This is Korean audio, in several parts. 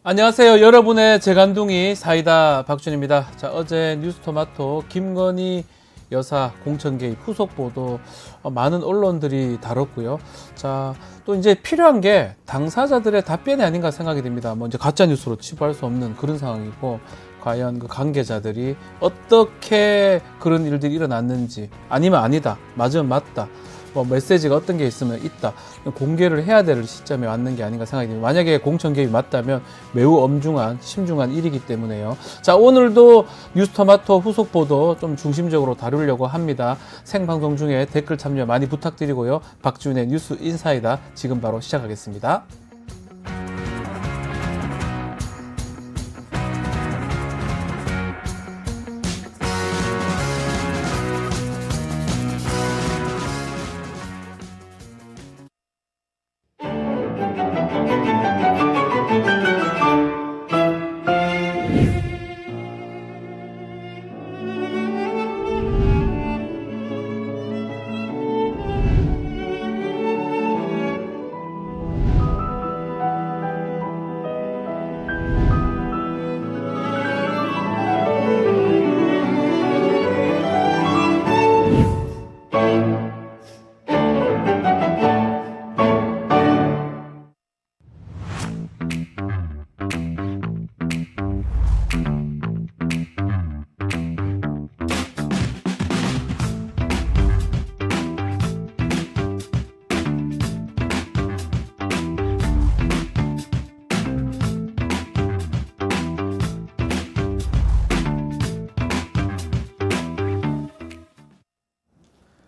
안녕하세요. 여러분의 재간둥이 사이다 박준입니다. 자, 어제 뉴스토마토 김건희 여사 공천 개입 후속 보도 많은 언론들이 다뤘고요. 자, 또 이제 필요한 게 당사자들의 답변이 아닌가 생각이 듭니다. 뭐 이제 가짜 뉴스로 치부할 수 없는 그런 상황이고, 과연 그 관계자들이 어떻게 그런 일들이 일어났는지, 아니면 아니다, 맞으면 맞다, 뭐 메시지가 어떤 게 있으면 있다, 공개를 해야 될 시점에 왔는 게 아닌가 생각이 듭니다. 만약에 공천 개입이 맞다면 매우 엄중한 심중한 일이기 때문에요. 자, 오늘도 뉴스토마토 후속 보도 좀 중심적으로 다루려고 합니다. 생방송 중에 댓글 참여 많이 부탁드리고요. 박지훈의 뉴스 인사이다 지금 바로 시작하겠습니다.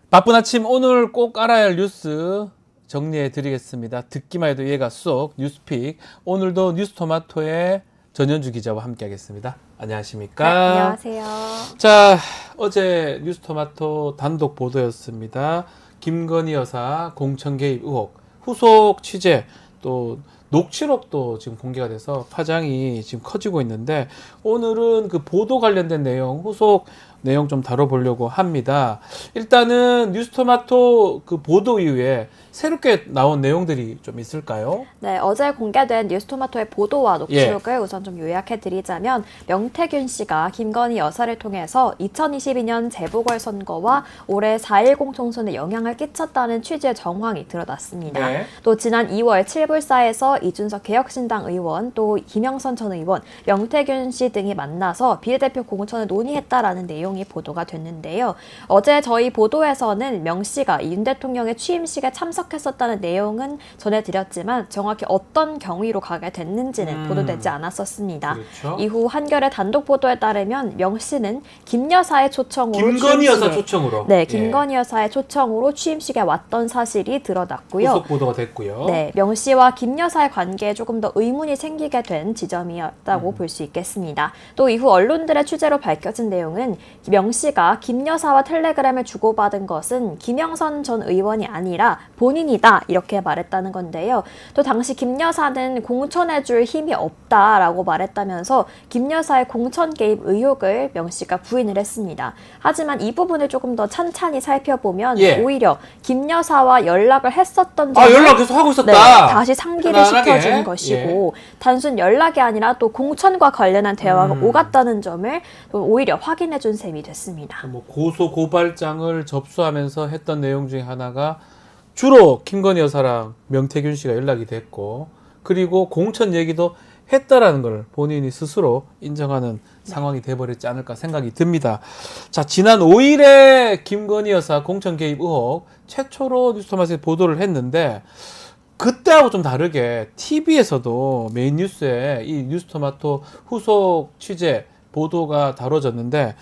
바쁜 아침, 오늘 꼭 알아야 할 뉴스 정리해 드리겠습니다. 듣기만 해도 이해가 쏙, 뉴스픽. 오늘도 뉴스토마토의 전현주 기자와 함께 하겠습니다. 안녕하십니까? 네, 안녕하세요. 자, 어제 뉴스토마토 단독 보도였습니다. 김건희 여사 공천 개입 의혹, 후속 취재, 또 녹취록도 지금 공개가 돼서 파장이 지금 커지고 있는데, 오늘은 그 보도 관련된 내용, 후속 내용 좀 다뤄보려고 합니다. 일단은 뉴스토마토 그 보도 이후에 새롭게 나온 내용들이 좀 있을까요? 네, 어제 공개된 뉴스토마토의 보도와 녹취록을 우선 좀 요약해드리자면, 명태균 씨가 김건희 여사를 통해서 2022년 재보궐선거와 올해 4.10 총선에 영향을 끼쳤다는 취지의 정황이 드러났습니다. 네. 또 지난 2월 7불사에서 이준석 개혁신당 의원, 또 김영선 전 의원, 명태균 씨 등이 만나서 비례대표 공천을 논의했다라는 내용이 보도가 됐는데요. 어제 저희 보도에서는 명 씨가 윤 대통령의 취임식에 참석했었다는 내용은 전해드렸지만, 정확히 어떤 경위로 가게 됐는지는 보도되지 않았었습니다. 그렇죠. 이후 한겨레 단독 보도에 따르면 명 씨는 김 여사의 초청으로 김건희 여사 초청으로. 네, 김건희 여사의 초청으로 취임식에 왔던 사실이 드러났고요. 후속 보도가 됐고요. 네, 명 씨와 김 여사의 관계에 조금 더 의문이 생기게 된 지점이었다고 볼 수 있겠습니다. 또 이후 언론들의 취재로 밝혀진 내용은, 명 씨가 김 여사와 텔레그램을 주고받은 것은 김영선 전 의원이 아니라 본인이다, 이렇게 말했다는 건데요. 또 당시 김 여사는 공천해줄 힘이 없다라고 말했다면서 김 여사의 공천 개입 의혹을 명 씨가 부인을 했습니다. 하지만 이 부분을 조금 더 찬찬히 살펴보면 오히려 김 여사와 연락을 했었던 점을 연락 계속 하고 있었다. 네, 다시 상기를 편안하게. 시켜준 것이고, 단순 연락이 아니라 또 공천과 관련한 대화가 오갔다는 점을 또 오히려 확인해준 셈이 됐습니다. 뭐 고소 고발장을 접수하면서 했던 내용 중에 하나가 주로 김건희 여사랑 명태균 씨가 연락이 됐고, 그리고 공천 얘기도 했다라는 걸 본인이 스스로 인정하는 상황이 돼버렸지 않을까 생각이 듭니다. 자, 지난 5일에 김건희 여사 공천 개입 의혹 최초로 뉴스토마토에 보도를 했는데, 그때하고 좀 다르게 TV에서도 메인 뉴스에 이 뉴스토마토 후속 취재 보도가 다뤄졌는데,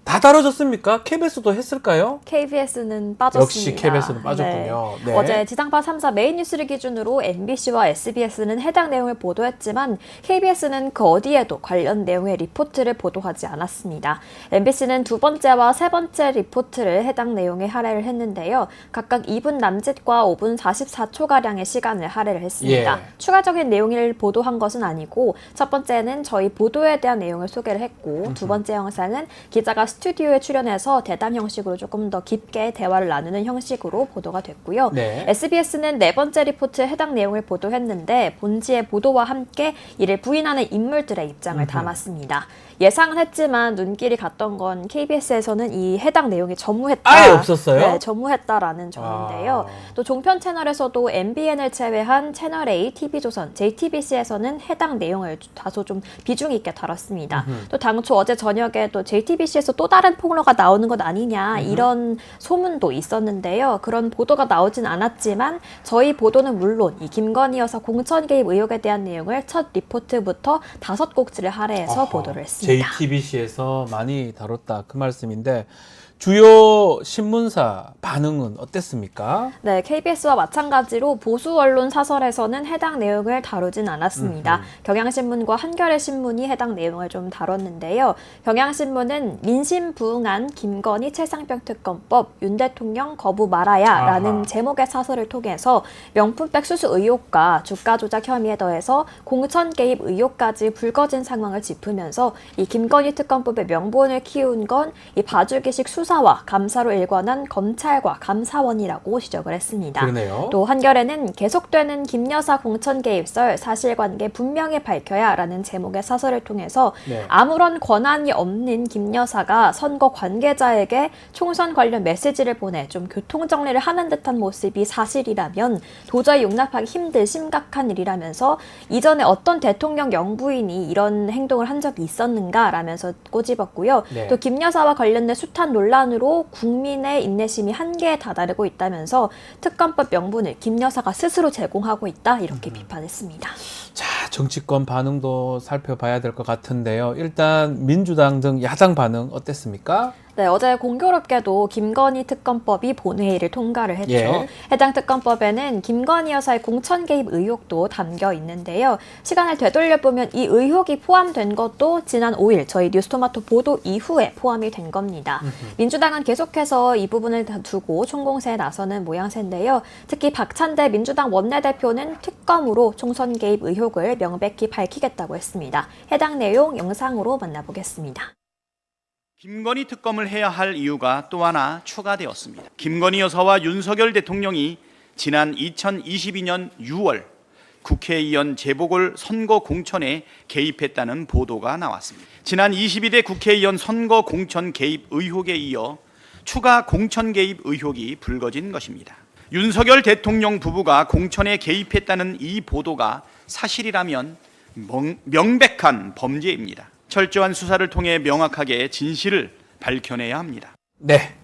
다 다뤄졌습니까? KBS도 했을까요? KBS는 빠졌습니다. 역시 KBS는 빠졌군요. 네. 어제 지상파 3사 메인 뉴스를 기준으로 MBC와 SBS는 해당 내용을 보도했지만, KBS는 그 어디에도 관련 내용의 리포트를 보도하지 않았습니다. MBC는 두 번째와 세 번째 리포트를 해당 내용에 할애를 했는데요. 각각 2분 남짓과 5분 44초가량의 시간을 할애를 했습니다. 추가적인 내용을 보도한 것은 아니고, 첫 번째는 저희 보도에 대한 내용을 소개를 했고, 두 번째 영상은 기자가 스튜디오에 출연해서 대담 형식으로 조금 더 깊게 대화를 나누는 형식으로 보도가 됐고요. 네. SBS는 네 번째 리포트에 해당 내용을 보도했는데 본지의 보도와 함께 이를 부인하는 인물들의 입장을 담았습니다. 예상은 했지만 눈길이 갔던 건 KBS에서는 이 해당 내용이 전무했다. 아예 없었어요? 네, 전무했다라는 점인데요. 또 종편 채널에서도 MBN을 제외한 채널A, TV조선, JTBC에서는 해당 내용을 다소 좀 비중 있게 다뤘습니다. 또 당초 어제 저녁에 또 JTBC에서 또 다른 폭로가 나오는 것 아니냐 이런 소문도 있었는데요. 그런 보도가 나오진 않았지만 저희 보도는 물론 이 김건희 여사 공천 개입 의혹에 대한 내용을 첫 리포트부터 5곡지를 할애해서 보도를 했습니다. JTBC에서 많이 다뤘다 그 말씀인데 주요 신문사 반응은 어땠습니까? 네, KBS와 마찬가지로 보수 언론 사설에서는 해당 내용을 다루진 않았습니다. 경향신문과 한겨레신문이 해당 내용을 좀 다뤘는데요. 경향신문은 민심 부응한 김건희 최상병 특검법 윤 대통령 거부 말아야라는 제목의 사설을 통해서 명품백 수수 의혹과 주가 조작 혐의에 더해서 공천 개입 의혹까지 불거진 상황을 짚으면서 이 김건희 특검법의 명분을 키운 건 이 봐주기식 수사와 감사로 일관한 검찰과 감사원이라고 지적을 했습니다. 그러네요. 또 한겨레는 계속되는 김 여사 공천 개입설 사실관계 분명히 밝혀야라는 제목의 사설을 통해서 네. 아무런 권한이 없는 김 여사가 선거 관계자에게 총선 관련 메시지를 보내 좀 교통정리를 하는 듯한 모습이 사실이라면 도저히 용납하기 힘든 심각한 일이라면서 이전에 어떤 대통령 영부인이 이런 행동을 한 적이 있었는가라면서 꼬집었고요. 네. 또 김 여사와 관련된 숱한 논란으로 국민의 인내심이 한계에 다다르고 있다면서 특검법 명분을 김 여사가 스스로 제공하고 있다 이렇게 비판했습니다. 자, 정치권 반응도 살펴봐야 될 것 같은데요. 일단 민주당 등 야당 반응 어땠습니까? 네, 어제 공교롭게도 김건희 특검법이 본회의를 통과를 했죠. 예. 해당 특검법에는 김건희 여사의 공천 개입 의혹도 담겨 있는데요. 시간을 되돌려보면 이 의혹이 포함된 것도 지난 5일 저희 뉴스토마토 보도 이후에 포함이 된 겁니다. 민주당은 계속해서 이 부분을 두고 총공세에 나서는 모양새인데요. 특히 박찬대 민주당 원내대표는 특검으로 총선 개입 의혹을 명백히 밝히겠다고 했습니다. 해당 내용 영상으로 만나보겠습니다. 김건희 특검을 해야 할 이유가 또 하나 추가되었습니다. 김건희 여사와 윤석열 대통령이 지난 2022년 6월 국회의원 재보궐 선거 공천에 개입했다는 보도가 나왔습니다. 지난 22대 국회의원 선거 공천 개입 의혹에 이어 추가 공천 개입 의혹이 불거진 것입니다. 윤석열 대통령 부부가 공천에 개입했다는 이 보도가 사실이라면 명백한 범죄입니다. 철저한 수사를 통해 명확하게 진실을 밝혀내야 합니다. 네.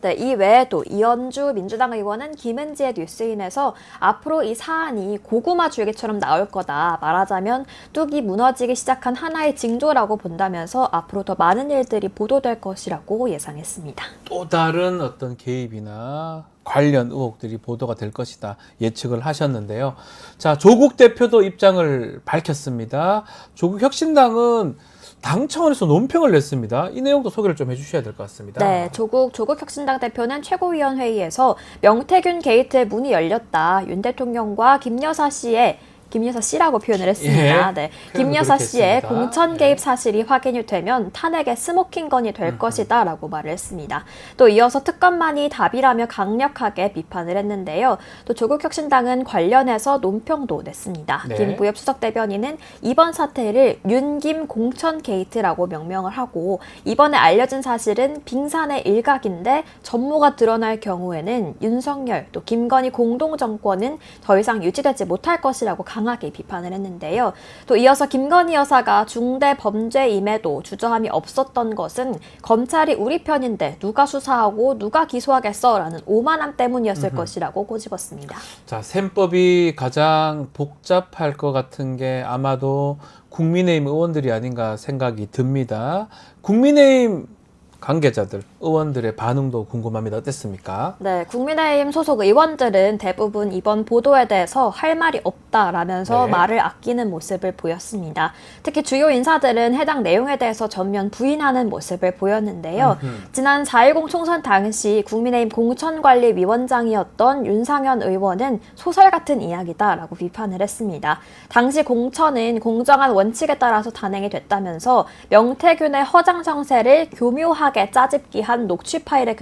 네, 이 외에도 이현주 민주당 의원은 김은지의 뉴스인에서 앞으로 이 사안이 고구마 줄기처럼 나올 거다. 말하자면 뚝이 무너지기 시작한 하나의 징조라고 본다면서 앞으로 더 많은 일들이 보도될 것이라고 예상했습니다. 또 다른 어떤 개입이나 관련 의혹들이 보도가 될 것이다 예측을 하셨는데요. 자, 조국 대표도 입장을 밝혔습니다. 조국 혁신당은 당 차원에서 논평을 냈습니다. 이 내용도 소개를 좀 해주셔야 될 것 같습니다. 네, 조국 혁신당 대표는 최고위원회의에서 명태균 게이트의 문이 열렸다. 윤 대통령과 김 여사 씨라고 표현을 했습니다. 예, 네, 표현을 김 여사 그렇게 씨의 했습니다. 공천 개입 사실이 확인이 되면 탄핵의 스모킹건이 될 것이다 라고 말을 했습니다. 또 이어서 특검만이 답이라며 강력하게 비판을 했는데요. 또 조국혁신당은 관련해서 논평도 냈습니다. 네. 김부엽 수석대변인은 이번 사태를 윤김 공천 게이트라고 명명을 하고 이번에 알려진 사실은 빙산의 일각인데 전모가 드러날 경우에는 윤석열 또 김건희 공동정권은 더 이상 유지되지 못할 것이라고 강하게 비판을 했는데요. 또 이어서 김건희 여사가 중대 범죄임에도 주저함이 없었던 것은 검찰이 우리 편인데 누가 수사하고 누가 기소하겠어라는 오만함 때문이었을 것이라고 꼬집었습니다. 자, 셈법이 가장 복잡할 것 같은 게 아마도 국민의힘 의원들이 아닌가 생각이 듭니다. 국민의힘 관계자들, 의원들의 반응도 궁금합니다. 어땠습니까? 네, 국민의힘 소속 의원들은 대부분 이번 보도에 대해서 할 말이 없다라면서 네. 말을 아끼는 모습을 보였습니다. 특히 주요 인사들은 해당 내용에 대해서 전면 부인하는 모습을 보였는데요. 지난 4.10 총선 당시 국민의힘 공천관리위원장이었던 윤상현 의원은 소설 같은 이야기다라고 비판을 했습니다. 당시 공천은 공정한 원칙에 따라서 단행이 됐다면서 명태균의 허장성세를 교묘하게 생생하게 짜집기한 녹취 파일에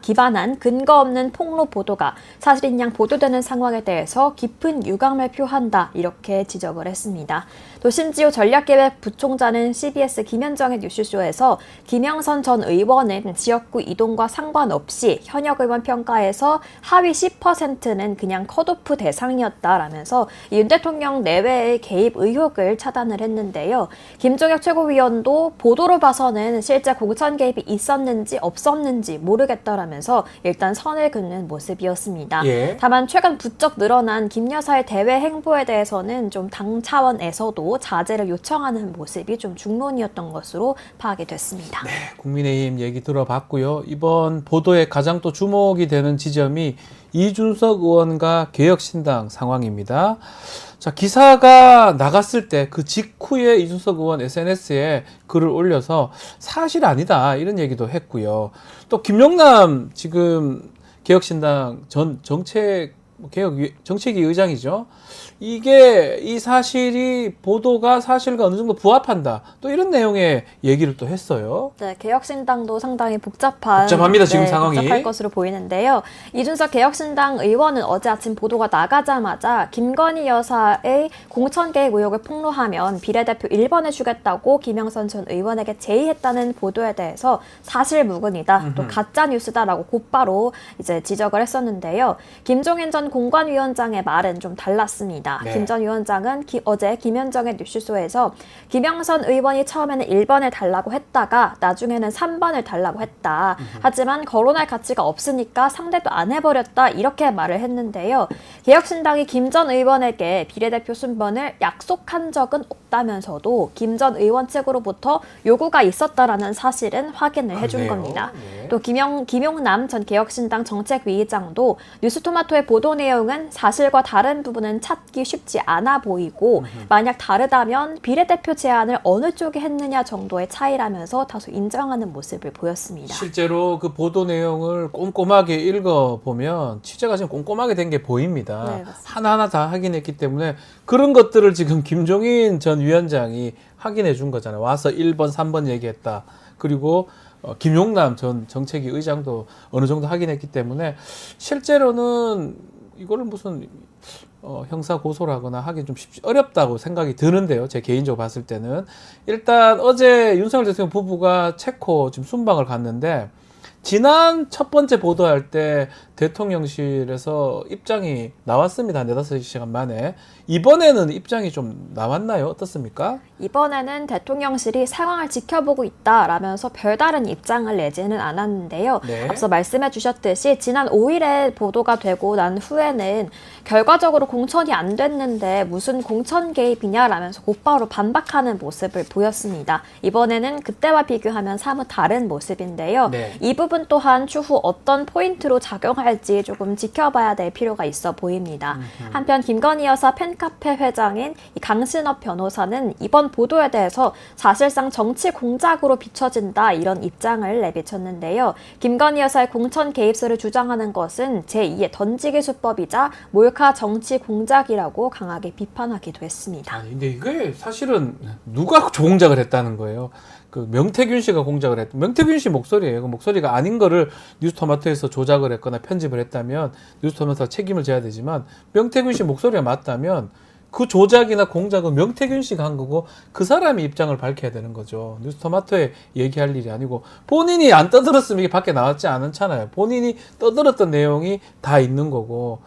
기반한 근거 없는 폭로 보도가 사실인 양 보도되는 상황에 대해서 깊은 유감을 표한다 이렇게 지적을 했습니다. 또 심지어 전략기획부총장은 CBS 김현정의 뉴스쇼에서 김영선 전 의원은 지역구 이동과 상관없이 현역 의원 평가에서 하위 10%는 그냥 컷오프 대상이었다라면서 윤 대통령 내외의 개입 의혹을 차단을 했는데요. 김종혁 최고위원도 보도로 봐서는 실제 공천 개입이 있었는지 없었는지 모르겠다라면서 일단 선을 긋는 모습이었습니다. 예. 다만 최근 부쩍 늘어난 김 여사의 대외 행보에 대해서는 좀 당 차원에서도 자제를 요청하는 모습이 좀 중론이었던 것으로 파악이 됐습니다. 네, 국민의힘 얘기 들어봤고요. 이번 보도에 가장 또 주목이 되는 지점이 이준석 의원과 개혁신당 상황입니다. 자, 기사가 나갔을 때 그 직후에 이준석 의원 SNS에 글을 올려서 사실 아니다 이런 얘기도 했고요. 또 김용남 지금 개혁신당 정책위 의장이죠. 이 사실이 보도가 사실과 어느 정도 부합한다. 또 이런 내용의 얘기를 또 했어요. 네, 개혁신당도 상당히 복잡합니다. 지금 상황이. 복잡할 것으로 보이는데요. 이준석 개혁신당 의원은 어제 아침 보도가 나가자마자 김건희 여사의 공천 개입 의혹을 폭로하면 비례대표 1번 해주겠다고 김영선 전 의원에게 제의했다는 보도에 대해서 사실무근이다. 또 가짜 뉴스다라고 곧바로 이제 지적을 했었는데요. 김종인 전 공관위원장의 말은 좀 달랐습니다. 네. 김 전 위원장은 어제 김현정의 뉴스쇼에서 김영선 의원이 처음에는 1번을 달라고 했다가 나중에는 3번을 달라고 했다. 하지만 거론할 가치가 없으니까 상대도 안 해버렸다. 이렇게 말을 했는데요. 개혁신당이 김 전 의원에게 비례대표 순번을 약속한 적은 없다면서도 김 전 의원 측으로부터 요구가 있었다라는 사실은 확인을 해준 겁니다. 네. 또 김용남 전 개혁신당 정책위의장도 뉴스토마토의 보도 내용은 사실과 다른 부분은 찾기 쉽지 않아 보이고 만약 다르다면 비례대표 제안을 어느 쪽이 했느냐 정도의 차이라면서 다소 인정하는 모습을 보였습니다. 실제로 그 보도 내용을 꼼꼼하게 읽어보면 취재가 지금 꼼꼼하게 된 게 보입니다. 네, 맞습니다. 하나하나 다 확인했기 때문에 그런 것들을 지금 김종인 전 위원장이 확인해 준 거잖아요. 와서 1번, 3번 얘기했다. 그리고 김용남 전 정책위 의장도 어느 정도 확인했기 때문에 실제로는 이거를 무슨 형사 고소를 하거나 하기 좀 어렵다고 생각이 드는데요. 제 개인적으로 봤을 때는. 일단 어제 윤석열 대통령 부부가 체코 지금 순방을 갔는데 지난 첫 번째 보도할 때 대통령실에서 입장이 나왔습니다. 4-5시간 만에. 이번에는 입장이 좀 나왔나요? 어떻습니까? 이번에는 대통령실이 상황을 지켜보고 있다라면서 별다른 입장을 내지는 않았는데요. 네. 앞서 말씀해 주셨듯이 지난 5일에 보도가 되고 난 후에는 결과적으로 공천이 안 됐는데 무슨 공천 개입이냐라면서 곧바로 반박하는 모습을 보였습니다. 이번에는 그때와 비교하면 사뭇 다른 모습인데요. 네. 이 부분 또한 추후 어떤 포인트로 작용할지 조금 지켜봐야 될 필요가 있어 보입니다. 한편 김건희 여사 팬카페 회장인 이 강신업 변호사는 이번 보도에 대해서 사실상 정치 공작으로 비춰진다 이런 입장을 내비쳤는데요. 김건희 여사의 공천 개입설을 주장하는 것은 제2의 던지기 수법이자 몰카 정치 공작이라고 강하게 비판하기도 했습니다. 아니, 근데 이게 사실은 누가 조공작을 했다는 거예요. 그 명태균 씨가 공작을 했다. 명태균 씨 목소리예요. 그 목소리가 아닌 거를 뉴스토마토에서 조작을 했거나 편집을 했다면 뉴스토마토가 책임을 져야 되지만 명태균 씨 목소리가 맞다면 그 조작이나 공작은 명태균 씨가 한 거고 그 사람이 입장을 밝혀야 되는 거죠. 뉴스토마토에 얘기할 일이 아니고 본인이 안 떠들었으면 이게 밖에 나왔지 않잖아요. 본인이 떠들었던 내용이 다 있는 거고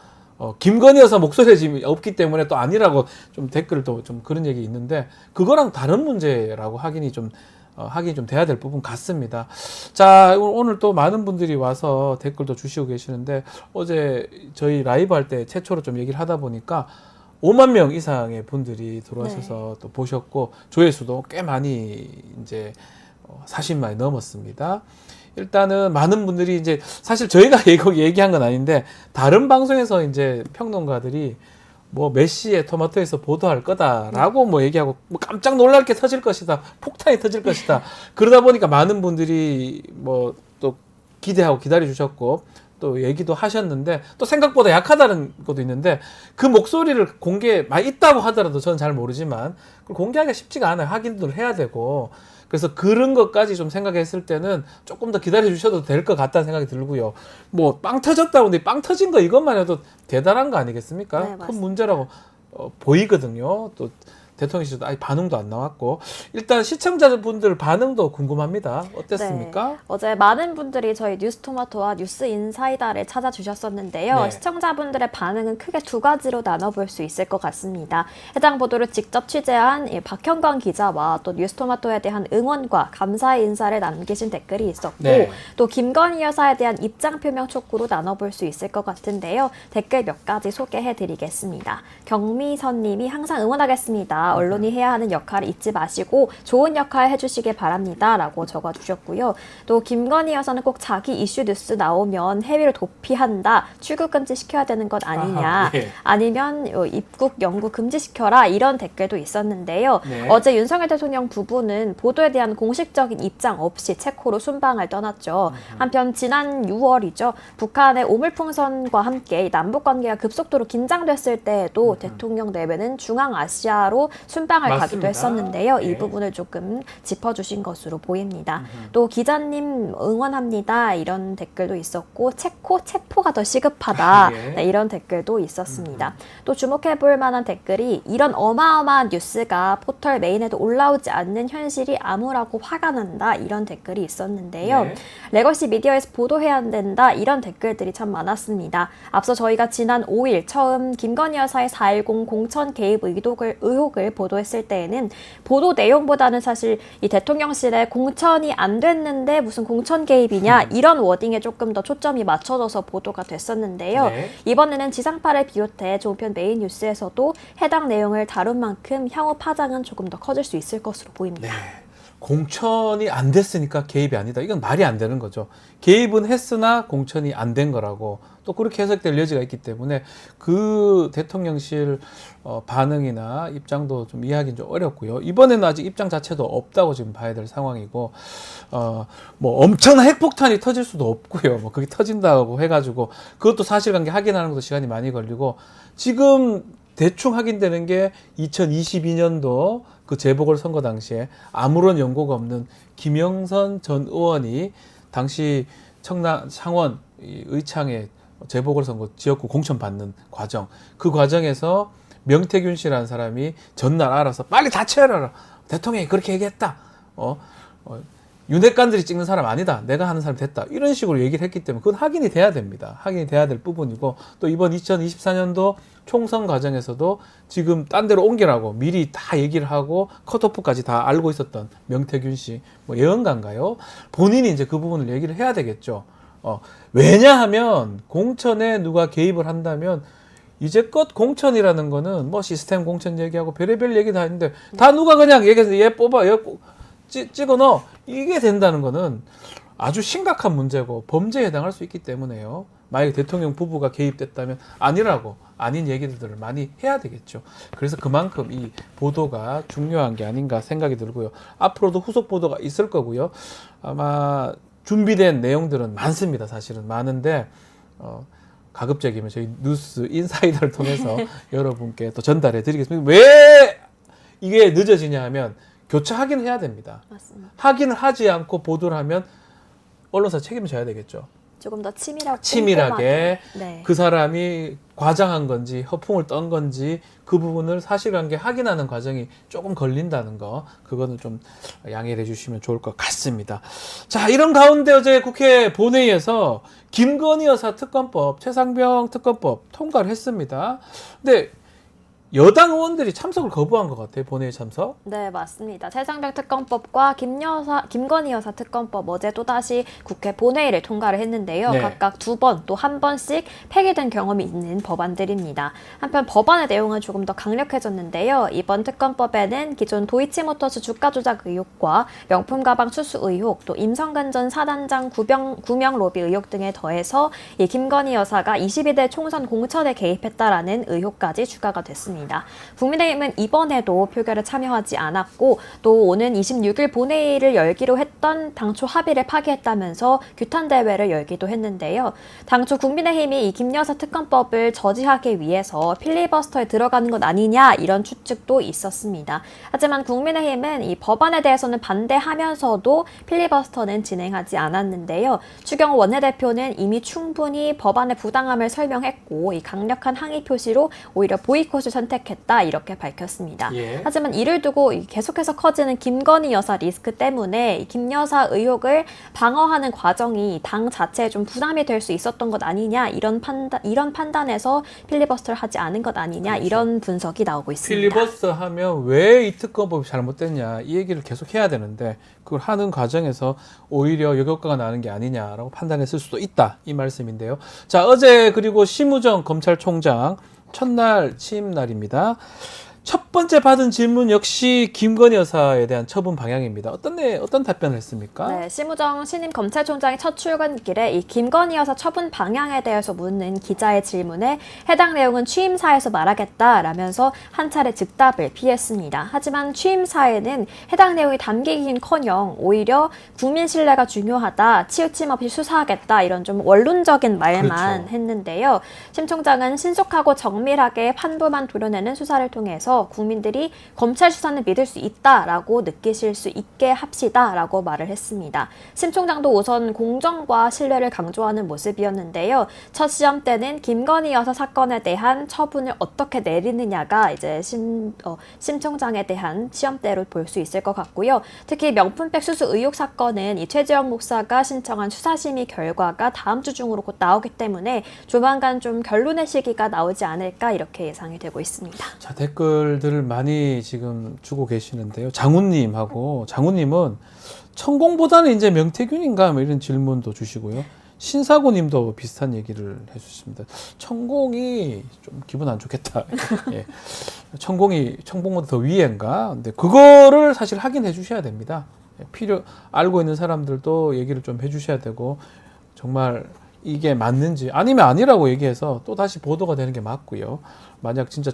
김건희 여사 목소리가 지금 없기 때문에 또 아니라고 좀 댓글 또 좀 그런 얘기 있는데 그거랑 다른 문제라고 확인이 좀 돼야 될 부분 같습니다. 자, 오늘 또 많은 분들이 와서 댓글도 주시고 계시는데 어제 저희 라이브 할 때 최초로 좀 얘기를 하다 보니까 5만 명 이상의 분들이 들어와셔서 또 보셨고 조회수도 꽤 많이 이제 40만이 넘었습니다. 일단은 많은 분들이 이제 사실 저희가 얘기한 건 아닌데 다른 방송에서 이제 평론가들이 뭐 메시의 토마토에서 보도할 거다라고 뭐 얘기하고 뭐 깜짝 놀랄 게 터질 것이다, 폭탄이 터질 것이다. 그러다 보니까 많은 분들이 뭐 또 기대하고 기다려 주셨고 또 얘기도 하셨는데 또 생각보다 약하다는 것도 있는데 그 목소리를 공개 많이 있다고 하더라도 저는 잘 모르지만 그걸 공개하기가 쉽지가 않아요. 확인도 해야 되고. 그래서 그런 것까지 좀 생각했을 때는 조금 더 기다려 주셔도 될 것 같다는 생각이 들고요. 뭐 빵 터졌다고 근데 빵 터진 거 이것만 해도 대단한 거 아니겠습니까? 네, 큰 맞습니다. 문제라고 보이거든요. 또 대통령실도 아예 반응도 안 나왔고 일단 시청자분들 반응도 궁금합니다. 어땠습니까? 네. 어제 많은 분들이 저희 뉴스토마토와 뉴스인사이다를 찾아주셨었는데요. 네. 시청자분들의 반응은 크게 두 가지로 나눠볼 수 있을 것 같습니다. 해당 보도를 직접 취재한 박형광 기자와 또 뉴스토마토에 대한 응원과 감사의 인사를 남기신 댓글이 있었고 네. 또 김건희 여사에 대한 입장 표명 촉구로 나눠볼 수 있을 것 같은데요. 댓글 몇 가지 소개해드리겠습니다. 경미선 님이 항상 응원하겠습니다. 언론이 해야 하는 역할을 잊지 마시고 좋은 역할 해주시길 바랍니다. 라고 적어주셨고요. 또 김건희 여사는 꼭 자기 이슈 뉴스 나오면 해외로 도피한다. 출국 금지 시켜야 되는 것 아니냐. 아하, 예. 아니면 입국, 영구 금지시켜라. 이런 댓글도 있었는데요. 네. 어제 윤석열 대통령 부부는 보도에 대한 공식적인 입장 없이 체코로 순방을 떠났죠. 한편 지난 6월이죠. 북한의 오물풍선과 함께 남북관계가 급속도로 긴장됐을 때에도 대통령 내외는 중앙아시아로 순방을 맞습니다. 가기도 했었는데요. 예. 이 부분을 조금 짚어주신 것으로 보입니다. 또 기자님 응원합니다. 이런 댓글도 있었고 체코 체포가 더 시급하다. 예. 네, 이런 댓글도 있었습니다. 또 주목해볼 만한 댓글이 이런 어마어마한 뉴스가 포털 메인에도 올라오지 않는 현실이 암울하고 화가 난다. 이런 댓글이 있었는데요. 네. 레거시 미디어에서 보도해야 된다. 이런 댓글들이 참 많았습니다. 앞서 저희가 지난 5일 처음 김건희 여사의 4.10 공천 개입 의혹을 보도했을 때에는 보도 내용보다는 사실 이 대통령실에 공천이 안 됐는데 무슨 공천 개입이냐 이런 워딩에 조금 더 초점이 맞춰져서 보도가 됐었는데요. 네. 이번에는 지상파를 비롯해 종편 메인 뉴스에서도 해당 내용을 다룬 만큼 향후 파장은 조금 더 커질 수 있을 것으로 보입니다. 네. 공천이 안 됐으니까 개입이 아니다. 이건 말이 안 되는 거죠. 개입은 했으나 공천이 안 된 거라고 또 그렇게 해석될 여지가 있기 때문에 그 대통령실 반응이나 입장도 좀 이해하기는 좀 어렵고요. 이번에는 아직 입장 자체도 없다고 지금 봐야 될 상황이고 뭐 엄청난 핵폭탄이 터질 수도 없고요. 뭐 그게 터진다고 해가지고 그것도 사실관계 확인하는 것도 시간이 많이 걸리고 지금 대충 확인되는 게 2022년도 그 재보궐선거 당시에 아무런 연고가 없는 김영선 전 의원이 당시 청남 창원 의창에 재보궐선거 지역구 공천 받는 과정 그 과정에서 명태균 씨라는 사람이 전날 알아서 빨리 다 채워라 대통령이 그렇게 얘기했다 윤핵관들이 찍는 사람 아니다 내가 하는 사람 됐다 이런 식으로 얘기를 했기 때문에 그건 확인이 돼야 됩니다. 확인이 돼야 될 부분이고 또 이번 2024년도 총선 과정에서도 지금 딴 데로 옮기라고 미리 다 얘기를 하고 컷오프까지 다 알고 있었던 명태균 씨 뭐 예언가인가요? 본인이 이제 그 부분을 얘기를 해야 되겠죠. 왜냐하면 공천에 누가 개입을 한다면 이제껏 공천이라는 거는 뭐 시스템 공천 얘기하고 별의별 얘기 다 했는데 다 누가 그냥 얘기해서 얘 뽑아 얘 찍어 넣어 이게 된다는 거는 아주 심각한 문제고 범죄에 해당할 수 있기 때문에요. 만약에 대통령 부부가 개입됐다면 아니라고 아닌 얘기들을 많이 해야 되겠죠. 그래서 그만큼 이 보도가 중요한 게 아닌가 생각이 들고요. 앞으로도 후속 보도가 있을 거고요. 아마 준비된 내용들은 많습니다. 사실은 많은데 가급적이면 저희 뉴스 인사이더를 통해서 여러분께 또 전달해 드리겠습니다. 왜 이게 늦어지냐 하면 교차 확인을 해야 됩니다. 맞습니다. 확인을 하지 않고 보도를 하면 언론사 책임을 져야 되겠죠. 조금 더 치밀하게 치밀하게 네. 그 사람이 과장한 건지 허풍을 떤 건지 그 부분을 사실관계 확인하는 과정이 조금 걸린다는 거 그거는 좀 양해를 해주시면 좋을 것 같습니다. 자 이런 가운데 어제 국회 본회의에서 김건희 여사 특검법 최상병 특검법 통과를 했습니다. 근데 여당 의원들이 참석을 거부한 것 같아요. 본회의 참석. 네, 맞습니다. 최상병 특검법과 김건희 여사 특검법 어제 또다시 국회 본회의를 통과를 했는데요. 네. 각각 2번 또 1번씩 폐기된 경험이 있는 법안들입니다. 한편 법안의 내용은 조금 더 강력해졌는데요. 이번 특검법에는 기존 도이치모터스 주가 조작 의혹과 명품 가방 수수 의혹, 또 임성근 전 사단장 구명 로비 의혹 등에 더해서 이 김건희 여사가 22대 총선 공천에 개입했다라는 의혹까지 추가가 됐습니다. 했습니다. 국민의힘은 이번에도 표결에 참여하지 않았고 또 오는 26일 본회의를 열기로 했던 당초 합의를 파기했다면서 규탄 대회를 열기도 했는데요. 당초 국민의힘이 이 김여사 특검법을 저지하기 위해서 필리버스터에 들어가는 것 아니냐 이런 추측도 있었습니다. 하지만 국민의힘은 이 법안에 대해서는 반대하면서도 필리버스터는 진행하지 않았는데요. 추경호 원내대표는 이미 충분히 법안의 부당함을 설명했고 이 강력한 항의 표시로 오히려 보이콧을 선택했다 이렇게 밝혔습니다. 예. 하지만 이를 두고 계속해서 커지는 김건희 여사 리스크 때문에 김 여사 의혹을 방어하는 과정이 당 자체에 좀 부담이 될 수 있었던 것 아니냐 이런 판단에서 필리버스터를 하지 않은 것 아니냐 그렇죠. 이런 분석이 나오고 있습니다. 필리버스터 하면 왜 이 특검법이 잘못됐냐 이 얘기를 계속 해야 되는데 그걸 하는 과정에서 오히려 역효과가 나는 게 아니냐라고 판단했을 수도 있다 이 말씀인데요. 자, 어제 그리고 심우정 검찰총장 첫날 취임 날입니다. 첫 번째 받은 질문 역시 김건희 여사에 대한 처분 방향입니다. 어떤 답변을 했습니까? 네, 심우정 신임 검찰총장이 첫 출근길에 이 김건희 여사 처분 방향에 대해서 묻는 기자의 질문에 해당 내용은 취임사에서 말하겠다라면서 한 차례 즉답을 피했습니다. 하지만 취임사에는 해당 내용이 담기긴커녕 오히려 국민 신뢰가 중요하다, 치우침 없이 수사하겠다 이런 좀 원론적인 말만 그렇죠. 했는데요. 심 총장은 신속하고 정밀하게 판부만 도려내는 수사를 통해서 국민들이 검찰 수사는 믿을 수 있다라고 느끼실 수 있게 합시다라고 말을 했습니다. 심 총장도 우선 공정과 신뢰를 강조하는 모습이었는데요. 첫 시험 때는 김건희 여사 사건에 대한 처분을 어떻게 내리느냐가 이제 심 총장에 대한 시험대로 볼 수 있을 것 같고요. 특히 명품백 수수 의혹 사건은 이 최재형 목사가 신청한 수사심의 결과가 다음 주 중으로 곧 나오기 때문에 조만간 좀 결론의 시기가 나오지 않을까 이렇게 예상이 되고 있습니다. 자, 댓글들을 많이 지금 주고 계시는데요. 장훈님은 천공보다는 이제 명태균인가 뭐 이런 질문도 주시고요. 신사고님도 비슷한 얘기를 해주십니다. 천공이 좀 기분 안 좋겠다. 예. 천공보다 더 위인가? 근데 그거를 사실 확인해 주셔야 됩니다. 알고 있는 사람들도 얘기를 좀 해주셔야 되고 정말 이게 맞는지 아니면 아니라고 얘기해서 또 다시 보도가 되는 게 맞고요. 만약 진짜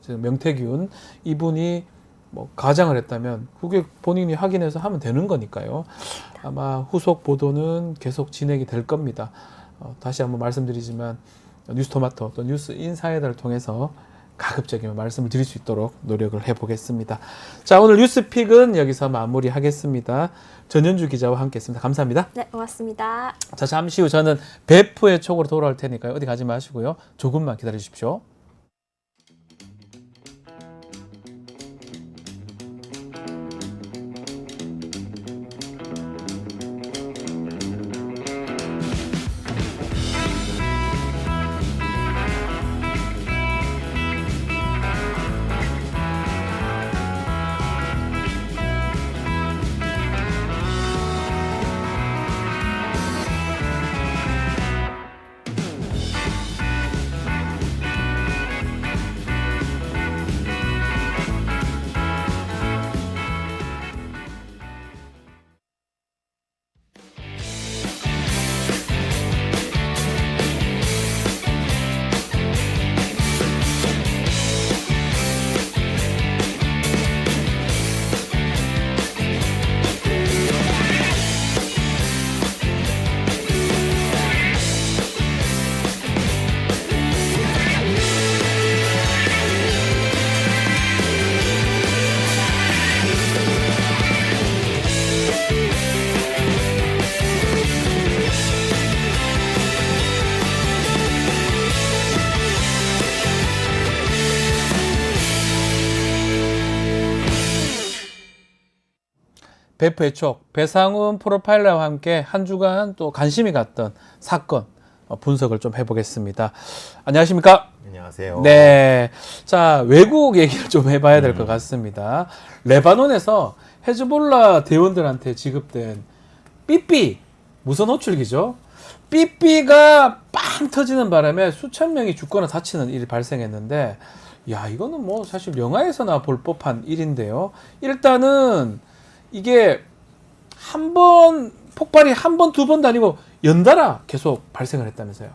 명태균 이분이 뭐 가장을 했다면 그게 본인이 확인해서 하면 되는 거니까요. 아마 후속 보도는 계속 진행이 될 겁니다. 다시 한번 말씀드리지만 뉴스토마토 또 뉴스인사이드를 통해서 가급적이면 말씀을 드릴 수 있도록 노력을 해보겠습니다. 자, 오늘 뉴스픽은 여기서 마무리하겠습니다. 전현주 기자와 함께했습니다. 감사합니다. 네, 고맙습니다. 자, 잠시 후 저는 베프의 촉으로 돌아올 테니까요. 어디 가지 마시고요. 조금만 기다려 주십시오. 베프의 촉, 배상훈 프로파일러와 함께 한 주간 또 관심이 갔던 사건 분석을 좀 해보겠습니다. 안녕하십니까? 안녕하세요. 네. 자, 외국 얘기를 좀 해봐야 될 것 같습니다. 레바논에서 헤즈볼라 대원들한테 지급된 삐삐, 무선 호출기죠. 삐삐가 빵 터지는 바람에 수천 명이 죽거나 다치는 일이 발생했는데, 야, 이거는 뭐 사실 영화에서나 볼 법한 일인데요. 일단은 이게 폭발이 한 번, 두 번도 아니고 연달아 계속 발생을 했다면서요.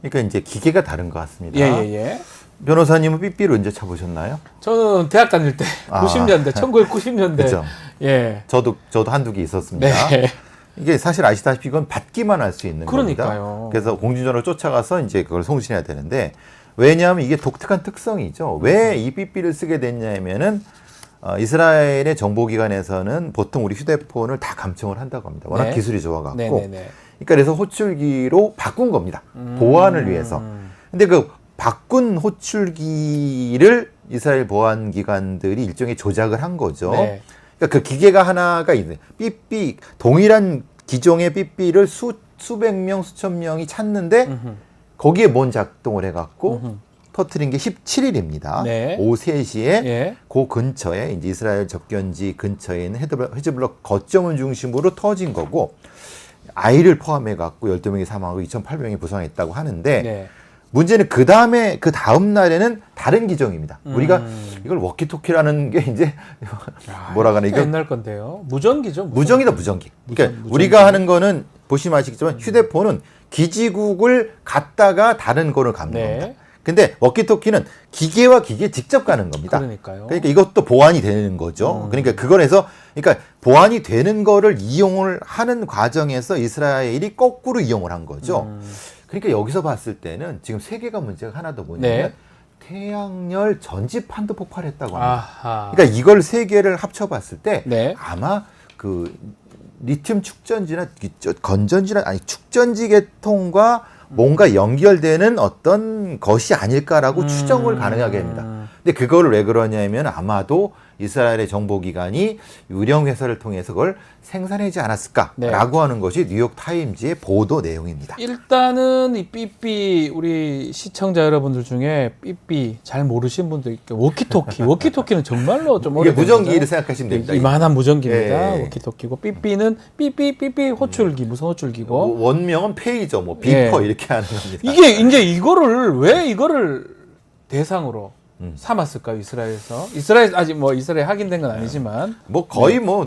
그러니까 이제 기계가 다른 것 같습니다. 예. 변호사님은 삐삐를 언제 쳐보셨나요? 저는 대학 다닐 때 아. 90년대, 1990년대. 그죠. 예. 저도 한두 개 있었습니다. 네. 이게 사실 아시다시피 이건 받기만 할 수 있는 그러니까요. 겁니다. 그래서 공중전화를 쫓아가서 이제 그걸 송신해야 되는데 왜냐하면 이게 독특한 특성이죠. 왜 이 삐삐를 쓰게 됐냐면은 이스라엘의 정보기관에서는 보통 우리 휴대폰을 다 감청을 한다고 합니다. 워낙 네. 기술이 좋아갖고. 네네네. 그러니까 그래서 호출기로 바꾼 겁니다. 보안을 위해서. 근데 그 바꾼 호출기를 이스라엘 보안기관들이 일종의 조작을 한 거죠. 네. 그러니까 그 기계가 하나가 있는 삐삐 동일한 기종의 삐삐를 수백 명 수천 명이 찾는데 거기에 뭔 작동을 해갖고 터트린 게 17일입니다. 네. 오후 3시에 예. 그 근처에 이제 이스라엘 접견지 근처에 있는 헤즈볼라 거점을 중심으로 터진 거고 아이를 포함해갖고 12명이 사망하고 2,800명이 부상했다고 하는데 네. 문제는 그 다음 날에는 다른 기종입니다. 우리가 이걸 워키토키라는 게 이제 뭐라 그러나 이거 이거 옛날 건데요. 무전기죠. 무전기다 무전기. 그러니까 무전기. 우리가 하는 거는 보시면 아시겠지만 휴대폰은 기지국을 갔다가 다른 거를 가는 네. 겁니다. 근데 워키토키는 기계와 기계 직접 가는 겁니다. 그러니까요. 그러니까 이것도 보안이 되는 거죠. 그러니까 그걸 해서 그러니까 보안이 되는 거를 이용을 하는 과정에서 이스라엘이 거꾸로 이용을 한 거죠. 그러니까 여기서 봤을 때는 지금 세계가 문제가 하나 더 뭐냐면 네. 태양열 전지판도 폭발했다고 합니다. 아하. 그러니까 이걸 세 개를 합쳐봤을 때 네. 아마 그 리튬 축전지나 건전지나 아니 축전지 계통과 뭔가 연결되는 어떤 것이 아닐까라고 추정을 가능하게 합니다. 근데 그거를 왜 그러냐면 아마도 이스라엘의 정보기관이 유령 회사를 통해서 그걸 생산하지 않았을까라고 네. 하는 것이 뉴욕 타임즈의 보도 내용입니다. 일단은 이 삐삐 우리 시청자 여러분들 중에 삐삐 잘 모르신 분들 있고 워키토키는 정말로 좀 이게 오래된 무전기를 거죠. 생각하시면 됩니다. 이만한 무전기입니다. 예. 워키토키고 삐삐는 삐삐 호출기 무슨 호출기고 원명은 페이저, 뭐 비퍼 예. 이렇게 하는 겁니다. 이게 이제 왜 이거를 대상으로 삼았을까요? 이스라엘 아직 뭐 이스라엘 확인된 건 아니지만 뭐 거의 뭐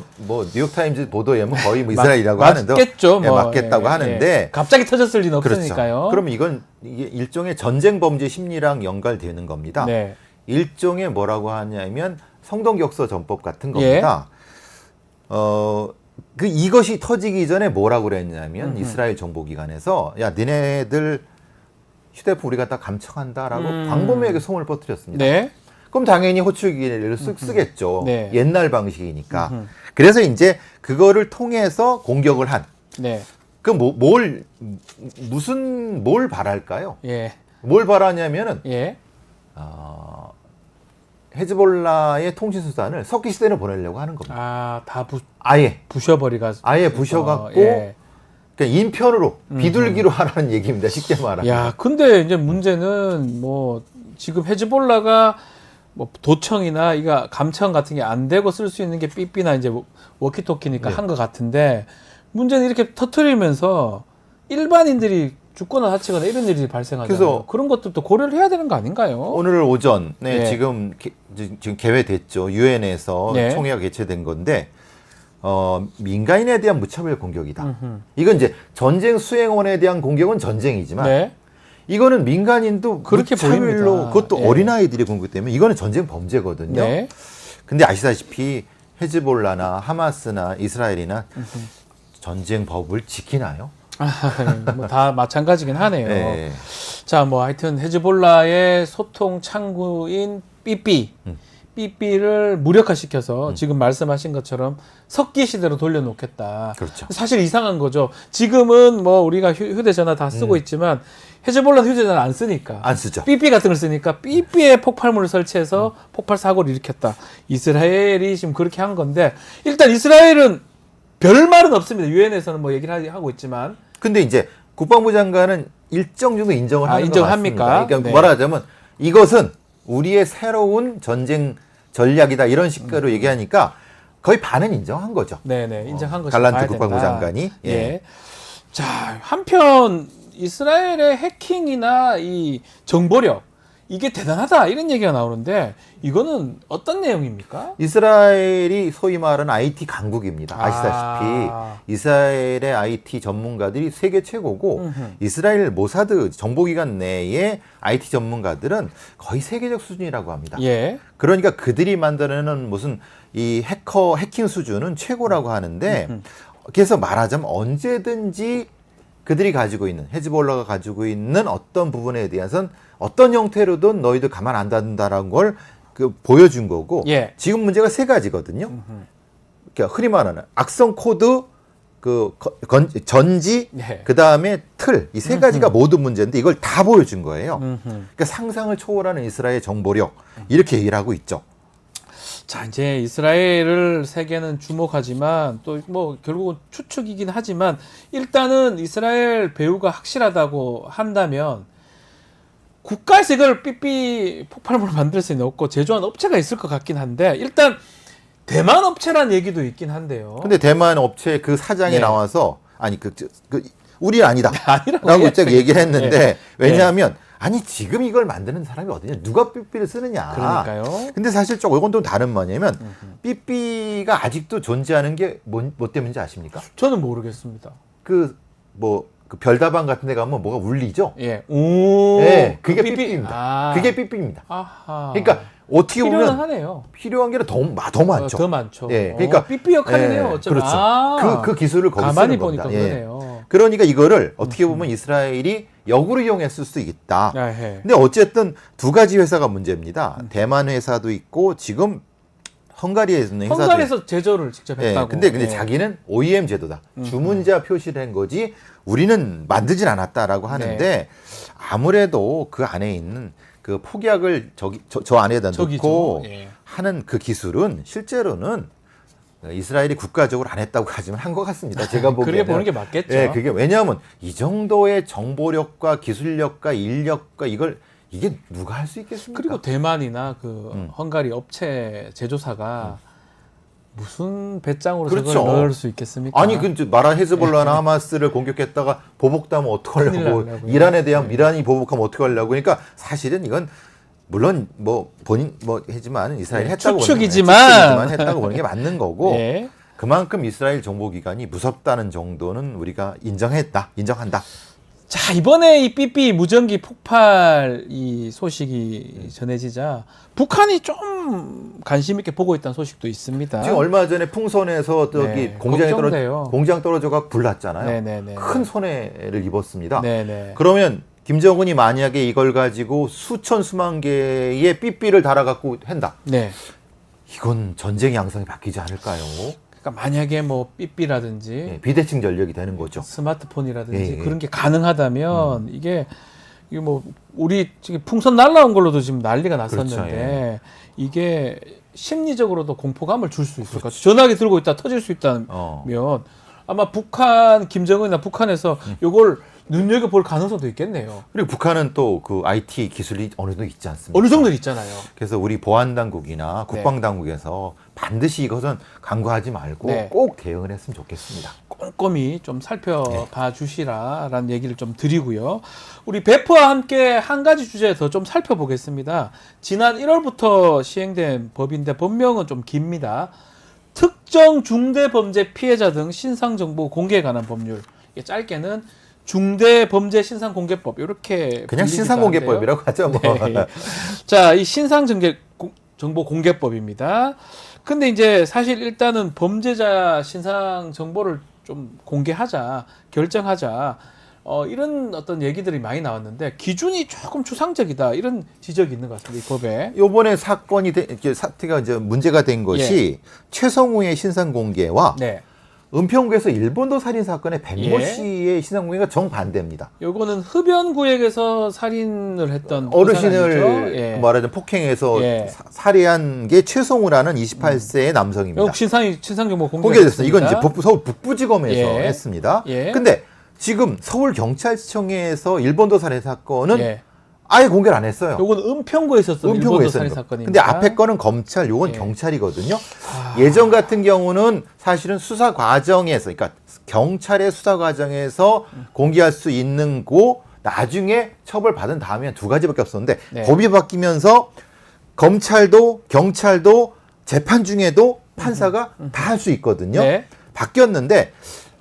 뉴욕 타임즈 보도에 뭐 거의 뭐 이스라엘이라고 하는데 맞겠죠. 예, 뭐. 맞겠다고 예, 하는데 예. 갑자기 터졌을 리는 그렇죠. 없으니까요. 그럼 이게 일종의 전쟁 범죄 심리랑 연관되는 겁니다. 네. 일종의 뭐라고 하냐면 성동격서 전법 같은 겁니다. 이것이 터지기 전에 뭐라고 그랬냐면 이스라엘 정보기관에서 야 니네들 휴대폰 우리가 다 감청한다라고 광범위하게 소문을 퍼뜨렸습니다. 네. 그럼 당연히 호출기를 쓰겠죠. 네. 옛날 방식이니까. 그래서 이제 그거를 통해서 공격을 한. 네. 뭘 바랄까요? 예. 뭘 바라냐면은 예. 헤즈볼라의 통신 수단을 석기 시대로 보내려고 하는 겁니다. 아, 다 아예 부셔버리가 부셔갖고 예. 그냥 인편으로 비둘기로 하라는 얘기입니다. 쉽게 말하면. 야, 근데 이제 문제는 뭐 지금 헤즈볼라가 뭐 도청이나 이거 감청 같은 게 안 되고 쓸 수 있는 게 삐삐나 이제 워키토키니까 네. 한 것 같은데 문제는 이렇게 터트리면서 일반인들이 죽거나 다치거나 이런 일이 발생하잖아요. 그래서 그런 것들도 고려를 해야 되는 거 아닌가요? 오늘 오전에 네. 지금 개회됐죠. 유엔에서 네. 총회가 개최된 건데 민간인에 대한 무차별 공격이다. 이건 이제 전쟁 수행원에 대한 공격은 전쟁이지만 네. 이거는 민간인도 그렇게 무차별로 보입니다. 그것도 예. 어린아이들이 공격 때문에 이거는 전쟁 범죄거든요. 네. 근데 아시다시피 헤즈볼라나 하마스나 이스라엘이나 전쟁 법을 지키나요? 뭐 다 마찬가지긴 하네요. 네. 자, 뭐 하여튼 헤즈볼라의 소통 창구인 삐삐를 무력화시켜서 지금 말씀하신 것처럼 석기 시대로 돌려놓겠다. 그렇죠. 사실 이상한 거죠. 지금은 뭐 우리가 휴대전화 다 쓰고 있지만 헤즈볼라는 휴대전화 안 쓰니까. 안 쓰죠. 삐삐 같은 걸 쓰니까 삐삐에 폭발물을 설치해서 폭발 사고를 일으켰다. 이스라엘이 지금 그렇게 한 건데 일단 이스라엘은 별 말은 없습니다. 유엔에서는 뭐 얘기를 하고 있지만. 근데 이제 국방부 장관은 일정 정도 인정을 하는 것 인정합니까? 같습니다. 그러니까 네. 말하자면 이것은 우리의 새로운 전쟁 전략이다 이런 식으로 얘기하니까 거의 반은 인정한 거죠. 네네, 인정한 것이 갈란트 봐야 국방부 된다. 장관이. 예. 예. 자, 한편 이스라엘의 해킹이나 이 정보력 이게 대단하다 이런 얘기가 나오는데 이거는 어떤 내용입니까? 이스라엘이 소위 말하는 IT 강국입니다. 아시다시피 아. 이스라엘의 IT 전문가들이 세계 최고고 이스라엘 모사드 정보기관 내의 IT 전문가들은 거의 세계적 수준이라고 합니다. 예. 그러니까 그들이 만들어내는 무슨 이 해킹 수준은 최고라고 하는데 그래서 말하자면 언제든지 그들이 가지고 있는 헤즈볼라가 가지고 있는 어떤 부분에 대해서는 어떤 형태로든 너희들 가만 안 둔다라는 걸 보여준 거고 예. 지금 문제가 세 가지거든요. 그러니까 흔히 말하는 악성 코드, 전지, 예. 그 다음에 틀 이 세 가지가 모든 문제인데 이걸 다 보여준 거예요. 그러니까 상상을 초월하는 이스라엘 정보력 이렇게 얘기를 하고 있죠. 자, 이제 이스라엘을 세계는 주목하지만 또 뭐 결국은 추측이긴 하지만 일단은 이스라엘 배후가 확실하다고 한다면 국가에서 이걸 삐삐 폭발물을 만들 수는 없고 제조한 업체가 있을 것 같긴 한데 일단 대만 업체란 얘기도 있긴 한데요. 근데 대만 업체 그 사장이 네. 나와서 아니 우리 아니다 아니라고 라고 딱 얘기를 했는데 네. 왜냐하면 아니 지금 이걸 만드는 사람이 어디냐 누가 삐삐를 쓰느냐. 그러니까요. 근데 사실 이건 또 다른 말이냐면 삐삐가 아직도 존재하는 게 뭐 때문인지 아십니까? 저는 모르겠습니다. 그 별다방 같은 데 가면 뭐가 울리죠? 예. 오. 네, 그게 삐삐. 삐삐입니다. 아. 그게 삐삐입니다. 아하. 그러니까 어떻게 필요는 보면 하네요. 필요한 게 더 많죠. 더 많죠. 예, 그러니까 삐삐 역할이네요. 예, 어쩌면. 그렇죠. 아, 그 기술을 거기 가만히 쓰는 보니까 겁니다. 예. 그러네요. 그러니까 이거를 어떻게 보면 이스라엘이 역으로 이용했을 수도 있다. 아, 예. 근데 어쨌든 두 가지 회사가 문제입니다. 대만 회사도 있고 지금 헝가리에 있는 회사도 헝가리에서 제조를 직접 예, 했다고. 근데 예. 자기는 OEM 제도다. 주문자 표시를 한 거지 우리는 만들진 않았다라고 하는데 네. 아무래도 그 안에 있는 그 폭약을 저 안에다 저기죠. 넣고 예. 하는 그 기술은 실제로는 이스라엘이 국가적으로 안 했다고 하지만 한 것 같습니다. 제가 보기에는. 그렇게 보는 게 맞겠죠. 예, 그게 왜냐하면 이 정도의 정보력과 기술력과 인력과 이게 누가 할 수 있겠습니까? 그리고 대만이나 그 헝가리 업체 제조사가 무슨 배짱으로 그렇죠. 저걸 넣을 수 있겠습니까? 아니 그 마라 헤즈볼라나 하마스를 공격했다가 보복하면 어떡하려고 큰일 나려고요. 이란에 대한 이란이 보복하면 어떡하려고 그러니까 사실은 이건 물론 뭐 본인 했지만 이스라엘이 네, 했다고 추측이지만. 했다고 보는 게 맞는 거고 예. 그만큼 이스라엘 정보기관이 무섭다는 정도는 우리가 인정한다. 자, 이번에 이 삐삐 무전기 폭발 이 소식이 전해지자 북한이 좀 관심 있게 보고 있다는 소식도 있습니다. 지금 얼마 전에 풍선에서 네, 공장 떨어져가 불났잖아요. 네네네. 큰 손해를 입었습니다. 네네. 그러면 김정은이 만약에 이걸 가지고 수만 개의 삐삐를 달아갖고 한다. 네. 이건 전쟁의 양상이 바뀌지 않을까요? 그러니까 만약에 뭐 삐삐라든지 예, 비대칭 전력이 되는 거죠. 스마트폰이라든지 예, 예. 그런 게 가능하다면 이게 뭐 우리 지금 풍선 날라온 걸로도 지금 난리가 났었는데 그렇죠, 예. 이게 심리적으로도 공포감을 줄 수 있을 것 같아요. 전화기 들고 있다 터질 수 있다면 아마 김정은이나 북한에서 이걸 눈여겨볼 가능성도 있겠네요. 그리고 북한은 또 그 IT 기술이 어느 정도 있지 않습니까? 어느 정도 있잖아요. 그래서 우리 보안당국이나 국방당국에서 반드시 이것은 간과하지 말고 네. 꼭 대응을 했으면 좋겠습니다. 꼼꼼히 좀 살펴봐 주시라라는 얘기를 좀 드리고요. 우리 배프와 함께 한 가지 주제 더 좀 살펴보겠습니다. 지난 1월부터 시행된 법인데 법명은 좀 깁니다. 특정 중대범죄 피해자 등 신상정보 공개에 관한 법률. 이게 짧게는 중대범죄신상공개법 이렇게 그냥 불리기도 신상공개법이라고 하죠. 뭐. 네. 자, 이 신상정보 공개법입니다. 근데 이제 사실 일단은 범죄자 신상 정보를 좀 공개하자, 결정하자, 이런 어떤 얘기들이 많이 나왔는데 기준이 조금 추상적이다 이런 지적이 있는 것 같습니다. 이 법에. 요번에 사태가 이제 문제가 된 것이 최성우의 신상 공개와 네. 은평구에서 일본도 살인 사건의 백모 예. 씨의 신상 공개가 정반대입니다. 요거는 흡연구역에서 살인을 했던 어르신을 예. 말하자면 폭행해서 예. 살해한 게 최성우라는 28세의 남성입니다. 여기 신상정보 공개됐어요. 이건 이제 서울 북부지검에서 예. 했습니다. 예. 근데 지금 서울경찰청에서 일본도 살해 사건은 예. 아예 공개를 안 했어요. 요건 은평구에 있었던 은평구에 일본도 있었던 살인 거. 사건입니다. 근데 앞에 거는 검찰, 요건 예. 경찰이거든요. 예전 같은 경우는 사실은 수사 과정에서, 그러니까 경찰의 수사 과정에서 공개할 수 있는 고 나중에 처벌받은 다음에 두 가지밖에 없었는데 네. 법이 바뀌면서 검찰도 경찰도 재판 중에도 판사가 다 할 수 있거든요. 네. 바뀌었는데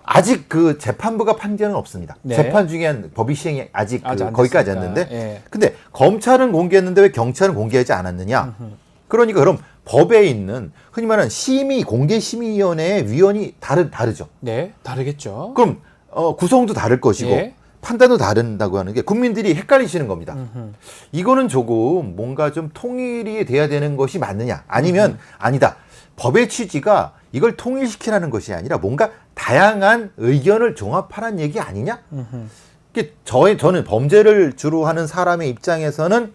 아직 그 재판부가 판결은 없습니다. 네. 재판 중에 법이 시행이 아직 아직 안 거기까지 됐으니까. 왔는데 예. 근데 검찰은 공개했는데 왜 경찰은 공개하지 않았느냐? 그러니까 그럼 법에 있는 흔히 말하는 심의 공개심의위원회의 위원이 다르죠. 네, 다르겠죠. 그럼 구성도 다를 것이고 예. 판단도 다른다고 하는 게 국민들이 헷갈리시는 겁니다. 이거는 조금 뭔가 좀 통일이 돼야 되는 것이 맞느냐? 아니면 아니다. 법의 취지가 이걸 통일시키라는 것이 아니라 뭔가 다양한 의견을 종합하라는 얘기 아니냐? 이게 저는 범죄를 주로 하는 사람의 입장에서는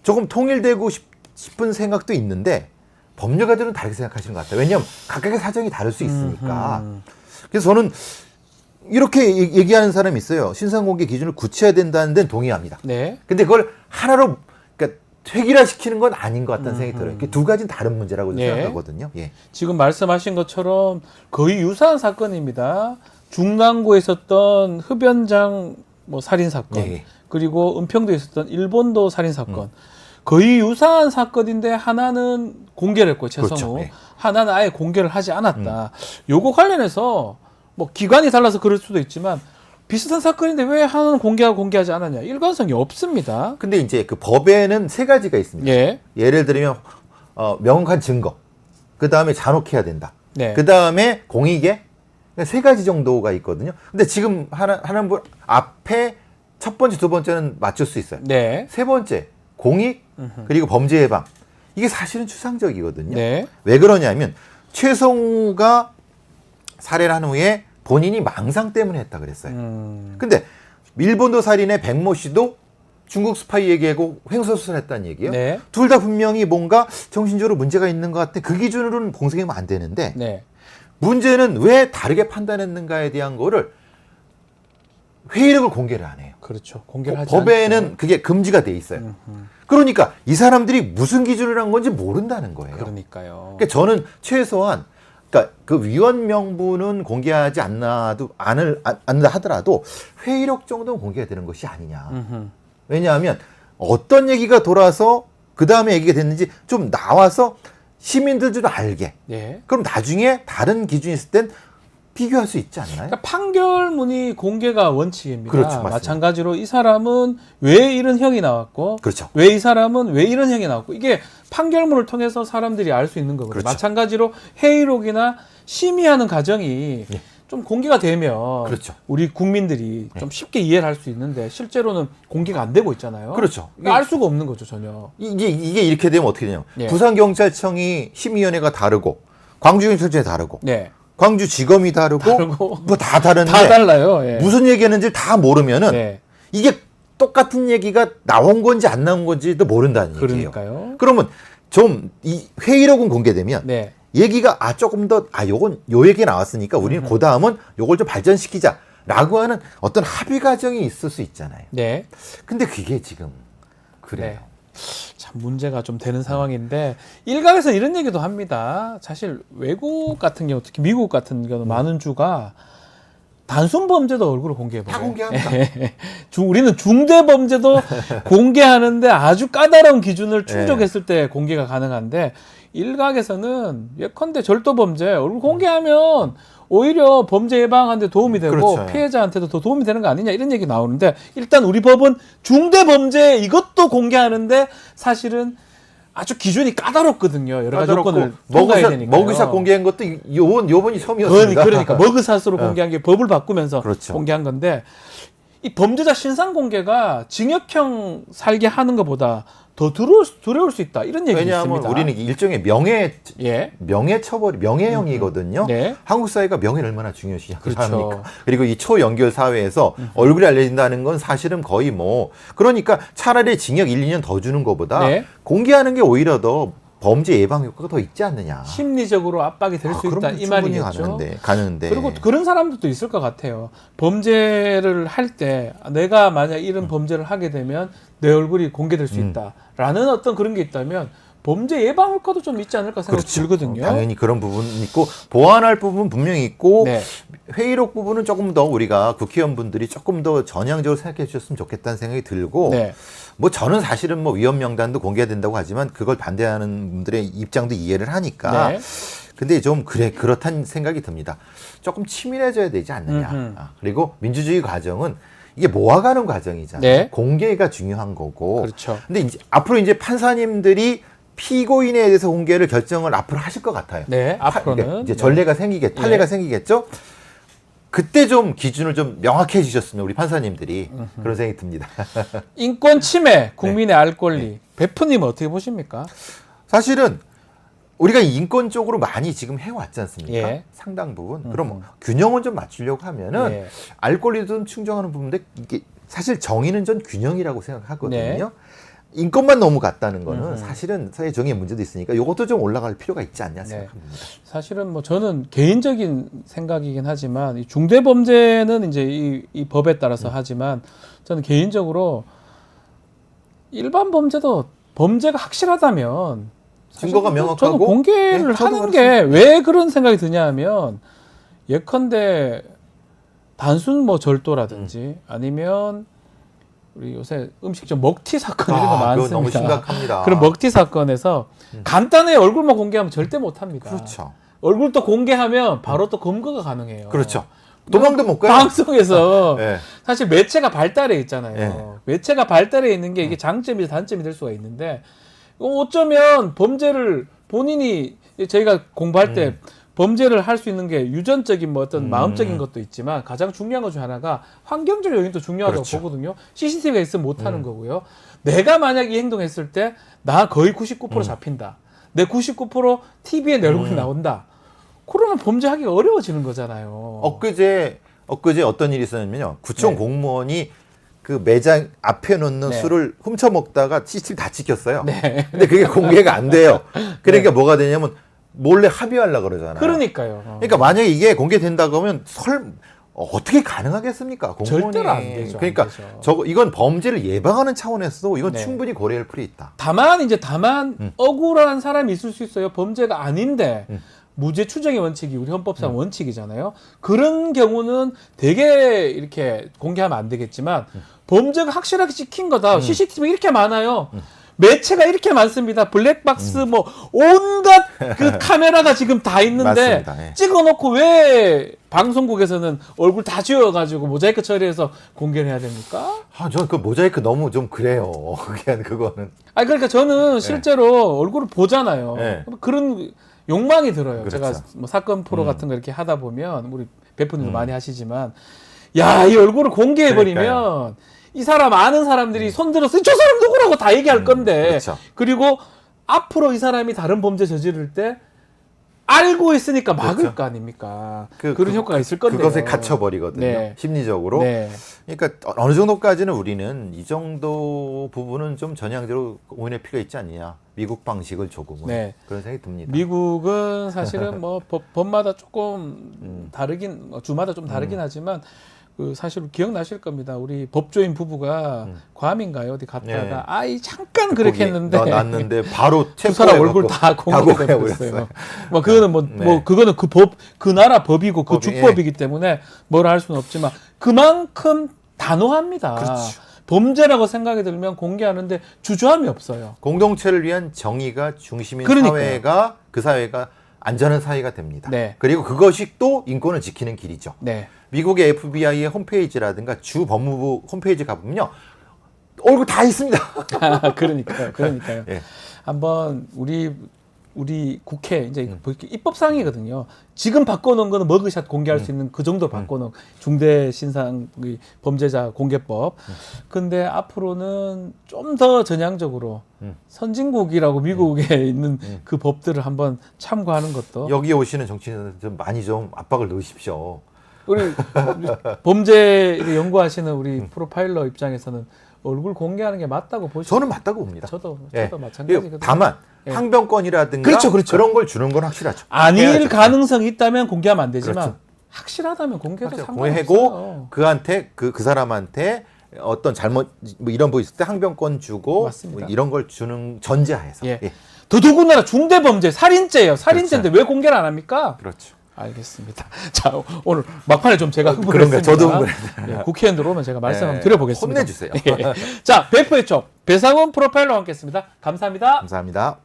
조금 통일되고 싶은 생각도 있는데 법률가들은 다르게 생각하시는 것 같아요. 왜냐하면 각각의 사정이 다를 수 있으니까. 그래서 저는 이렇게 얘기하는 사람이 있어요. 신상공개 기준을 굳혀야 된다는 데는 동의합니다. 네. 근데 그걸 하나로 그러니까 획일화시키는 건 아닌 것 같다는 생각이 들어요. 두 가지는 다른 문제라고 네. 생각하거든요. 예. 지금 말씀하신 것처럼 거의 유사한 사건입니다. 중랑구에 있었던 흡연장 살인 사건, 예. 그리고 은평도에 있었던 일본도 살인 사건, 거의 유사한 사건인데 하나는 공개를 했고 최성우, 그렇죠. 예. 하나는 아예 공개를 하지 않았다. 요거 관련해서 기관이 달라서 그럴 수도 있지만 비슷한 사건인데 왜 하나는 공개하고 공개하지 않았냐? 일관성이 없습니다. 근데 이제 그 법에는 세 가지가 있습니다. 예. 예를 들면 명확한 증거, 그 다음에 잔혹해야 된다. 네. 그 다음에 공익에 세 가지 정도가 있거든요. 근데 지금 하는 분 앞에 첫 번째, 두 번째는 맞출 수 있어요. 네. 세 번째 공익 그리고 범죄 예방 이게 사실은 추상적이거든요. 네. 왜 그러냐면 최성우가 살해를 한 후에 본인이 망상 때문에 했다 그랬어요. 근데 일본도 살인의 백모 씨도 중국 스파이 얘기하고 횡설수설 했다는 얘기예요. 네. 둘 다 분명히 뭔가 정신적으로 문제가 있는 것 같아. 그 기준으로는 봉쇄하면 안 되는데 네. 문제는 왜 다르게 판단했는가에 대한 거를 회의록을 공개를 안 해요. 그렇죠. 공개를 하지 법에는 않죠. 그게 금지가 돼 있어요. 그러니까 이 사람들이 무슨 기준을 한 건지 모른다는 거예요. 그러니까요. 그러니까 저는 최소한 그러니까 그 위원 명부는 공개하지 않는다 하더라도 회의록 정도는 공개가 되는 것이 아니냐. 왜냐하면 어떤 얘기가 돌아서 그 다음에 얘기가 됐는지 좀 나와서 시민들도 알게. 예. 그럼 나중에 다른 기준이 있을 땐 비교할 수 있지 않나요? 그러니까 판결문이 공개가 원칙입니다. 그렇죠, 맞습니다. 마찬가지로 이 사람은 왜 이런 형이 나왔고, 그렇죠. 왜 이 사람은 왜 이런 형이 나왔고, 이게 판결문을 통해서 사람들이 알 수 있는 거거든요. 그렇죠. 마찬가지로 회의록이나 심의하는 과정이 예. 좀 공개가 되면 그렇죠. 우리 국민들이 좀 쉽게 이해를 할 수 있는데 실제로는 공개가 안 되고 있잖아요. 그렇죠. 그러니까 알 수가 없는 거죠, 전혀. 이게 이렇게 되면 어떻게 되냐면 예. 부산경찰청이 심의위원회가 다르고 광주경찰청이 다르고 네. 광주지검이 다르고 뭐 다 다른데 다 달라요. 예. 무슨 얘기하는지 다 모르면은 네. 이게 똑같은 얘기가 나온 건지 안 나온 건지도 모른다는 얘기예요. 그러니까요. 그러면 좀 이 회의록은 공개되면 네. 얘기가 조금 더 요건 요 얘기 나왔으니까 우리는 그 다음은 요걸 좀 발전시키자라고 하는 어떤 합의 과정이 있을 수 있잖아요. 네. 근데 그게 지금 그래요. 네. 참 문제가 좀 되는 상황인데 일각에서 이런 얘기도 합니다. 사실 외국 같은 경우 특히 미국 같은 경우 많은 주가 단순 범죄도 얼굴을 공개해버려요. 다 공개합니다. 우리는 중대 범죄도 공개하는데 아주 까다로운 기준을 충족했을 때 공개가 가능한데 일각에서는 예컨대 절도 범죄 얼굴 공개하면 오히려 범죄 예방하는 데 도움이 되고 그렇죠. 피해자한테도 더 도움이 되는 거 아니냐 이런 얘기 나오는데 일단 우리 법은 중대 범죄 이것도 공개하는데 사실은 아주 기준이 까다롭거든요. 여러 가지 요건을 통과해야 되니까. 머그샷 공개한 것도 요번이 처음이었습니다. 그러니까 머그샷으로 공개한 게 법을 바꾸면서 그렇죠. 공개한 건데 이 범죄자 신상 공개가 징역형 살게 하는 것보다 더 두려울 수 있다 이런 얘기 있습니다. 왜냐하면 우리는 일종의 명예처벌, 명예형이거든요. 네. 한국 사회가 명예를 얼마나 중요시 그렇죠. 합니까? 그리고 이 초연결 사회에서 얼굴이 알려진다는 건 사실은 거의 그러니까 차라리 징역 1, 2년 더 주는 것보다 네. 공개하는 게 오히려 더 범죄 예방 효과가 더 있지 않느냐. 심리적으로 압박이 될 수 있다 그러면 이 충분히 말이겠죠. 가는데. 그리고 그런 사람들도 있을 것 같아요. 범죄를 할 때 내가 만약 이런 범죄를 하게 되면 내 얼굴이 공개될 수 있다라는 어떤 그런 게 있다면 범죄 예방 효과도 좀 있지 않을까 생각이 들거든요. 당연히 그런 부분은 있고 보완할 부분 분명히 있고 네. 회의록 부분은 조금 더 우리가 국회의원분들이 조금 더 전향적으로 생각해 주셨으면 좋겠다는 생각이 들고 네. 뭐 저는 사실은 뭐 위원 명단도 공개해야 된다고 하지만 그걸 반대하는 분들의 입장도 이해를 하니까 네. 근데 좀 그렇다는 생각이 듭니다. 조금 치밀해져야 되지 않느냐. 그리고 민주주의 과정은 이게 모아가는 과정이잖아요. 네. 공개가 중요한 거고. 그렇죠. 근데 이제 앞으로 이제 판사님들이 피고인에 대해서 공개를 결정을 앞으로 하실 것 같아요. 네, 앞으로는 그러니까 이제 전례가 판례가 생기겠죠. 그때 좀 기준을 좀 명확해지셨으면 우리 판사님들이 그런 생각이 듭니다. 인권 침해, 국민의 알 권리. 베프님 어떻게 보십니까? 사실은 우리가 인권 쪽으로 많이 지금 해왔지 않습니까? 예. 상당 부분. 그럼 균형을 좀 맞추려고 하면은 예. 알 권리도 좀 충족하는 부분인데 이게 사실 정의는 전 균형이라고 생각하거든요. 네. 인권만 너무 같다는 거는 사실은 사회 정의의 문제도 있으니까 이것도 좀 올라갈 필요가 있지 않냐 생각합니다. 사실은 뭐 저는 개인적인 생각이긴 하지만 이 중대 범죄는 이제 이 법에 따라서 하지만 저는 개인적으로 일반 범죄도 범죄가 확실하다면 증거가 사실 명확하고 저는 공개를 네, 저도 하는 게 왜 그런 생각이 드냐면 예컨대 단순 뭐 절도라든지 아니면 우리 요새 음식점 먹튀 사건 이런 거 그거 많습니다. 너무 심각합니다. 그런 먹튀 사건에서 간단하게 얼굴만 공개하면 절대 못 합니다. 그렇죠. 얼굴도 공개하면 바로 또 검거가 가능해요. 그렇죠. 도망도 못 가요. 방송에서 네. 사실 매체가 발달해 있잖아요. 네. 매체가 발달해 있는 게 이게 장점이 단점이 될 수가 있는데 어쩌면 범죄를 본인이 저희가 공부할 때 범죄를 할 수 있는 게 유전적인 뭐 어떤 마음적인 것도 있지만 가장 중요한 것 중 하나가 환경적 요인도 중요하다고 그렇죠. 보거든요. CCTV가 있으면 못 하는 거고요. 내가 만약 이 행동했을 때 나 거의 99% 잡힌다. 내 99% TV에 내 얼굴이 나온다. 그러면 범죄하기가 어려워지는 거잖아요. 엊그제 어떤 일이 있었냐면요. 구청 네. 공무원이 그 매장 앞에 놓는 네. 술을 훔쳐 먹다가 CCTV 다 찍혔어요. 네. 근데 그게 공개가 안 돼요. 그러니까 뭐가 되냐면 몰래 합의하려고 그러잖아요. 그러니까요. 그러니까 만약에 이게 공개된다고 하면 어떻게 가능하겠습니까? 공무원이. 절대로 안 되죠. 그러니까 안 되죠. 이건 범죄를 예방하는 차원에서도 이건 네. 충분히 고려할 필요 있다. 다만 억울한 사람이 있을 수 있어요. 범죄가 아닌데 무죄 추정의 원칙이 우리 헌법상 원칙이잖아요. 그런 경우는 되게 이렇게 공개하면 안 되겠지만 범죄가 확실하게 찍힌 거다. CCTV 이렇게 많아요. 매체가 이렇게 많습니다. 블랙박스 뭐 온갖 그 카메라가 지금 다 있는데 맞습니다. 예. 찍어놓고 왜 방송국에서는 얼굴 다 지워가지고 모자이크 처리해서 공개를 해야 됩니까? 저는 그 모자이크 너무 좀 그래요. 그거는. 아니 그러니까 저는 실제로 얼굴을 보잖아요. 네. 그런 욕망이 들어요. 그렇죠. 제가 뭐 사건 프로 같은 거 이렇게 하다 보면 우리 베프님도 많이 하시지만 야, 이 얼굴을 공개해 버리면 그러니까요. 이 사람 아는 사람들이 손들어서 저 사람 누구라고 다 얘기할 건데. 그렇죠. 그리고 앞으로 이 사람이 다른 범죄 저지를 때 알고 있으니까 막을 그렇죠. 거 아닙니까? 그런 효과가 있을 건데. 그것에 갇혀버리거든요. 네. 심리적으로. 네. 그러니까 어느 정도까지는 우리는 이 정도 부분은 좀 전향적으로 고민할 필요가 있지 않느냐. 미국 방식을 조금은. 네. 그런 생각이 듭니다. 미국은 사실은 뭐 법마다 조금 다르긴 주마다 좀 다르긴 하지만 그 사실 기억나실 겁니다. 우리 법조인 부부가 괌인가요? 어디 갔다가 네. 아이 잠깐 그렇게 거기 했는데 났는데 바로 두 사람 얼굴 다 공개됐어요. 공개해버렸어요. 뭐 그거는 뭐 네. 그거는 그 나라 법이고 그 주법이기 때문에 뭐라 할 수는 없지만 그만큼 단호합니다. 그렇죠. 범죄라고 생각이 들면 공개하는데 주저함이 없어요. 공동체를 위한 정의가 중심인 그러니까요. 사회가 그 사회가 안전한 사회가 됩니다. 네. 그리고 그것이 또 인권을 지키는 길이죠. 네. 미국의 FBI의 홈페이지라든가 주 법무부 홈페이지 가보면요. 얼굴 다 있습니다. 그러니까요. 예. 한번 우리 국회 이제 입법상이거든요. 지금 바꿔놓은 거는 머그샷 공개할 수 있는 그 정도 바꿔놓은 중대 신상 범죄자 공개법. 근데 앞으로는 좀 더 전향적으로 선진국이라고 미국에 있는 그 법들을 한번 참고하는 것도 여기 오시는 정치인들 좀 많이 좀 압박을 넣으십시오. 우리 범죄 연구하시는 우리 프로파일러 입장에서는 얼굴 공개하는 게 맞다고 보시죠? 저는 맞다고 봅니다. 저도 예. 마찬가지거든요. 다만 예. 항변권이라든가 그렇죠. 런 걸 주는 건 확실하죠. 아닐 해야죠. 가능성이 있다면 공개하면 안 되지만 그렇죠. 확실하다면 공개도 상관없어요. 공개하고 그한테 그 사람한테 어떤 잘못 뭐 이런 거 있을 때 항변권 주고 맞습니다. 뭐 이런 걸 주는 전제하에서. 예. 예. 더더군다나 중대범죄, 살인죄예요. 살인죄인데 왜 공개를 안 합니까? 그렇죠. 알겠습니다. 자, 오늘 막판에 좀 제가 흥분을 그런가요? 했습니다. 저도 흥분했네요. 예, 국회의원 들어오면 제가 말씀 한번 네, 드려보겠습니다. 혼내주세요. 예. 자, 배포의 촉 배상훈 프로파일러와 함께했습니다. 감사합니다. 감사합니다.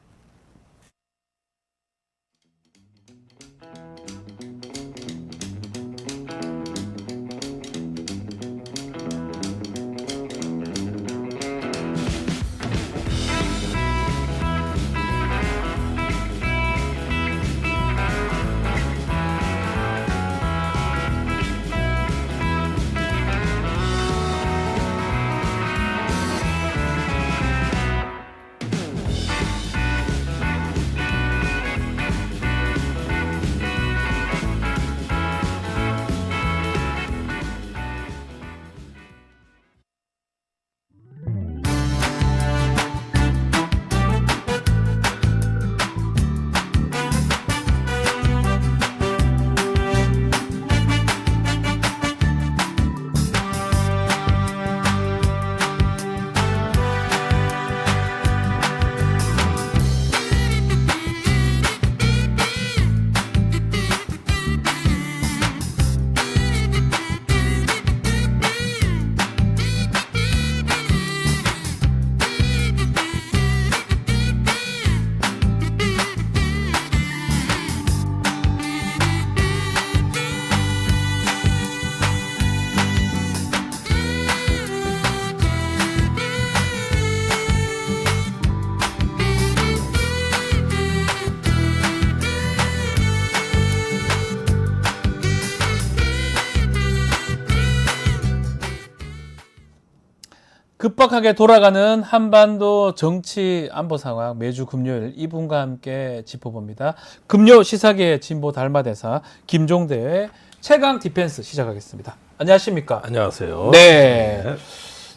급박하게 돌아가는 한반도 정치 안보 상황 매주 금요일 이분과 함께 짚어봅니다. 금요 시사계의 진보 달마대사 김종대의 최강 디펜스 시작하겠습니다. 안녕하십니까? 안녕하세요. 네.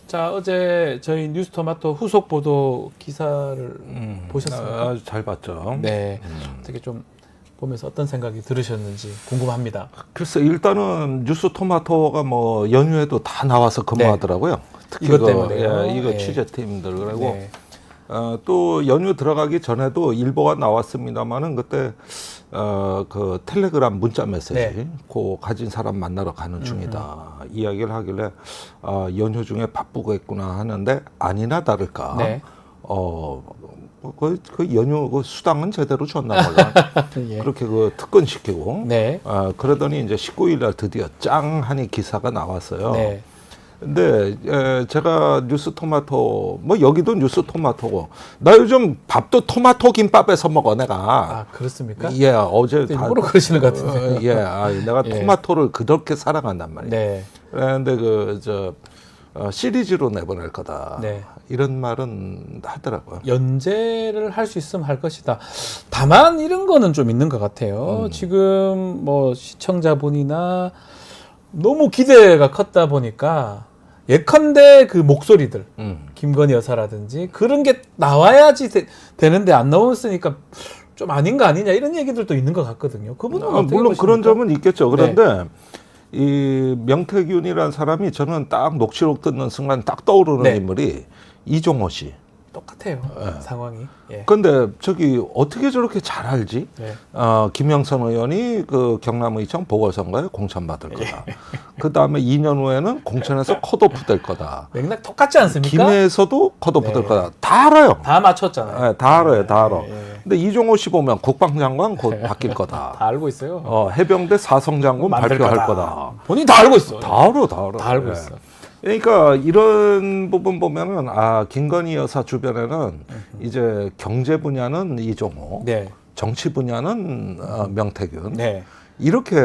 자, 어제 저희 뉴스토마토 후속 보도 기사를 보셨습니까? 아주 잘 봤죠. 네. 어떻게 좀 보면서 어떤 생각이 들으셨는지 궁금합니다. 글쎄 일단은 뉴스 토마토가 뭐 연휴에도 다 나와서 근무하더라고요. 특히 이것 때문에요? 예, 이거 네. 취재팀들 그리고 네. 또 연휴 들어가기 전에도 일보가 나왔습니다만은 그때 그 텔레그램 문자 메시지 네. 그 가진 사람 만나러 가는 중이다 이야기를 하길래 연휴 중에 바쁘겠구나 하는데 아니나 다를까 네. 그 연휴 그 수당은 제대로 줬나 몰라. 예. 그렇게 그 특근시키고. 네. 그러더니 이제 19일 날 드디어 짱 하니 기사가 나왔어요. 네. 근데 제가 뉴스 토마토 뭐 여기도 뉴스 토마토고 나 요즘 밥도 토마토 김밥에서 먹어 내가. 아, 그렇습니까? 예, 어제 다 일부러 그러시는 것 같은데. 예, 내가 예. 토마토를 그렇게 사랑한단 말이에요. 네. 그런데 시리즈로 내보낼 거다. 네. 이런 말은 하더라고요. 연재를 할 수 있으면 할 것이다. 다만 이런 거는 좀 있는 것 같아요. 지금 뭐 시청자분이나 너무 기대가 컸다 보니까 예컨대 그 목소리들 김건희 여사라든지 그런 게 나와야지 되는데 안 나왔으니까 좀 아닌 거 아니냐 이런 얘기들도 있는 것 같거든요. 그분은 어떻게 물론 보십니까? 그런 점은 있겠죠. 그런데 이 명태균이라는 사람이 저는 딱 녹취록 듣는 순간 딱 떠오르는 네. 인물이 이종호 씨. 똑같아요. 상황이. 예. 근데 저기 어떻게 저렇게 잘 알지? 네. 김영선 의원이 그 경남의청 보궐선거에 공천받을 거다. 그 다음에 2년 후에는 공천에서 컷오프 될 거다. 맥락 똑같지 않습니까? 김해에서도 컷오프 네. 될 거다. 다 알아요. 다 맞췄잖아요. 네, 다 알아요. 다 알아. 예. 근데 이종호 씨 보면 국방장관 곧 바뀔 거다. 다 알고 있어요. 해병대 사성장군 만들 발표할 거다. 본인 다 알고 있어. 다 알아, 다 알아. 다 알고 예. 있어. 그러니까 이런 부분 보면은 김건희 여사 주변에는 이제 경제 분야는 이종호, 네. 정치 분야는 명태균. 네. 이렇게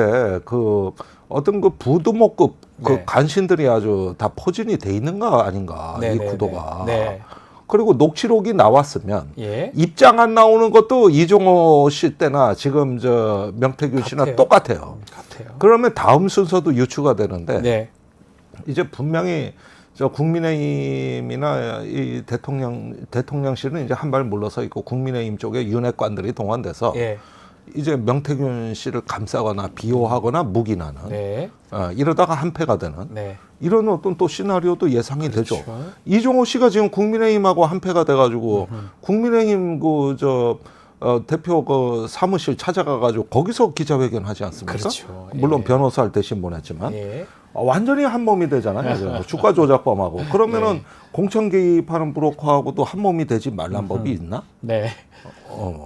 그 어떤 그 부두목급 그 네. 간신들이 아주 다 포진이 돼 있는 거 아닌가 네, 이 네, 구도가. 네. 그리고 녹취록이 나왔으면 예. 입장 안 나오는 것도 이종호 씨 때나 지금 저 명태균 씨나 같아요. 똑같아요. 같아요. 그러면 다음 순서도 유추가 되는데 네. 이제 분명히 저 국민의힘이나 이 대통령실은 이제 한 발 물러서 있고 국민의힘 쪽에 윤핵관들이 동원돼서 예. 이제 명태균 씨를 감싸거나 비호하거나 묵인하는 네. 이러다가 한패가 되는 네. 이런 어떤 또 시나리오도 예상이 그렇죠. 되죠. 이종호 씨가 지금 국민의힘하고 한패가 돼가지고 국민의힘 대표 사무실 찾아가가지고 거기서 기자회견 하지 않습니까? 그렇죠. 물론 예. 변호사를 대신 보냈지만 예. 완전히 한 몸이 되잖아요. 주가 조작범하고 그러면은 네. 공천 개입하는 브로커하고도 한 몸이 되지 말란 법이 있나? 네.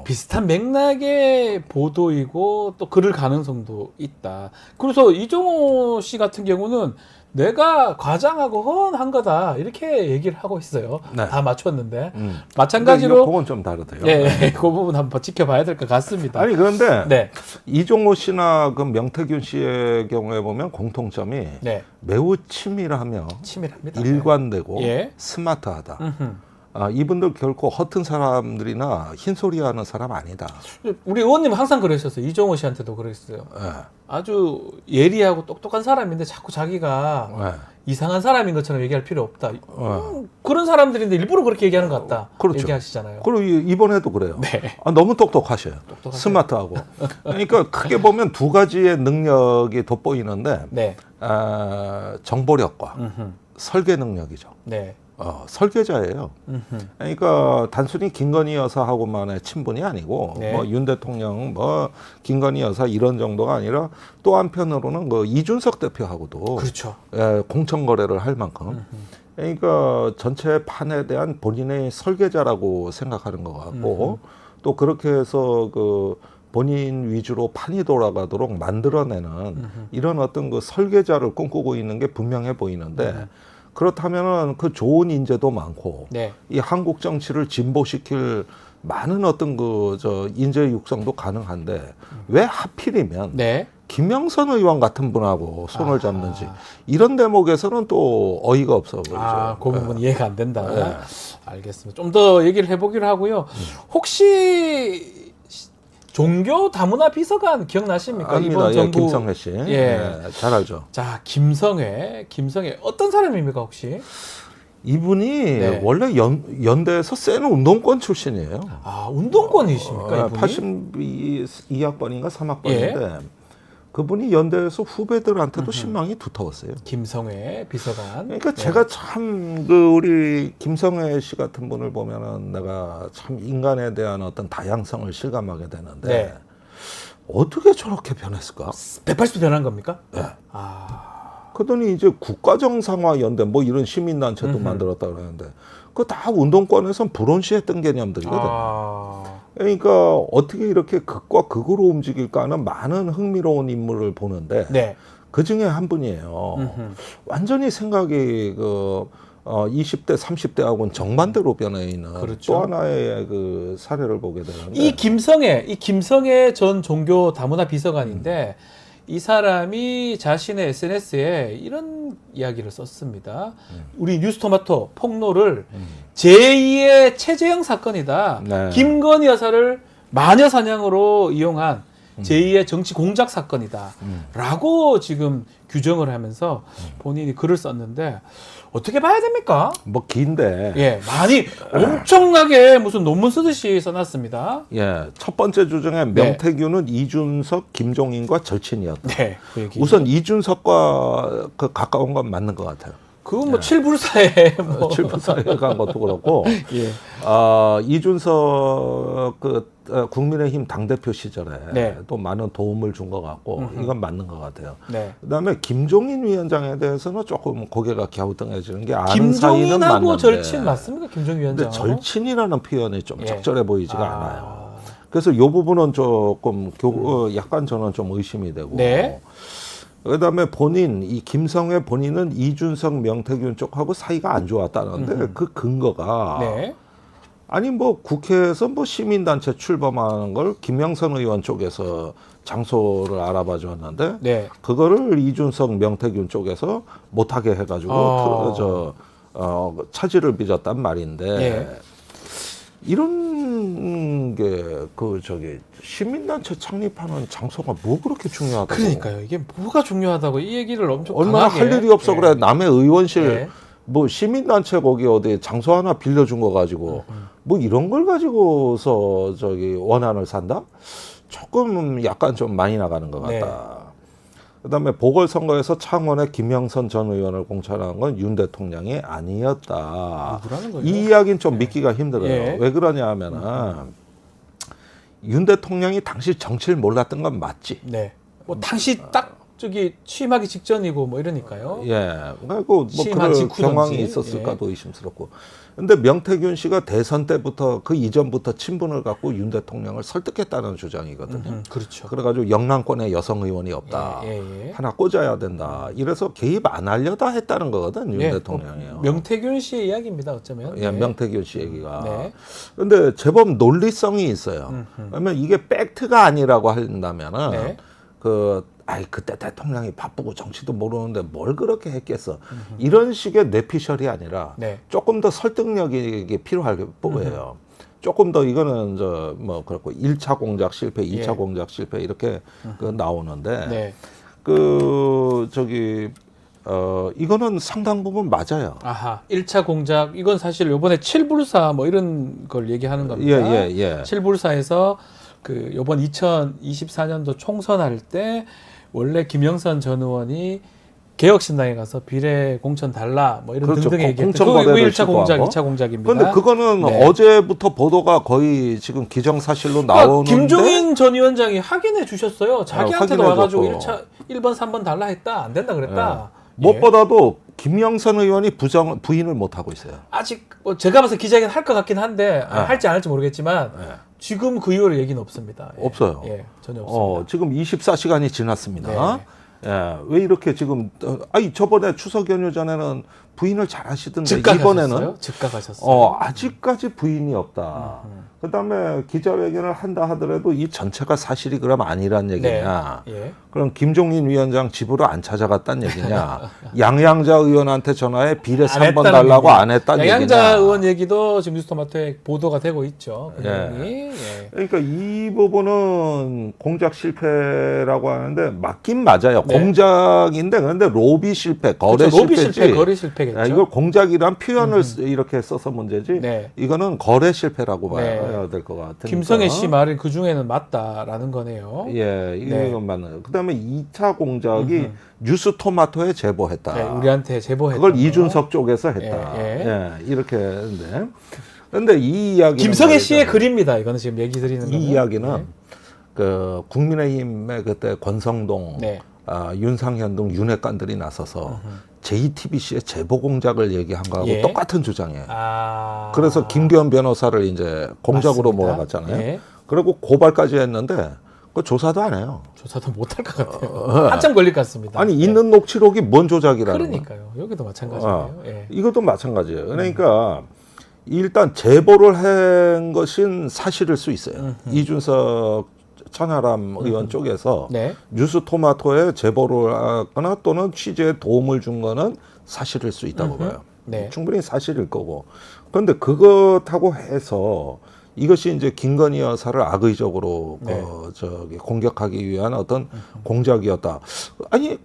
비슷한 맥락의 보도이고 또 그럴 가능성도 있다. 그래서 이종호 씨 같은 경우는 내가 과장하고 허언한 거다 이렇게 얘기를 하고 있어요. 네. 다 맞췄는데 근데 마찬가지로 그건 좀 다르대요. 예, 그 부분 한번 지켜봐야 될 것 같습니다. 아니 그런데 네, 이종호 씨나 그 명태균 씨의 경우에 보면 공통점이 네, 매우 치밀하며 치밀합니다. 일관되고 예. 스마트하다. 음흠. 이분들 결코 허튼 사람들이나 흰소리하는 사람 아니다. 우리 의원님 항상 그러셨어요. 이종호 씨한테도 그랬어요. 예. 아주 예리하고 똑똑한 사람인데 자꾸 자기가 예. 이상한 사람인 것처럼 얘기할 필요 없다. 그런 사람들인데 일부러 그렇게 얘기하는 것 같다. 그렇죠. 얘기하시잖아요. 그리고 이번에도 그래요. 네. 너무 똑똑하셔요. 똑똑하세요. 스마트하고. 그러니까 크게 보면 두 가지의 능력이 돋보이는데 네. 정보력과 음흠. 설계 능력이죠. 네. 설계자예요. 음흠. 그러니까 단순히 김건희 여사하고만의 친분이 아니고 네. 뭐 윤 대통령, 뭐 김건희 여사 이런 정도가 아니라 또 한편으로는 그 이준석 대표하고도 그렇죠. 공천 거래를 할 만큼. 그러니까 전체 판에 대한 본인의 설계자라고 생각하는 것 같고 또 그렇게 해서 그 본인 위주로 판이 돌아가도록 만들어내는 이런 어떤 그 설계자를 꿈꾸고 있는 게 분명해 보이는데 그렇다면은 그 좋은 인재도 많고 네. 이 한국 정치를 진보시킬 많은 어떤 인재 육성도 가능한데 왜 하필이면 네. 김영선 의원 같은 분하고 손을 잡는지 이런 대목에서는 또 어이가 없어 보이죠. 그 부분 이해가 안 된다. 네. 알겠습니다. 좀 더 얘기를 해보기로 하고요. 혹시 종교 다문화 비서관 기억나십니까? 아닙니다. 이번 정부 김성회 씨. 잘 알죠. 자, 김성회 어떤 사람입니까 혹시? 이분이 네. 원래 연대에서 센 운동권 출신이에요. 운동권이십니까 이분이? 82학번인가 3학번인데 그분이 연대에서 후배들한테도 신망이 두터웠어요. 김성회 비서관. 그러니까 제가 참 우리 김성회 씨 같은 분을 보면은 내가 참 인간에 대한 어떤 다양성을 실감하게 되는데 네. 어떻게 저렇게 변했을까? 180도 변한 겁니까? 네. 그러더니 이제 국가정상화 연대 뭐 이런 시민단체도 만들었다 그러는데 그거 다 운동권에선 불온시했던 개념들이거든. 그러니까 어떻게 이렇게 극과 극으로 움직일까 하는 많은 흥미로운 인물을 보는데 네. 그 중에 한 분이에요. 완전히 생각이 20대, 30대하고는 정반대로 변해 있는 그렇죠. 또 하나의 그 사례를 보게 되는데 이 김성애 전 종교 다문화 비서관인데 이 사람이 자신의 SNS에 이런 이야기를 썼습니다. 우리 뉴스토마토 폭로를 제2의 최재형 사건이다. 네. 김건희 여사를 마녀 사냥으로 이용한 제2의 정치 공작 사건이다. 라고 지금 규정을 하면서 본인이 글을 썼는데 어떻게 봐야 됩니까? 뭐 긴데 예, 많이 엄청나게 무슨 논문 쓰듯이 써놨습니다. 첫 번째 주장에 명태균은 이준석, 김종인과 절친이었다. 네, 그 얘기. 우선 이준석과 그 가까운 건 맞는 것 같아요. 그건 뭐 칠불사에 뭐. 칠부사에 간 것도 그렇고 예. 이준석 국민의힘 당대표 시절에 또 많은 도움을 준 것 같고 이건 맞는 것 같아요. 네. 그다음에 김종인 위원장에 대해서는 조금 고개가 갸우뚱해지는 게 아는 사이는 김종인하고 맞는데 절친 맞습니까? 김종인 근데 위원장하고? 절친이라는 표현이 좀 예. 적절해 보이지가 않아요. 그래서 이 부분은 조금 약간 저는 좀 의심이 되고 네. 그다음에 이 김성회 본인은 이준석, 명태균 쪽하고 사이가 안 좋았다는데 그 근거가 네. 아니 뭐 국회에서 뭐 시민단체 출범하는 걸 김영선 의원 쪽에서 장소를 알아봐 줬는데 네. 그거를 이준석, 명태균 쪽에서 못하게 해가지고 차질을 빚었단 말인데 예. 이런 게 시민단체 창립하는 장소가 뭐 그렇게 중요하다고? 그러니까요. 이게 뭐가 중요하다고 이 얘기를 엄청 얼마나 강하게. 할 일이 없어 그래. 남의 의원실 예. 뭐 시민단체 거기 어디 장소 하나 빌려준 거 가지고 뭐 이런 걸 가지고서 원한을 산다? 조금 약간 좀 많이 나가는 것 같다. 네. 그다음에 보궐선거에서 창원의 김영선 전 의원을 공천한 건 윤 대통령이 아니었다. 누구라는 거예요? 이 이야기는 좀 믿기가 힘들어요. 예. 왜 그러냐 하면은 윤 대통령이 당시 정치를 몰랐던 건 맞지. 네. 뭐 당시 딱 저기 취임하기 직전이고 뭐 이러니까요. 예. 그리고 뭐 취임한 그런 직후든지. 경황이 있었을까도 의심스럽고. 근데 명태균 씨가 대선 때부터 그 이전부터 친분을 갖고 윤 대통령을 설득했다는 주장이거든요. 그렇죠. 그래가지고 영남권에 여성 의원이 없다. 예. 하나 꽂아야 된다. 이래서 개입 안 하려다 했다는 거거든 윤 예, 대통령이요. 명태균 씨의 이야기입니다. 어쩌면. 예, 명태균 씨 얘기가. 네. 근데 제법 논리성이 있어요. 그러면 이게 팩트가 아니라고 한다면은 네. 그때 대통령이 바쁘고 정치도 모르는데 뭘 그렇게 했겠어. 이런 식의 뇌피셜이 아니라 네. 조금 더 설득력이 필요할 거예요. 조금 더 이거는 뭐 그렇고 1차 공작 실패, 2차 예. 공작 실패 이렇게 나오는데 네. 이거는 상당 부분 맞아요. 아하. 1차 공작 이건 사실 요번에 7불사 뭐 이런 걸 얘기하는 겁니다. 예. 7불사에서 그 요번 2024년도 총선할 때 원래 김영선 전 의원이 개혁신당에 가서 비례 공천 달라 뭐 이런 그렇죠. 등등의 얘기했던 공천 그 거래를 1차 공작, 시도하고. 2차 공작입니다. 근데 그거는 네. 어제부터 보도가 거의 지금 기정사실로 그러니까 나오는데 김종인 전 위원장이 확인해 주셨어요. 자기한테도 확인해 와가지고 줬고. 1차 1번, 3번 달라 했다. 안 된다 그랬다. 예. 무엇보다도 김영선 의원이 부인을 못 하고 있어요. 아직 뭐 제가 봐서 기자회견 할 것 같긴 한데 네. 할지 안 할지 모르겠지만 네. 지금 그 이후로 얘기는 없습니다. 예. 없어요. 예, 전혀 없습니다. 지금 24시간이 지났습니다. 네. 예, 왜 이렇게 지금 저번에 추석 연휴 전에는 부인을 잘 하시던데 즉각하셨어요? 이번에는 즉각하셨어요. 아직까지 부인이 없다. 그다음에 기자회견을 한다 하더라도 이 전체가 사실이 그럼 아니란 얘기냐. 네. 예. 그럼 김종인 위원장 집으로 안 찾아갔단 얘기냐. 양양자 의원한테 전화해 비례 3번 달라고 안 했단 얘기냐. 양양자 의원 얘기도 지금 뉴스토마토에 보도가 되고 있죠. 그 예. 내용이. 예. 그러니까 이 부분은 공작 실패라고 하는데 맞긴 맞아요. 네. 공작인데 그런데 로비 실패, 거래 그렇죠. 로비 실패지. 실패, 거래 실패겠죠. 이걸 공작이란 표현을 이렇게 써서 문제지. 네. 이거는 거래 실패라고 네. 봐야 될 것 같으니까. 김성애 씨 말이 그 중에는 맞다라는 거네요. 예, 이건 네. 맞나요. 그다음에 2차 공작이 뉴스토마토에 제보했다. 네, 우리한테 제보했던 그걸 거. 이준석 쪽에서 했다. 예. 이렇게 했는데. 근데 이 이야기 김성애 씨의 글입니다. 이거는 지금 얘기 드리는 이 거는. 이야기는 네. 그 국민의힘의 그때 권성동, 네. 윤상현 등 윤핵관들이 나서서 JTBC의 제보 공작을 얘기한 거하고 예. 똑같은 주장이에요. 아. 그래서 김기현 변호사를 이제 공작으로 맞습니다. 몰아갔잖아요. 예. 그리고 고발까지 했는데 그 조사도 안 해요. 조사도 못할 것 같아요. 한참 걸릴 것 같습니다. 아니 네. 있는 녹취록이 뭔 조작이라는 거야. 그러니까요. 여기도 마찬가지예요. 예. 이것도 마찬가지예요. 그러니까 일단 제보를 한 것은 사실일 수 있어요. 이준석 천하람 의원 쪽에서 네. 뉴스토마토에 제보를 하거나 또는 취재에 도움을 준 거는 사실일 수 있다고 봐요. 네. 충분히 사실일 거고. 그런데 그것하고 해서 이것이 이제 김건희 여사를 악의적으로 네. 공격하기 위한 어떤 공작이었다. 아니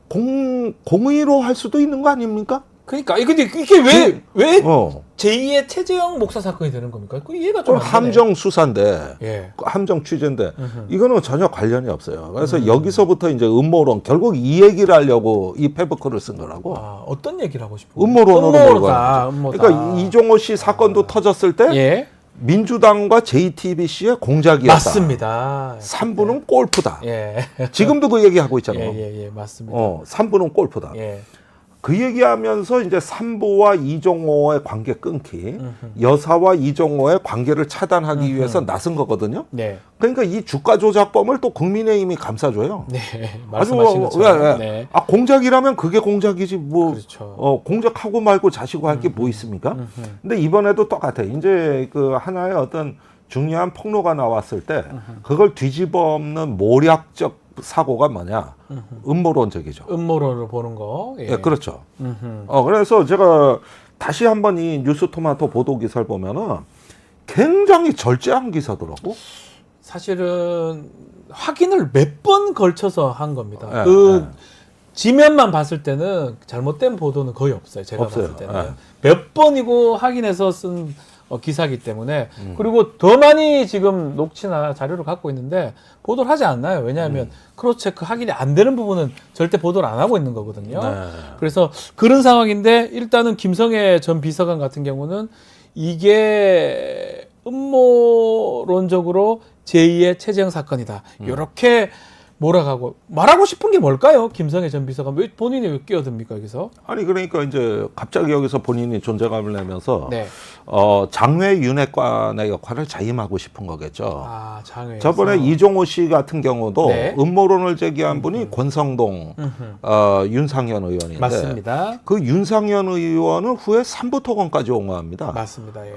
공의로 할 수도 있는 거 아닙니까? 그러니까 근데 이게 왜 어. 제2의 최재형 목사 사건이 되는 겁니까? 그 이해가 그건 좀안 되네. 함정 수사인데, 예. 함정 취재인데 이거는 전혀 관련이 없어요. 그래서 여기서부터 이제 음모론, 결국 이 얘기를 하려고 이 페이퍼크를 쓴 거라고. 아, 어떤 얘기를 하고 싶어요? 음모론으로 몰고 음모다. 가는 거죠. 음모다. 그러니까 이종호 씨 사건도 터졌을 때 예. 민주당과 JTBC의 공작이었다. 맞습니다. 3부는 골프다. 예. 지금도 그 얘기하고 있잖아요. 예, 맞습니다. 3부는 골프다. 예. 그 얘기하면서 이제 삼부와 이종호의 관계 끊기, 여사와 이종호의 관계를 차단하기 위해서 나선 거거든요. 네. 그러니까 이 주가 조작범을 또 국민의힘이 감싸줘요. 네. 아주 말씀하신 것처럼. 왜? 네. 공작이라면 그게 공작이지 뭐. 그렇죠. 공작하고 말고 자시고 할 게 뭐 있습니까? 근데 이번에도 똑같아요. 이제 그 하나의 어떤 중요한 폭로가 나왔을 때 그걸 뒤집어 엎는 모략적 사고가 뭐냐? 음모론적이죠. 음모론으로 보는 거. 예. 예, 그렇죠. 그래서 제가 다시 한번 이 뉴스토마토 보도 기사를 보면은 굉장히 절제한 기사더라고. 사실은 확인을 몇 번 걸쳐서 한 겁니다. 예, 그 지면만 봤을 때는 잘못된 보도는 거의 없어요. 제가 없어요. 봤을 때는 예. 몇 번이고 확인해서 쓴 기사이기 때문에 그리고 더 많이 지금 녹취나 자료를 갖고 있는데 보도를 하지 않나요? 왜냐하면 크로스체크 확인이 안 되는 부분은 절대 보도를 안 하고 있는 거거든요. 네. 그래서 그런 상황인데 일단은 김성애 전 비서관 같은 경우는 이게 음모론적으로 제2의 최재형 사건이다. 이렇게 몰아가고 말하고 싶은 게 뭘까요? 김성애 전 비서관 왜 본인이 왜 끼어듭니까 여기서? 아니 그러니까 이제 갑자기 여기서 본인이 존재감을 내면서 네. 장외 윤회관의 역할을 자임하고 싶은 거겠죠. 아 장외. 저번에 이종호 씨 같은 경우도 네. 음모론을 제기한 분이 권성동 윤상현 의원인데 맞습니다. 그 윤상현 의원은 후에 삼부토건까지 옹호합니다. 맞습니다. 예.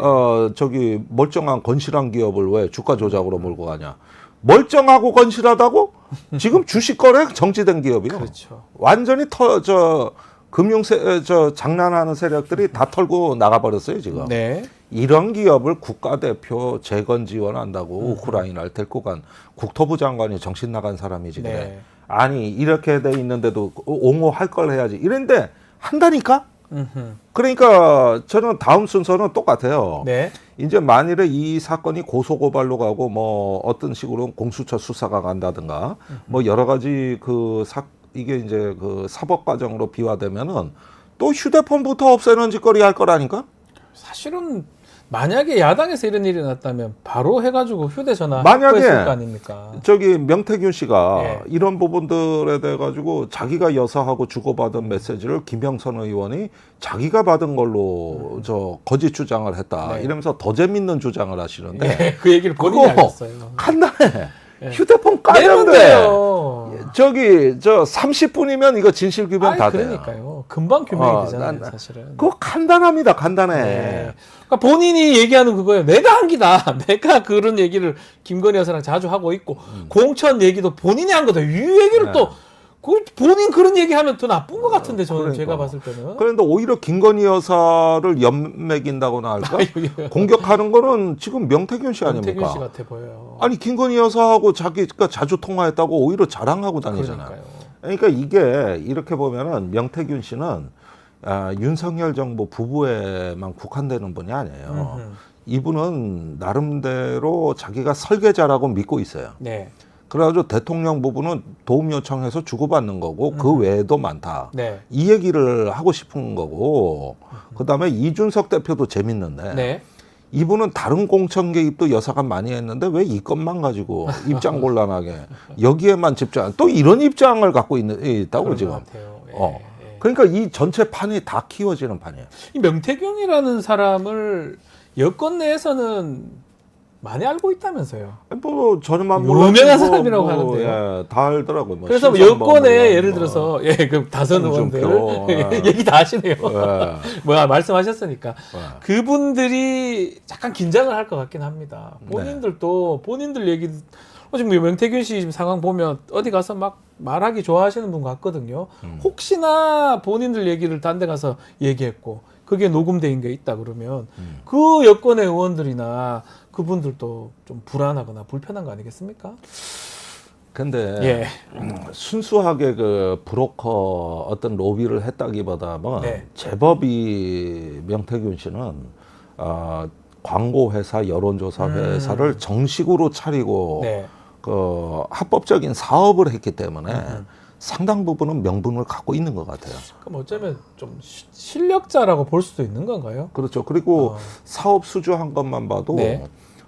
저기 멀쩡한 건실한 기업을 왜 주가 조작으로 몰고 가냐? 멀쩡하고 건실하다고? 지금 주식 거래 정지된 기업이요. 그렇죠. 완전히 장난하는 세력들이 다 털고 나가버렸어요 지금. 네. 이런 기업을 국가대표 재건 지원한다고 우크라이나를 데리고 간 국토부 장관이 정신 나간 사람이지 그래. 네. 아니 이렇게 돼 있는데도 옹호할 걸 해야지. 이런데 한다니까. 그러니까 저는 다음 순서는 똑같아요. 네. 이제 만일에 이 사건이 고소고발로 가고 뭐 어떤 식으로 공수처 수사가 간다든가 뭐 여러 가지 이게 이제 그 사법 과정으로 비화되면은 또 휴대폰부터 없애는 짓거리 할 거라니까. 사실은 만약에 야당에서 이런 일이 났다면 바로 해가지고 휴대전화 만약에 확보했을 거 아닙니까? 저기 명태균 씨가 예. 이런 부분들에 대해 가지고 자기가 여사하고 주고받은 메시지를 김영선 의원이 자기가 받은 걸로 저 거짓 주장을 했다 네. 이러면서 더 재밌는 주장을 하시는데 예, 그 얘기를 본인이 그거 하셨어요. 간단해. 예. 휴대폰 내면 까면 돼. 돼요. 저기 저 30분이면 이거 진실 규명 아니, 다 돼. 그러니까요. 금방 규명이 되잖아요, 난- 사실은. 그거 간단합니다. 간단해. 네. 그러니까 본인이 얘기하는 그거예요. 내가 한 기다. 내가 그런 얘기를 김건희 여사랑 자주 하고 있고 공천 얘기도 본인이 한 거다. 이 얘기를 네. 또 본인 그런 얘기하면 더 나쁜 것 같은데 저는 그러니까. 제가 봤을 때는. 그런데 오히려 김건희 여사를 연맥인다거나 할까? 아이고, 공격하는 거는 지금 명태균 씨 아닙니까? 태균 씨 같아 보여요. 아니 김건희 여사하고 자기가 자주 통화했다고 오히려 자랑하고 다니잖아요. 그러니까요. 그러니까 이게 이렇게 보면은 명태균 씨는 윤석열 정부 부부에만 국한되는 분이 아니에요. 이분은 나름대로 자기가 설계자라고 믿고 있어요. 네. 그래가지고 대통령 부부는 도움 요청해서 주고받는 거고 그 외에도 많다. 네. 이 얘기를 하고 싶은 거고 그다음에 이준석 대표도 재밌는데 네. 이분은 다른 공천 개입도 여사가 많이 했는데 왜 이 것만 가지고 입장 곤란하게 여기에만 집중 또 이런 입장을 갖고 있다고 그런 지금. 것 같아요. 예, 어. 예. 그러니까 이 전체 판이 다 키워지는 판이에요. 이 명태균이라는 사람을 여권 내에서는 많이 알고 있다면서요. 뭐 저는만 유명한 사람이라고 하는데요. 예, 다 알더라고요. 뭐 그래서 뭐 신선범 여권에 의원, 예를 뭐. 들어서 그 다선 의원들 홍준표, 얘기 다 하시네요. 예. 뭐야 말씀하셨으니까 예. 그분들이 약간 긴장을 할 것 같긴 합니다. 네. 본인들도 본인들 얘기 지금 명태균 씨 지금 상황 보면 어디 가서 막 말하기 좋아하시는 분 같거든요. 혹시나 본인들 얘기를 딴 데 가서 얘기했고 그게 녹음된 게 있다 그러면 그 여권의 의원들이나 그분들도 좀 불안하거나 불편한 거 아니겠습니까? 근데 예. 순수하게 그 브로커 어떤 로비를 했다기보다는 네. 제법이 명태균 씨는 광고 회사, 여론조사 회사를 정식으로 차리고 네. 그 합법적인 사업을 했기 때문에 상당 부분은 명분을 갖고 있는 것 같아요. 그럼 어쩌면 좀 실력자라고 볼 수도 있는 건가요? 그렇죠. 그리고 사업 수주한 것만 봐도 네.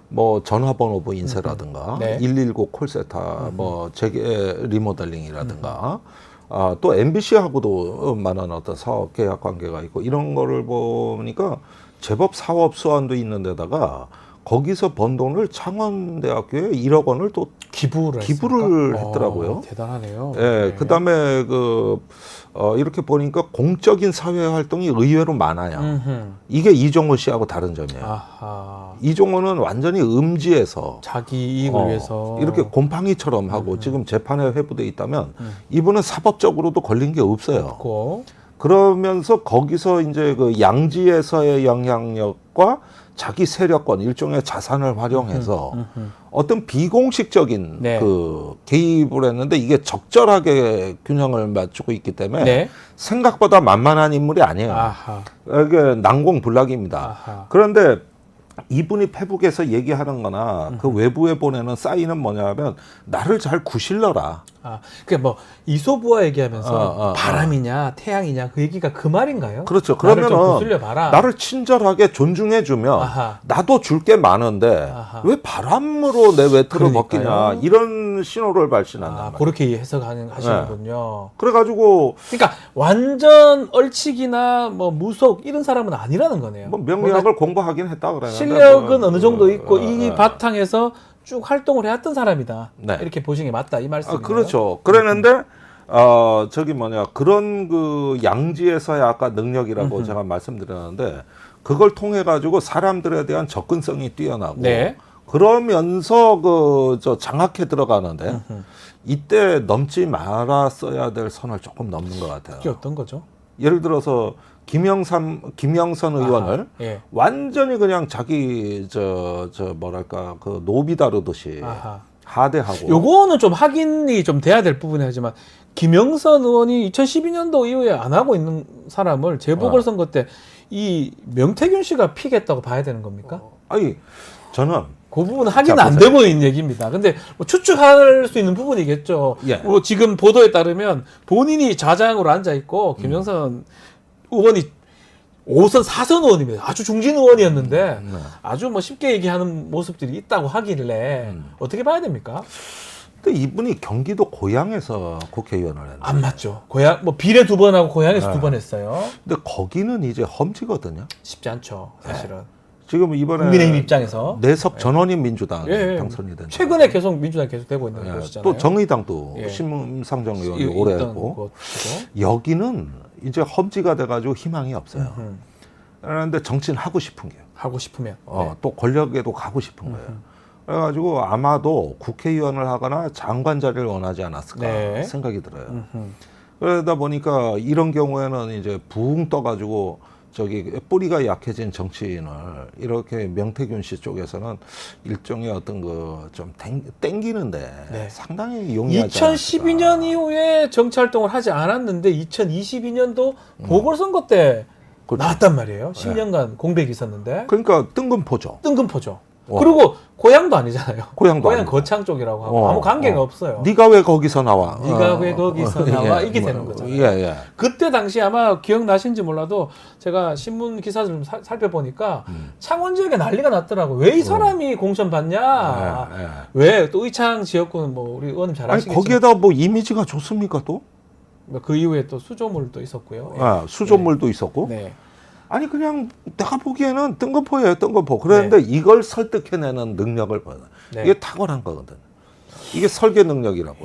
뭐 전화번호부 인쇄라든가 네. 119 콜센터 뭐 재개 리모델링이라든가 또 MBC하고도 많은 어떤 사업 계약 관계가 있고 이런 거를 보니까 제법 사업 수완도 있는 데다가 거기서 번 돈을 창원대학교에 1억 원을 또 기부를 했더라고요. 대단하네요. 예, 네. 그다음에 이렇게 보니까 공적인 사회 활동이 의외로 많아요. 음흠. 이게 이종호 씨하고 다른 점이에요. 아하. 이종호는 완전히 음지에서 자기 이익을 위해서 이렇게 곰팡이처럼 하고 지금 재판에 회부돼 있다면 이분은 사법적으로도 걸린 게 없어요. 없고 그러면서 거기서 이제 그 양지에서의 영향력과 자기 세력권 일종의 자산을 활용해서 어떤 비공식적인 네. 그 개입을 했는데 이게 적절하게 균형을 맞추고 있기 때문에 네. 생각보다 만만한 인물이 아니에요. 아하. 이게 난공불락입니다. 아하. 그런데 이분이 페북에서 얘기하는 거나 그 외부에 보내는 사인은 뭐냐면 나를 잘 구실러라. 아, 그게 뭐 이솝우화 얘기하면서 바람이냐 태양이냐 그 얘기가 그 말인가요? 그렇죠. 나를 좀 그러면은 구슬려 봐라. 나를 친절하게 존중해주면 아하. 나도 줄 게 많은데 아하. 왜 바람으로 내 외투를 그러니까요. 벗기냐 이런 신호를 발신한다. 아, 그렇게 해석하시는군요. 그래가지고 그러니까 완전 얼치기나 뭐 무속 이런 사람은 아니라는 거네요. 뭐 명리학을 공부하긴 했다 그러는데 실력은 뭐, 어느 정도 있고 이 네. 바탕에서 쭉 활동을 해왔던 사람이다. 네. 이렇게 보시는 게 맞다 이 말씀이네요. 그렇죠. 그랬는데 저기 뭐냐 그런 그 양지에서의 아까 능력이라고 제가 말씀드렸는데 그걸 통해 가지고 사람들에 대한 접근성이 뛰어나고 네. 그러면서 그 저 장악해 들어가는데 이때 넘지 말았어야 될 선을 조금 넘는 것 같아요. 그게 어떤 거죠? 예를 들어서 김영선 의원을 예. 완전히 그냥 자기 저 뭐랄까 그 노비 다루듯이 아하. 하대하고 요거는 좀 확인이 좀 돼야 될 부분이 하지만 김영선 의원이 2012년도 이후에 안 하고 있는 사람을 재보궐선거 때 이 명태균 씨가 피겠다고 봐야 되는 겁니까? 아니 저는 그 부분은 확인 자, 안 보세요. 되고 있는 얘기입니다. 근데 뭐 추측할 수 있는 부분이겠죠. 예. 뭐 지금 보도에 따르면 본인이 좌장으로 앉아 있고 김영선 의원이 5선 4선 의원입니다. 아주 중진 의원이었는데 아주 뭐 쉽게 얘기하는 모습들이 있다고 하길래 어떻게 봐야 됩니까? 근데 이분이 경기도 고양에서 국회의원을 했는데 안 맞죠. 고향 뭐 비례 2번 하고 고향에서 2번 했어요. 근데 거기는 이제 험지거든요. 쉽지 않죠. 사실은. 지금 이번에 국민의힘 입장에서 내석 전원인 민주당 예, 예. 당선이 된 최근에 계속 민주당 계속 되고 있는 예, 곳이잖아요. 또 정의당도 예. 심상정 의원이 이- 오래 있던 했고 곳이고. 여기는 이제 험지가 돼가지고 희망이 없어요. 그런데 정치는 하고 싶은 게 하고 싶으면 또 권력에도 가고 싶은 거예요. 그래가지고 아마도 국회의원을 하거나 장관 자리를 원하지 않았을까 네. 생각이 들어요. 그러다 보니까 이런 경우에는 이제 붕 떠가지고 저기 뿌리가 약해진 정치인을 이렇게 명태균 씨 쪽에서는 일종의 어떤 그 좀 땡기는데 네. 상당히 용이하지 않았을까. 2012년 이후에 정치 활동을 하지 않았는데 2022년도 보궐선거 때 그렇죠. 나왔단 말이에요. 10년간 공백이 있었는데 그러니까 뜬금포죠. 뜬금포죠. 그리고 고향도 아니잖아요. 고향도 고향 아니고. 거창 쪽이라고 하고 아무 관계가 없어요. 네가 왜 거기서 나와? 네가 왜 거기서 나와? 이게 뭐, 되는 거잖아요. 예, 예. 그때 당시 아마 기억나신지 몰라도 제가 신문 기사를 좀 살펴보니까 창원 지역에 난리가 났더라고. 왜 이 사람이 공천 받냐? 예, 예. 왜 또 의창 지역구는 뭐 우리 의원님 잘 아니 아시겠지만 거기에다 뭐 이미지가 좋습니까 또? 그 이후에 또 수조물도 있었고요. 예. 아, 수조물도 있었고. 네. 아니 그냥 내가 보기에는 뜬금포예요, 뜬금포. 그런데 이걸 설득해내는 능력을 보여. 네. 이게 탁월한 거거든. 이게 설계 능력이라고.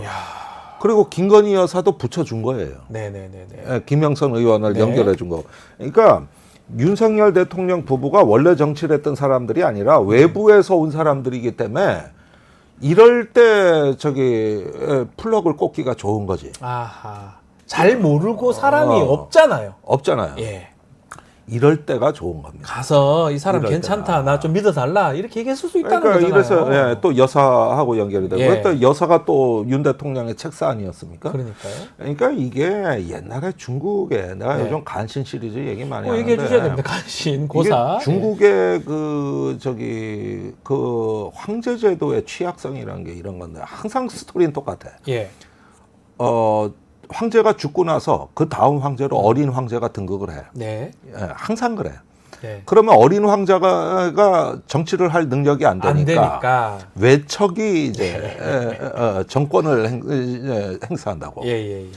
그리고 김건희 여사도 붙여준 거예요. 네네네네. 예, 김영선 의원을 네. 연결해 준 거. 그러니까 윤석열 대통령 부부가 원래 정치를 했던 사람들이 아니라 외부에서 온 사람들이기 때문에 이럴 때 저기 플러그를 꽂기가 좋은 거지. 아하. 잘 모르고 사람이 어. 없잖아요. 없잖아요. 예. 이럴 때가 좋은 겁니다. 가서 이 사람 이럴 괜찮다. 때나. 나 좀 믿어달라. 이렇게 얘기했을 수 있다는 그러니까 거잖아요. 이래서 예, 또 여사하고 연결이 되고 예. 또 여사가 또 윤 대통령의 책사 아니었습니까? 그러니까요. 그러니까 이게 옛날에 중국에 내가 네. 요즘 간신 시리즈 얘기 많이 뭐 하는데 얘기해 주셔야 됩니다. 간신, 고사. 이게 중국의 그 저기 그 황제 제도의 취약성이라는 게 이런 건데 항상 스토리는 똑같아. 예. 황제가 죽고 나서 그 다음 황제로 어린 황제가 등극을 해. 네. 예, 항상 그래. 네. 그러면 어린 황제가 정치를 할 능력이 안 안 되니까, 되니까. 외척이 이제 정권을 행사한다고. 예, 예, 예.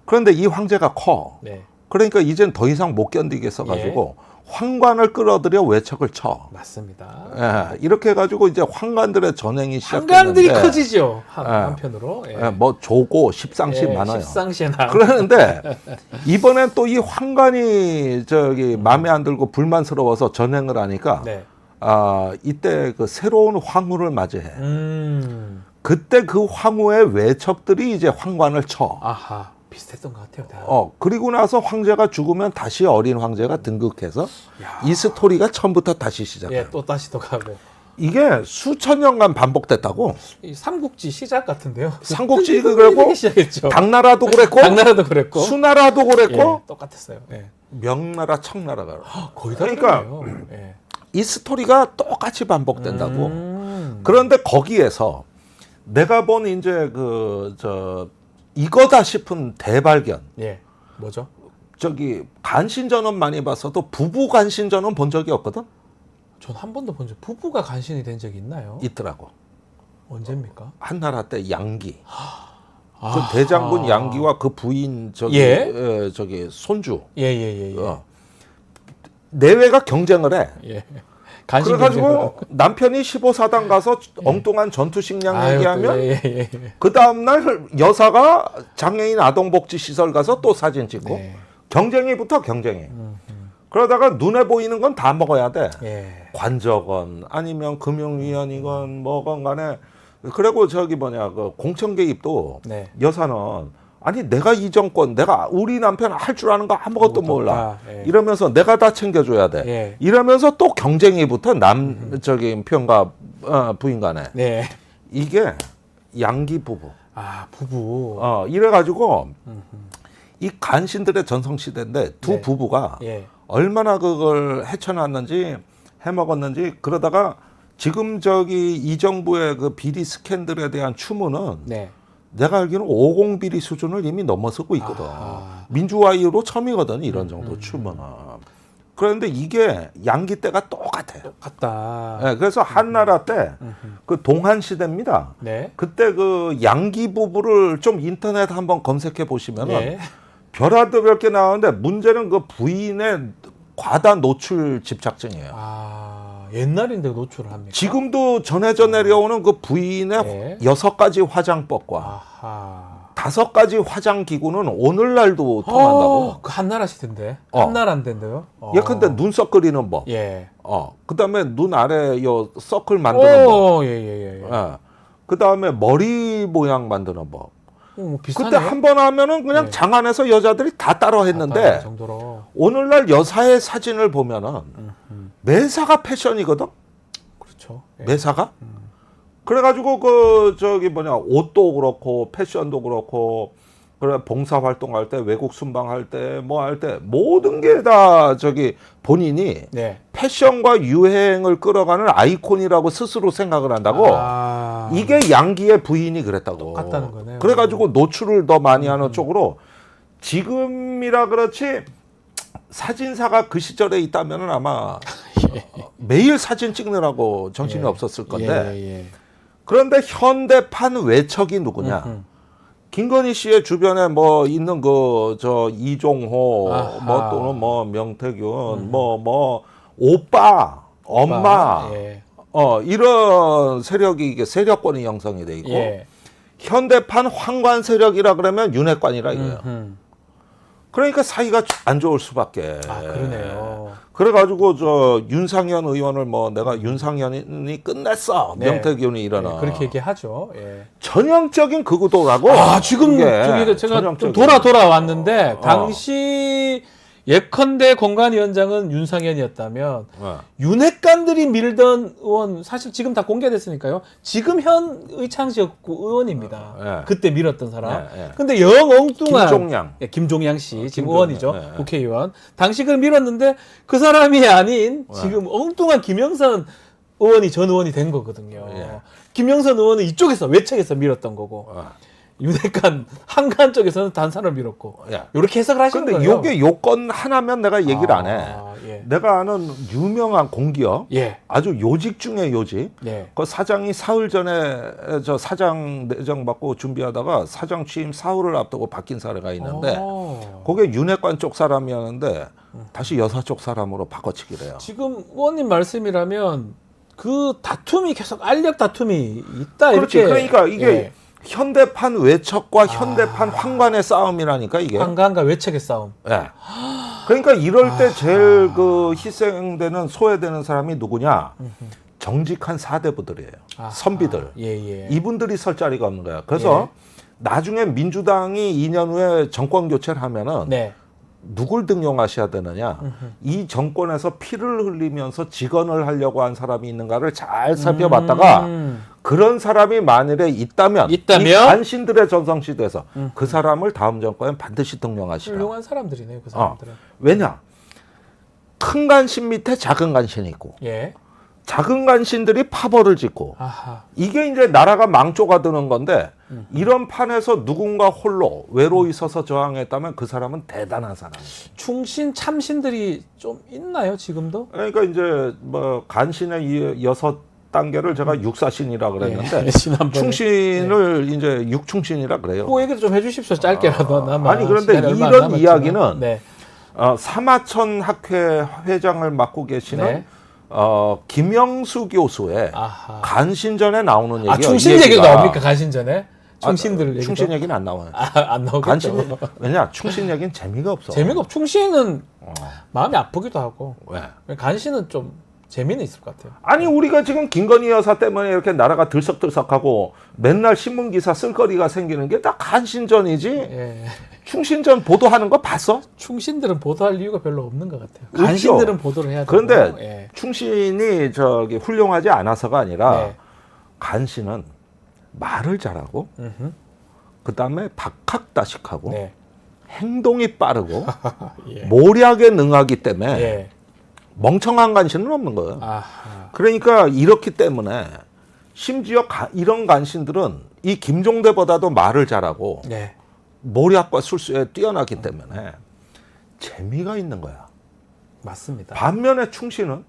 그런데 이 황제가 커. 네. 그러니까 이젠 더 이상 못 견디겠어 가지고 황관을 끌어들여 외척을 쳐. 맞습니다. 예, 이렇게 해가지고 이제 황관들의 전쟁이 시작됐는데 한간들이 커지죠. 예. 한편으로. 예. 예, 뭐 조고 십상시 예, 많아요. 십상시나. 그러는데 이번엔 또 이 황관이 저기 마음에 안 들고 불만스러워서 전행을 하니까 네. 이때 그 새로운 황후를 맞이해. 그때 그 황후의 외척들이 이제 황관을 쳐. 아하. 비슷했던 것 같아요. 다. 그리고 나서 황제가 죽으면 다시 어린 황제가 등극해서 야. 이 스토리가 처음부터 다시 시작해요. 예, 또 다시 또 가고. 이게 수천 년간 반복됐다고. 이 삼국지 시작 같은데요. 삼국지 그러고 시작했죠. 당나라도 그랬고 당나라도 그랬고. 수나라도 그랬고 예, 똑같았어요. 예. 명나라 청나라가 거의 다 그러니까 그러네요. 예. 이 스토리가 똑같이 반복된다고. 그런데 거기에서 내가 본 이제 이거다 싶은 대발견. 예. 뭐죠? 저기 간신전원 많이 봤어도 부부 간신전원 본 적이 없거든. 전 한 번도 본 적, 부부가 간신이 된 적이 있나요? 있더라고. 언제입니까? 한나라 때 양기. 아, 그 대장군 양기와 그 부인 저기 손주. 예. 내외가 경쟁을 해. 예. 간신 그래가지고 경쟁을. 남편이 15사단 가서 엉뚱한 전투식량 아유, 얘기하면 또 예. 그 다음날 여사가 장애인 아동복지시설 가서 또 사진 찍고 네. 경쟁이 붙어 경쟁이. 그러다가 눈에 보이는 건 다 먹어야 돼. 예. 관저건 아니면 금융위원이건 뭐건 간에. 그리고 저기 그 공천 개입도 네. 여사는 아니 내가 이 정권 내가 우리 남편 할 줄 아는 거 아무것도 몰라. 예. 이러면서 내가 다 챙겨줘야 돼. 예. 이러면서 또 경쟁이 붙어 저기 편과 부인 간에. 네. 이게 양기 부부. 아, 부부. 이래가지고 이 간신들의 전성시대인데 두 네. 부부가 예. 얼마나 그걸 헤쳐놨는지 해먹었는지 그러다가 지금 저기 이 정부의 그 비리 스캔들에 대한 추문은 네. 내가 알기로는 50 비리 수준을 이미 넘어서고 있거든. 아하. 민주화 이후로 처음이거든 이런 정도 추문은. 그런데 이게 양기 때가 똑같아요. 같다. 네, 그래서 한나라 때 그 동한 시대입니다. 네. 그때 그 양기 부부를 좀 인터넷 한번 검색해 보시면은 예. 별하도 몇 개 나오는데 문제는 그 부인의 과다 노출 집착증이에요. 아, 옛날인데 노출을 합니까? 지금도 전해져 내려오는 그 부인의 네. 6가지 화장법과 아하. 5가지 화장 기구는 오늘날도 통한다고. 그 한나라 시대인데. 어. 한나라인데요. 예컨대 눈썹 그리는 법. 예. 그다음에 눈 아래 요 서클 만드는 법. 예. 그다음에 머리 모양 만드는 법. 뭐 비슷하네. 그때 한 번 하면은 그냥 네. 장안에서 여자들이 다 따라 했는데 정도로. 오늘날 여사의 사진을 보면은 매사가 패션이거든. 그렇죠. 예. 매사가. 그래가지고 그 저기 옷도 그렇고 패션도 그렇고 그래 봉사 활동할 때 외국 순방할 때 뭐 할 때 모든 게 다 저기 본인이 네. 패션과 유행을 끌어가는 아이콘이라고 스스로 생각을 한다고. 아. 이게 양기의 부인이 그랬다고. 똑같다는 거네요. 그래가지고 노출을 더 많이 하는 쪽으로 지금이라 그렇지 사진사가 그 시절에 있다면은 아마 매일 사진 찍느라고 정신이 없었을 건데. 예. 그런데 현대판 외척이 누구냐? 김건희 씨의 주변에 뭐 있는 이종호 아하. 뭐 또는 뭐 명태균 뭐 오빠 엄마 예. 이런 세력이 이게 세력권이 형성이 돼 있고 예. 현대판 황관 세력이라 그러면 윤핵관이라 이거예요. 그러니까 사이가 안 좋을 수밖에. 아, 그러네요. 그래가지고 저 윤상현 의원을 뭐 내가 윤상현이 끝냈어. 네. 명태균이 일어나. 예, 그렇게 얘기하죠. 예. 전형적인 그구도라고. 아, 지금 이게 저기 제가 좀 전형적인. 돌아왔는데 당시 예컨대 공관위원장은 윤상현이었다면 윤핵관들이 밀던 의원 사실 지금 다 공개됐으니까요. 지금 현 의창지역 의원입니다. 예. 그때 밀었던 사람. 예. 근데 영 엉뚱한 김종양. 예, 김종양 씨 지금 김종양. 의원이죠. 예. 국회의원. 당시 그걸 밀었는데 그 사람이 아닌 지금 엉뚱한 김영선 의원이 전 의원이 된 거거든요. 예. 김영선 의원은 이쪽에서 외척에서 밀었던 거고. 윤핵관 한간 쪽에서는 단사를 밀었고 야. 이렇게 해석을 하시는 근데 거예요. 요게 요건 하나면 내가 얘기를 안 해. 예. 내가 아는 유명한 공기업 예. 아주 요직 중에 요직. 네. 그 사장이 사흘 전에 저 사장 내정 받고 준비하다가 사장 취임 사흘을 앞두고 바뀐 사례가 있는데 그게 윤핵관 쪽 사람이었는데 다시 여사 쪽 사람으로 바꿔치기래요. 지금 의원님 말씀이라면 그 다툼이 계속 알력 다툼이 있다 그렇지. 이렇게. 그러니까 이게 예. 현대판 외척과 현대판 황관의 싸움이라니까 이게. 한간과 외척의 싸움. 예. 그러니까 이럴 때 제일 그 희생되는 소외되는 사람이 누구냐? 정직한 사대부들이에요. 아하. 선비들. 예. 이분들이 설 자리가 없는 거야. 그래서 나중에 민주당이 2년 후에 정권 교체를 하면은 네. 누굴 등용하셔야 되느냐? 이 정권에서 피를 흘리면서 직언을 하려고 한 사람이 있는가를 잘 살펴봤다가 그런 사람이 만일에 있다면 이 간신들의 전성시대에서 그 사람을 다음 정권에 반드시 등용하시라. 훌륭한 사람들이네요, 그 사람들은. 왜냐? 큰 간신 밑에 작은 간신이 있고 예. 작은 간신들이 파벌을 짓고 아하. 이게 이제 나라가 망조가 드는 건데 이런 판에서 누군가 홀로 외로이 서서 저항했다면 그 사람은 대단한 사람이에요. 충신 참신들이 좀 있나요 지금도? 그러니까 이제 뭐 간신의 이 6단계를 제가 육사신이라 그랬는데 예, 지난번에. 충신을 이제 육충신이라 그래요. 그 얘기를 좀 해주십시오. 짧게라도. 아마 아니 그런데 시간이 얼마 안 이런 남았지만. 이야기는 네. 사마천 학회 회장을 맡고 계시는 네. 김영수 교수의 아하. 간신전에 나오는 얘기예요. 아 충신 이 얘기가 얘기가. 나옵니까 간신전에? 충신들 얘기도? 충신 얘기는 안 나와요. 안 나오겠죠. 간신 왜냐 충신 얘기는 재미가 없어. 재미가 없. 충신은 마음이 아프기도 하고 왜? 간신은 좀 재미는 있을 것 같아요. 아니 우리가 지금 김건희 여사 때문에 이렇게 나라가 들썩들썩하고 맨날 신문 기사 쓸거리가 생기는 게 다 간신전이지. 예. 충신전 보도하는 거 봤어? 충신들은 보도할 이유가 별로 없는 것 같아요. 없죠. 간신들은 보도를 해야 되고. 그런데 예. 충신이 저기 훌륭하지 않아서가 아니라 네. 간신은 말을 잘하고 음흠. 그다음에 박학다식하고 네. 행동이 빠르고 예. 모략에 능하기 때문에 예. 멍청한 간신은 없는 거예요. 아하. 그러니까 이렇기 때문에 심지어 이런 간신들은 이 김종대보다도 말을 잘하고 네. 모략과 술수에 뛰어나기 때문에 재미가 있는 거야. 맞습니다. 반면에 충신은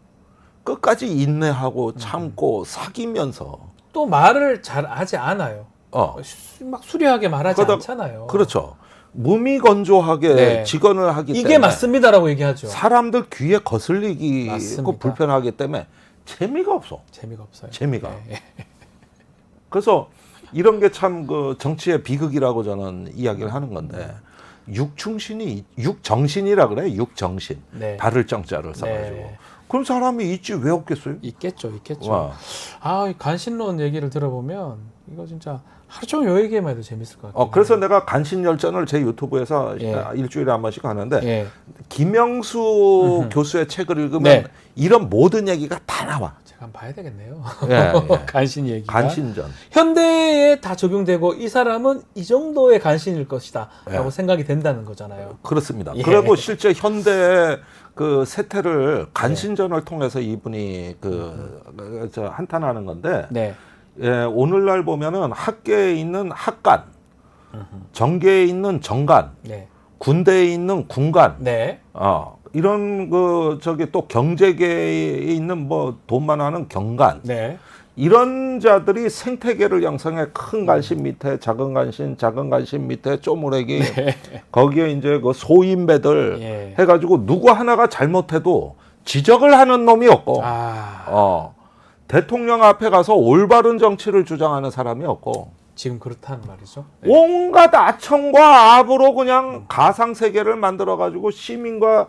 끝까지 인내하고 참고 사귀면서 또 말을 잘 하지 않아요. 막 수려하게 말하지 그러다- 않잖아요. 그렇죠. 무미건조하게 네. 직언을 하기 이게 때문에 맞습니다라고 얘기하죠. 사람들 귀에 거슬리기 맞습니다. 불편하기 때문에 재미가 없어. 재미가 없어요. 재미가. 예. 그래서 이런 게 참 그 정치의 비극이라고 저는 이야기를 하는 건데 육충신이 육정신이라 그래. 육정신. 네. 발을 정자를 써가지고. 네. 그런 사람이 있지 왜 없겠어요? 있겠죠. 와. 아, 이 간신론 얘기를 들어보면 이거 진짜 하루 종일 요 얘기만 해도 재밌을 것 같아요. 그래서 내가 간신열전을 제 유튜브에서 예. 일주일에 한 번씩 하는데 예. 김영수 교수의 책을 읽으면 네. 이런 모든 얘기가 다 나와. 제가 한번 봐야 되겠네요. 예, 예. 간신 얘기가. 간신전. 현대에 다 적용되고 이 사람은 이 정도의 간신일 것이다 라고 예. 생각이 된다는 거잖아요. 그렇습니다. 예. 그리고 실제 현대 그 세태를 간신전을 통해서 이분이 저 한탄하는 건데 네. 예, 오늘날 보면은 학계에 있는 학관, 정계에 있는 정관, 네. 군대에 있는 군관, 네. 이런 저기 또 경제계에 있는 뭐 돈만 하는 경관, 네. 이런 자들이 생태계를 형성해 큰 간신 밑에 작은 간신 밑에 쪼무레기 거기에 이제 그 소인배들 예. 해가지고 누구 하나가 잘못해도 지적을 하는 놈이 없고 대통령 앞에 가서 올바른 정치를 주장하는 사람이 없고 지금 그렇다는 말이죠. 네. 온갖 아청과 압으로 그냥 가상 세계를 만들어 가지고 시민과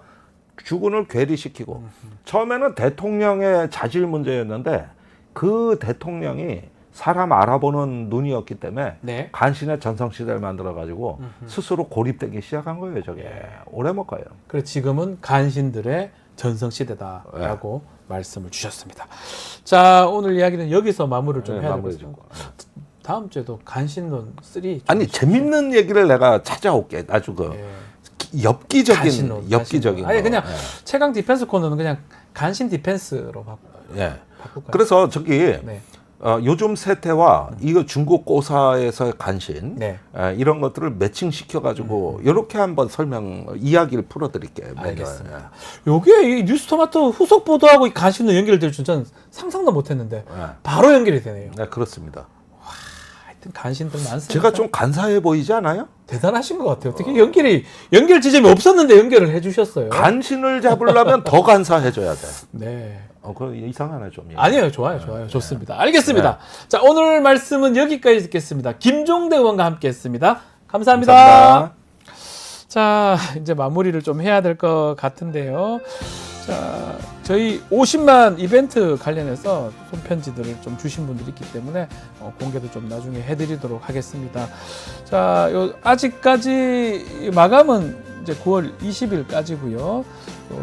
주군을 괴리시키고 처음에는 대통령의 자질 문제였는데 그 대통령이 사람 알아보는 눈이었기 때문에 네. 간신의 전성시대를 만들어 가지고 스스로 고립되기 시작한 거예요. 저게 오래 못 가요. 그래서 지금은 간신들의 전성시대다라고 말씀을 주셨습니다. 자, 오늘 이야기는 여기서 마무리를 좀 해야 마무리 되겠습니다. 짓고. 다음 주에도 간신론 3. 아니 재밌는 얘기를 내가 찾아올게. 아주 엽기적인 아니 거. 그냥 최강 디펜스 코너는 그냥 간신 디펜스로 바꿀까요? 그래서 저기 네. 요즘 세태와 이거 중국 고사에서의 간신 네. 이런 것들을 매칭시켜 가지고 이렇게 한번 이야기를 풀어드릴게요. 알겠습니다. 요게 이 뉴스토마토 후속 보도하고 이 간신론 연결될 줄 저는 상상도 못했는데 바로 연결이 되네요. 네, 그렇습니다. 하여튼 간신들 많습니다. 제가 좀 간사해 보이지 않아요? 대단하신 것 같아요. 어떻게 연결 지점이 없었는데 연결을 해주셨어요. 간신을 잡으려면 더 간사해져야 돼. 네. 그건 이상하네 좀. 아니에요. 좋아요. 좋습니다. 알겠습니다. 자, 오늘 말씀은 여기까지 듣겠습니다. 김종대 의원과 함께 했습니다. 감사합니다. 감사합니다. 자, 이제 마무리를 좀 해야 될 것 같은데요. 자, 저희 50만 이벤트 관련해서 손편지들을 좀 주신 분들이 있기 때문에 공개도 좀 나중에 해드리도록 하겠습니다. 자, 아직까지 마감은 이제 9월 20일까지고요.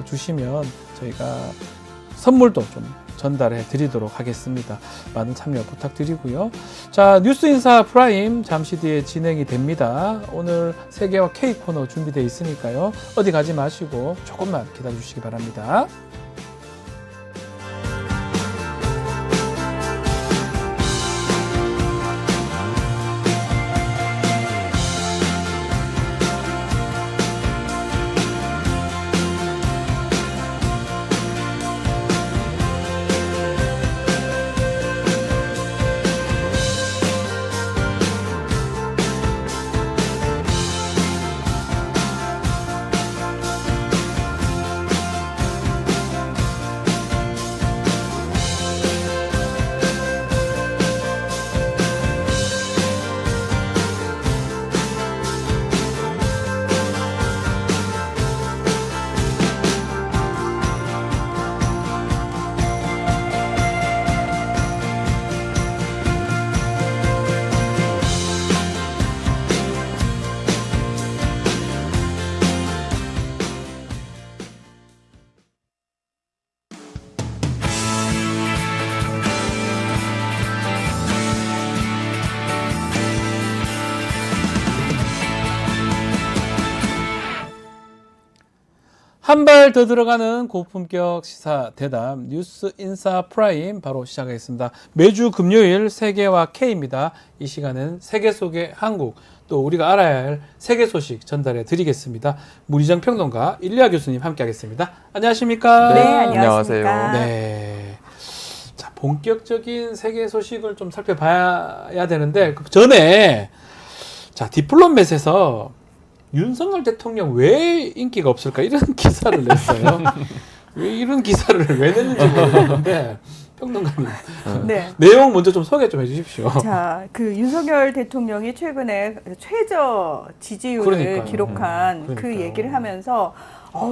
주시면 저희가 선물도 좀 전달해 드리도록 하겠습니다. 많은 참여 부탁드리고요. 자, 뉴스인사 프라임 잠시 뒤에 진행이 됩니다. 오늘 세계와 K 코너 준비되어 있으니까요. 어디 가지 마시고 조금만 기다려주시기 바랍니다. 한 발 더 들어가는 고품격 시사 대담 뉴스 인사 프라임 바로 시작하겠습니다. 매주 금요일 세계와 K입니다. 이 시간은 세계 속의 한국, 또 우리가 알아야 할 세계 소식 전달해 드리겠습니다. 문희정 평론가, 일리아 교수님 함께하겠습니다. 안녕하십니까? 네, 안녕하세요. 네. 자, 본격적인 세계 소식을 좀 살펴봐야 되는데 그 전에 자, 디플로맷에서 윤석열 대통령 왜 인기가 없을까 이런 기사를 냈어요. 왜 이런 기사를 왜 냈는지 모르겠는데 평론가님 네. 내용 먼저 좀 소개 좀 해주십시오. 자, 그 윤석열 대통령이 최근에 최저 지지율을 그러니까요. 기록한 그 그러니까요. 얘기를 하면서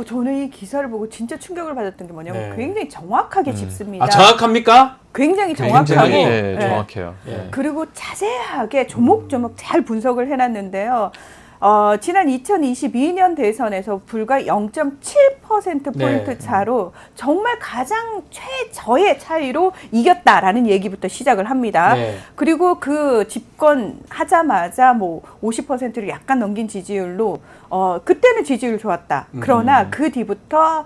저는 이 기사를 보고 진짜 충격을 받았던 게 뭐냐면 네. 굉장히 정확하게 짚습니다. 아, 정확합니까? 굉장히 정확하고 굉장히, 네. 정확해요. 예. 그리고 자세하게 조목조목 잘 분석을 해놨는데요. 지난 2022년 대선에서 불과 0.7%포인트 네. 차로 정말 가장 최저의 차이로 이겼다라는 얘기부터 시작을 합니다. 네. 그리고 그 집권하자마자 뭐 50%를 약간 넘긴 지지율로 그때는 지지율 좋았다. 그러나 그 뒤부터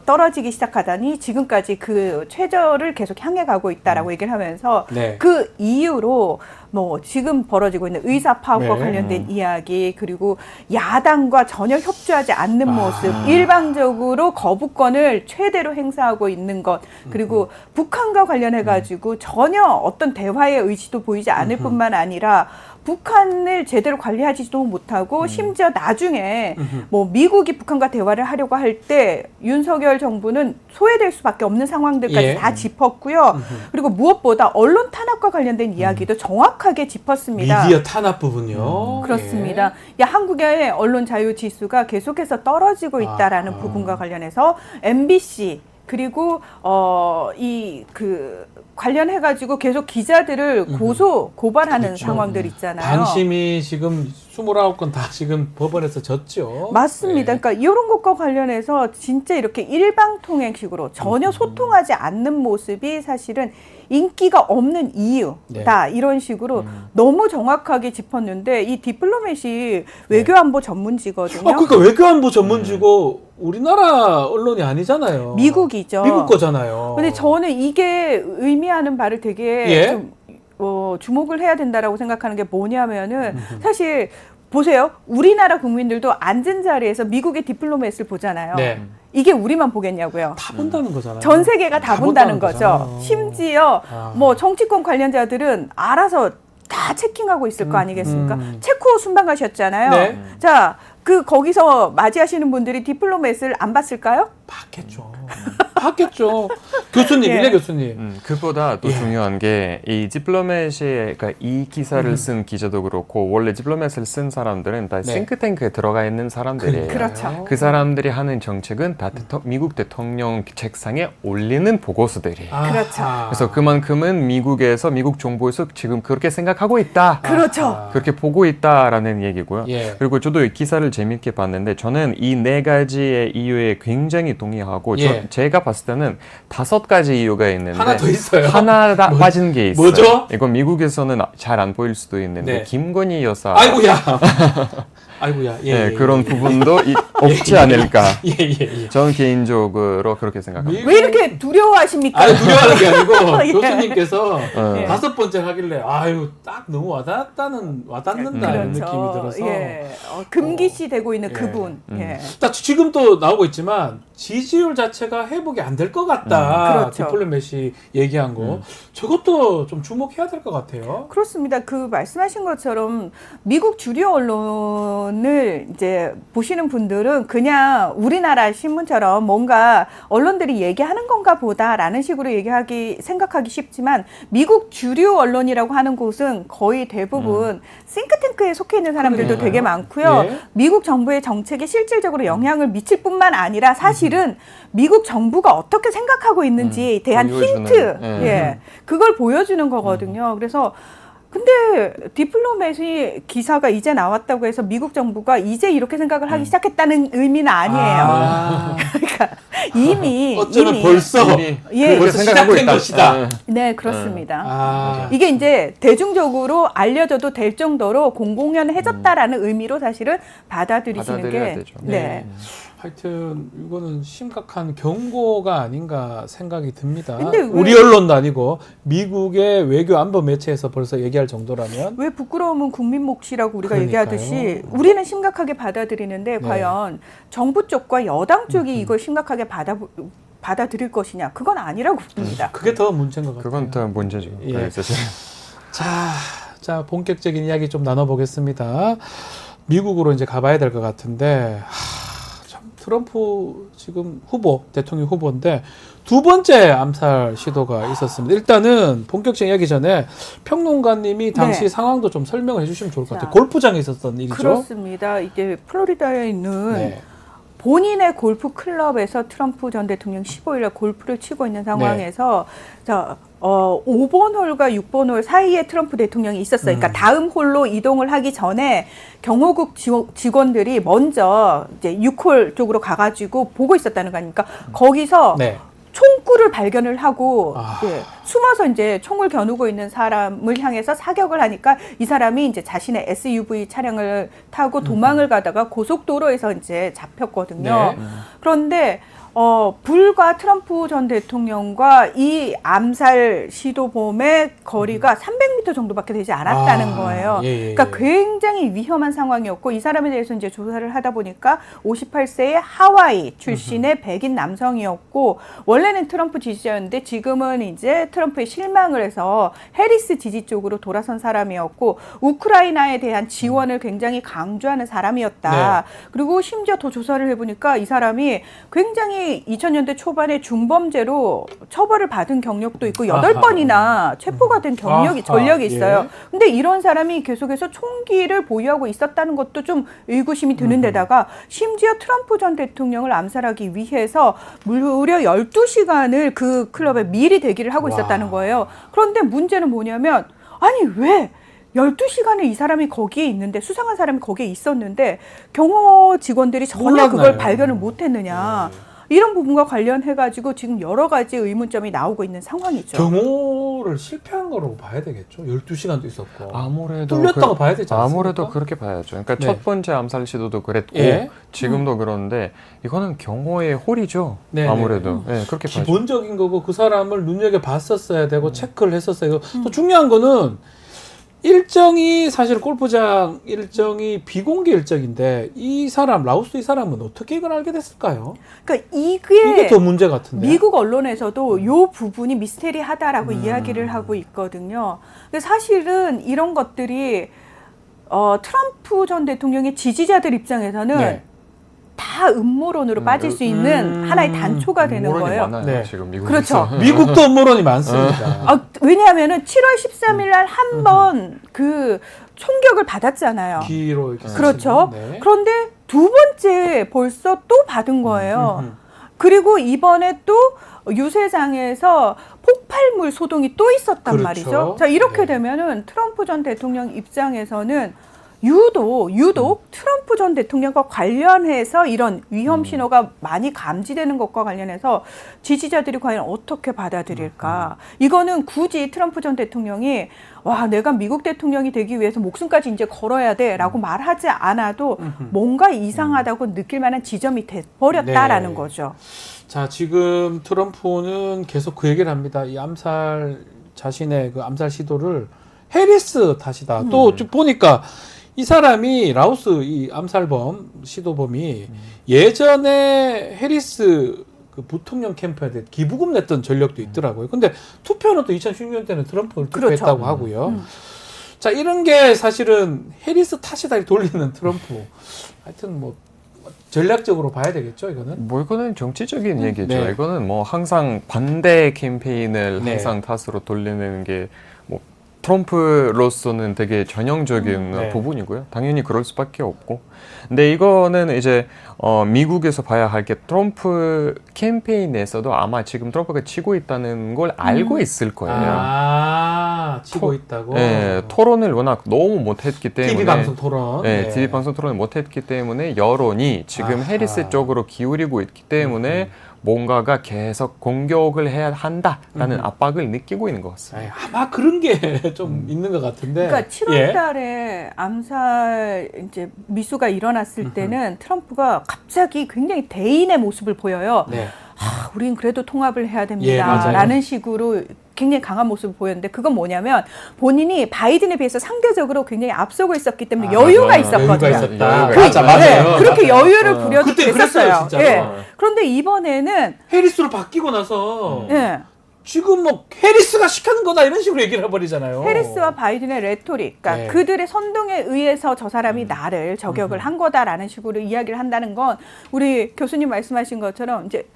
떨어지기 시작하다니 지금까지 그 최저를 계속 향해 가고 있다라고 얘기를 하면서 네. 그 이유로 뭐 지금 벌어지고 있는 의사 파업과 네. 관련된 이야기, 그리고 야당과 전혀 협조하지 않는 모습, 아. 일방적으로 거부권을 최대로 행사하고 있는 것, 그리고 북한과 관련해 가지고 전혀 어떤 대화의 의지도 보이지 않을 뿐만 아니라 북한을 제대로 관리하지도 못하고 심지어 나중에 뭐 미국이 북한과 대화를 하려고 할 때 윤석열 정부는 소외될 수밖에 없는 상황들까지 예. 다 짚었고요. 그리고 무엇보다 언론 탄압과 관련된 이야기도 정확하게 짚었습니다. 미디어 탄압 부분요. 그렇습니다. 한국의 언론 자유 지수가 계속해서 떨어지고 있다라는 아. 부분과 관련해서 MBC 그리고 관련해 가지고 계속 기자들을 고발하는 그렇죠. 상황들 있잖아요. 방심이 지금 29건 다 지금 법원에서 졌죠. 맞습니다. 네. 그러니까 이런 것과 관련해서 진짜 이렇게 일방통행식으로 전혀 소통하지 않는 모습이 사실은 인기가 없는 이유다. 이런 식으로 너무 정확하게 짚었는데 이 디플로맷이 외교안보 전문지거든요. 그러니까 외교안보 전문지고 우리나라 언론이 아니잖아요. 미국이죠. 미국 거잖아요. 근데 저는 이게 의미하는 바를 되게 예? 좀 주목을 해야 된다라고 생각하는 게 뭐냐면은 사실 보세요. 우리나라 국민들도 앉은 자리에서 미국의 디플로맷을 보잖아요. 네. 이게 우리만 보겠냐고요. 다 본다는 거잖아요. 전 세계가 다 본다는 거죠. 거잖아요. 심지어 아. 뭐 정치권 관련자들은 알아서 다 체킹하고 있을 거 아니겠습니까? 체코 순방 가셨잖아요. 네. 자, 거기서 맞이하시는 분들이 디플로맷을 안 봤을까요? 봤겠죠. 봤겠죠. 교수님, 예. 일레 교수님. 그보다 또 예. 중요한 게 이 디플로맷이 그러니까 이 기사를 쓴 기자도 그렇고 원래 디플로맷을 쓴 사람들은 다 네. 싱크탱크에 들어가 있는 사람들이에요. 그렇죠. 그 사람들이 하는 정책은 다 미국 대통령 책상에 올리는 보고서들이에요. 그렇죠. 그래서 그만큼은 미국에서 미국 정부에서 지금 그렇게 생각하고 있다. 그렇죠. 그렇게 보고 있다라는 얘기고요. 예. 그리고 저도 이 기사를 재밌게 봤는데 저는 이 네 가지의 이유에 굉장히 동의하고 예. 제가 봤을 때는 5가지 이유가 있는데 하나 더 있어요. 하나 빠진 게 있어요. 뭐죠? 이건 미국에서는 잘 안 보일 수도 있는데 네. 김건희 여사 아이고야. 아이고야. 예, 네, 예, 그런 예. 부분도 없지 않을까. 예, 예, 예. 저는 개인적으로 그렇게 생각합니다. 왜 이렇게 두려워하십니까? 아니 두려워하는 게 아니고 예. 교수님께서 예. 5번째 하길래 아유 딱 너무 와닿는다는 느낌이 들어서 예. 금기시 되고 있는 예. 그분. 예. 딱 지금 또 나오고 있지만 지지율 자체가 회복이 안 될 것 같다. 그렇죠. 디플로맷이 얘기한 거 저것도 좀 주목해야 될 것 같아요. 그렇습니다. 그 말씀하신 것처럼 미국 주류 언론을 이제 보시는 분들은 그냥 우리나라 신문처럼 뭔가 언론들이 얘기하는 건가 보다라는 식으로 생각하기 쉽지만 미국 주류 언론이라고 하는 곳은 거의 대부분 싱크탱크에 속해 있는 사람들도 그러니까요. 되게 많고요. 예. 미국 정부의 정책에 실질적으로 영향을 미칠 뿐만 아니라 사실은 미국 정부가 어떻게 생각하고 있는지에 대한 보여주는, 힌트, 예. 예, 그걸 보여주는 거거든요. 그래서 근데 디플로맷이 기사가 이제 나왔다고 해서 미국 정부가 이제 이렇게 생각을 하기 시작했다는 의미는 아니에요. 아. 그러니까 이미 어쩌면 벌써 예, 벌써 생각하고 시작된 있다. 것이다. 네, 그렇습니다. 아. 이게 이제 대중적으로 알려져도 될 정도로 공공연해졌다라는 의미로 사실은 받아들이시는 받아들여야 게 되죠. 네. 하여튼 이거는 심각한 경고가 아닌가 생각이 듭니다. 근데 왜- 우리 언론도 아니고 미국의 외교 안보 매체에서 벌써 얘기할 정도라면 왜 부끄러움은 국민 몫이라고 우리가 그러니까요. 얘기하듯이 우리는 심각하게 받아들이는데 네. 과연 정부 쪽과 여당 쪽이 이걸 심각하게 받아들일 것이냐? 그건 아니라고 봅니다. 그게 더 문제인 것 같아요. 그건 더 문제죠. 예. 네, 사실. 자, 본격적인 이야기 좀 나눠보겠습니다. 미국으로 이제 가봐야 될 것 같은데, 참 트럼프 지금 대통령 후보인데, 2번째 암살 시도가 있었습니다. 일단은 본격적인 이야기 전에 평론가님이 당시 네. 상황도 좀 설명을 해주시면 좋을 것 같아요. 자, 골프장에 있었던 일이죠. 그렇습니다. 이제 플로리다에 있는 네. 본인의 골프 클럽에서 트럼프 전 대통령 15일에 골프를 치고 있는 상황에서 자, 5번 홀과 6번 홀 사이에 트럼프 대통령이 있었어요. 그러니까 다음 홀로 이동을 하기 전에 경호국 직원들이 먼저 이제 6홀 쪽으로 가가지고 보고 있었다는 거 아닙니까? 거기서 네. 총구를 발견을 하고 아. 예, 숨어서 이제 총을 겨누고 있는 사람을 향해서 사격을 하니까 이 사람이 이제 자신의 SUV 차량을 타고 도망을 가다가 고속도로에서 이제 잡혔거든요. 네. 그런데 불과 트럼프 전 대통령과 이 암살 시도범의 거리가 300m 정도밖에 되지 않았다는 거예요. 예. 그러니까 굉장히 위험한 상황이었고 이 사람에 대해서 이제 조사를 하다 보니까 58세의 하와이 출신의 백인 남성이었고 원래는 트럼프 지지자였는데 지금은 이제 트럼프에 실망을 해서 해리스 지지 쪽으로 돌아선 사람이었고 우크라이나에 대한 지원을 굉장히 강조하는 사람이었다. 그리고 심지어 더 조사를 해보니까 이 사람이 굉장히 2000년대 초반에 중범죄로 처벌을 받은 경력도 있고 8번이나 체포가 된 전력이 있어요. 근데 이런 사람이 계속해서 총기를 보유하고 있었다는 것도 좀 의구심이 드는 데다가 심지어 트럼프 전 대통령을 암살하기 위해서 무려 12시간을 그 클럽에 미리 대기를 하고 있었다는 거예요. 그런데 문제는 뭐냐면 아니 왜 12시간을 이 사람이 거기에 있는데 수상한 사람이 거기에 있었는데 경호 직원들이 전혀 몰랐나요? 그걸 발견을 못했느냐. 이런 부분과 관련해가지고 지금 여러 가지 의문점이 나오고 있는 상황이죠. 경호를 실패한 거로 봐야 되겠죠. 12시간도 있었고. 아무래도 뚫렸다고 봐야 되지 않습니까? 아무래도 그렇게 봐야죠. 그러니까 네. 첫 번째 암살 시도도 그랬고 예. 지금도 그런데 이거는 경호의 홀이죠. 네, 아무래도 네, 그렇게 봐야죠. 기본적인 거고 그 사람을 눈여겨 봤었어야 되고 체크를 했었어야 되고 또 중요한 거는 일정이 사실 골프장 일정이 비공개 일정인데 이 사람 라오스 이 사람은 어떻게 이걸 알게 됐을까요? 그러니까 이게 더 문제 같은데. 미국 언론에서도 이 부분이 미스테리하다라고 이야기를 하고 있거든요. 근데 사실은 이런 것들이 트럼프 전 대통령의 지지자들 입장에서는 네. 다 음모론으로 빠질 수 있는 하나의 단초가 되는 음모론이 거예요. 많아요, 네. 지금 미국에서. 그렇죠. 미국도 음모론이 많습니다. 왜냐하면은 7월 13일 날 한 번 그 총격을 받았잖아요. 기로 이렇게 그렇죠. 쓰시는, 네. 그런데 두 번째 벌써 또 받은 거예요. 그리고 이번에 또 유세장에서 폭발물 소동이 또 있었단 그렇죠. 말이죠. 자, 이렇게 네. 되면은 트럼프 전 대통령 입장에서는 유독 트럼프 전 대통령과 관련해서 이런 위험 신호가 많이 감지되는 것과 관련해서 지지자들이 과연 어떻게 받아들일까? 이거는 굳이 트럼프 전 대통령이 와, 내가 미국 대통령이 되기 위해서 목숨까지 이제 걸어야 돼라고 말하지 않아도 뭔가 이상하다고 느낄 만한 지점이 돼버렸다라는 네. 거죠. 자, 지금 트럼프는 계속 그 얘기를 합니다. 이 자신의 그 암살 시도를 해리스 탓이다. 또 쭉 보니까 이 사람이 라오스 이 암살범 시도범이 예전에 해리스 그 부통령 캠프에 대해 기부금 냈던 전력도 있더라고요. 근데 투표는 또 2016년 때는 트럼프를 투표했다고 그렇죠. 하고요. 자, 이런 게 사실은 해리스 탓이다 돌리는 트럼프. 하여튼 뭐 전략적으로 봐야 되겠죠, 이거는. 뭐 이거는 정치적인 얘기죠. 네. 이거는 뭐 항상 반대 캠페인을 네. 항상 탓으로 돌리는 게 뭐 트럼프로서는 되게 전형적인 네. 부분이고요. 당연히 그럴 수밖에 없고. 근데 이거는 이제 미국에서 봐야 할 게 트럼프 캠페인에서도 아마 지금 트럼프가 치고 있다는 걸 알고 있을 거예요. 치고 있다고. 네, 토론을 워낙 너무 못했기 때문에 TV 방송 토론. 네, TV 방송 토론을 못했기 때문에 여론이 지금 아하. 해리스 쪽으로 기울이고 있기 때문에 뭔가가 계속 공격을 해야 한다라는 압박을 느끼고 있는 것 같습니다. 아마 그런 게 좀 있는 것 같은데. 그러니까 7월 예. 달에 암살 이제 미수가 일어났을 때는 트럼프가 갑자기 굉장히 대인의 모습을 보여요. 네. 우린 그래도 통합을 해야 예, 됩니다. 맞아요. 라는 식으로 굉장히 강한 모습을 보였는데 그건 뭐냐면 본인이 바이든에 비해서 상대적으로 굉장히 앞서고 있었기 때문에 여유가 맞아요. 있었거든요. 여유가 있었다. 여유가 맞아, 있었어요. 맞아요. 그렇게 여유를 부려도 그때 그랬어요, 됐었어요. 진짜로. 예. 그런데 이번에는 해리스로 바뀌고 나서 예. 지금 뭐 해리스가 시키는 거다 이런 식으로 얘기를 해버리잖아요. 해리스와 바이든의 레토릭, 그러니까 네. 그들의 선동에 의해서 저 사람이 나를 저격을 한 거다라는 식으로 이야기를 한다는 건 우리 교수님 말씀하신 것처럼 이제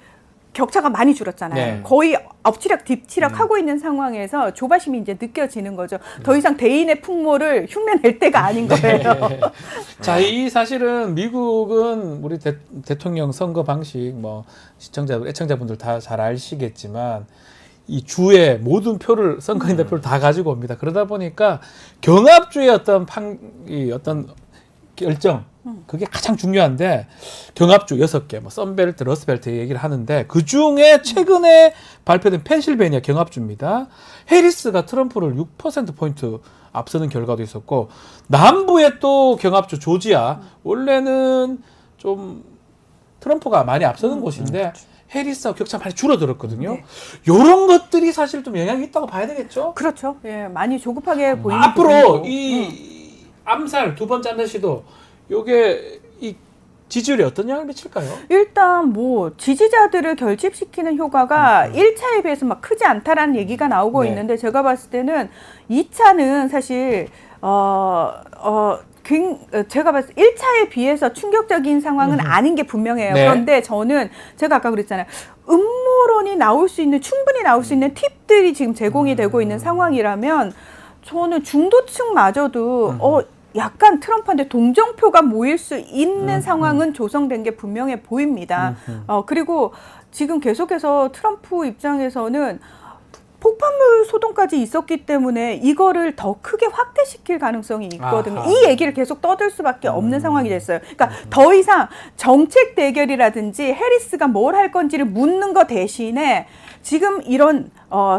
격차가 많이 줄었잖아요. 네. 거의 엎치락 뒤치락 하고 있는 상황에서 조바심이 이제 느껴지는 거죠. 더 이상 대인의 풍모를 흉내낼 때가 아닌 거예요. 네. 자, 이 사실은 미국은 우리 대통령 선거 방식 뭐 애청자분들 다 잘 아시겠지만 이 주의 모든 표를 선거인단 표를 다 가지고 옵니다. 그러다 보니까 경합주의 어떤 어떤 결정 그게 가장 중요한데 경합주 6개 뭐 썬벨트, 러스벨트 얘기를 하는데 그 중에 최근에 발표된 펜실베니아 경합주입니다. 해리스가 트럼프를 6%포인트 앞서는 결과도 있었고 남부의 또 경합주 조지아 원래는 좀 트럼프가 많이 앞서는 곳인데 해리스와 격차 많이 줄어들었거든요. 네. 이런 것들이 사실 좀 영향이 있다고 봐야 되겠죠. 그렇죠. 예, 많이 조급하게 보이는 앞으로 부분이고. 이 암살 두 번째 암살 시도 요게 이 지지율에 어떤 영향을 미칠까요? 일단 뭐 지지자들을 결집시키는 효과가 1차에 비해서 막 크지 않다라는 얘기가 나오고 네. 있는데 제가 봤을 때는 2차는 사실 제가 봤을 때 1차에 비해서 충격적인 상황은 아닌 게 분명해요. 네. 그런데 저는 제가 아까 그랬잖아요. 음모론이 충분히 나올 수 있는 팁들이 지금 제공이 되고 있는 상황이라면 저는 중도층마저도 약간 트럼프한테 동정표가 모일 수 있는 상황은 조성된 게 분명해 보입니다. 그리고 지금 계속해서 트럼프 입장에서는 폭발물 소동까지 있었기 때문에 이거를 더 크게 확대시킬 가능성이 있거든요. 아하. 이 얘기를 계속 떠들 수밖에 없는 상황이 됐어요. 그러니까 더 이상 정책 대결이라든지 해리스가 뭘 할 건지를 묻는 것 대신에 지금 이런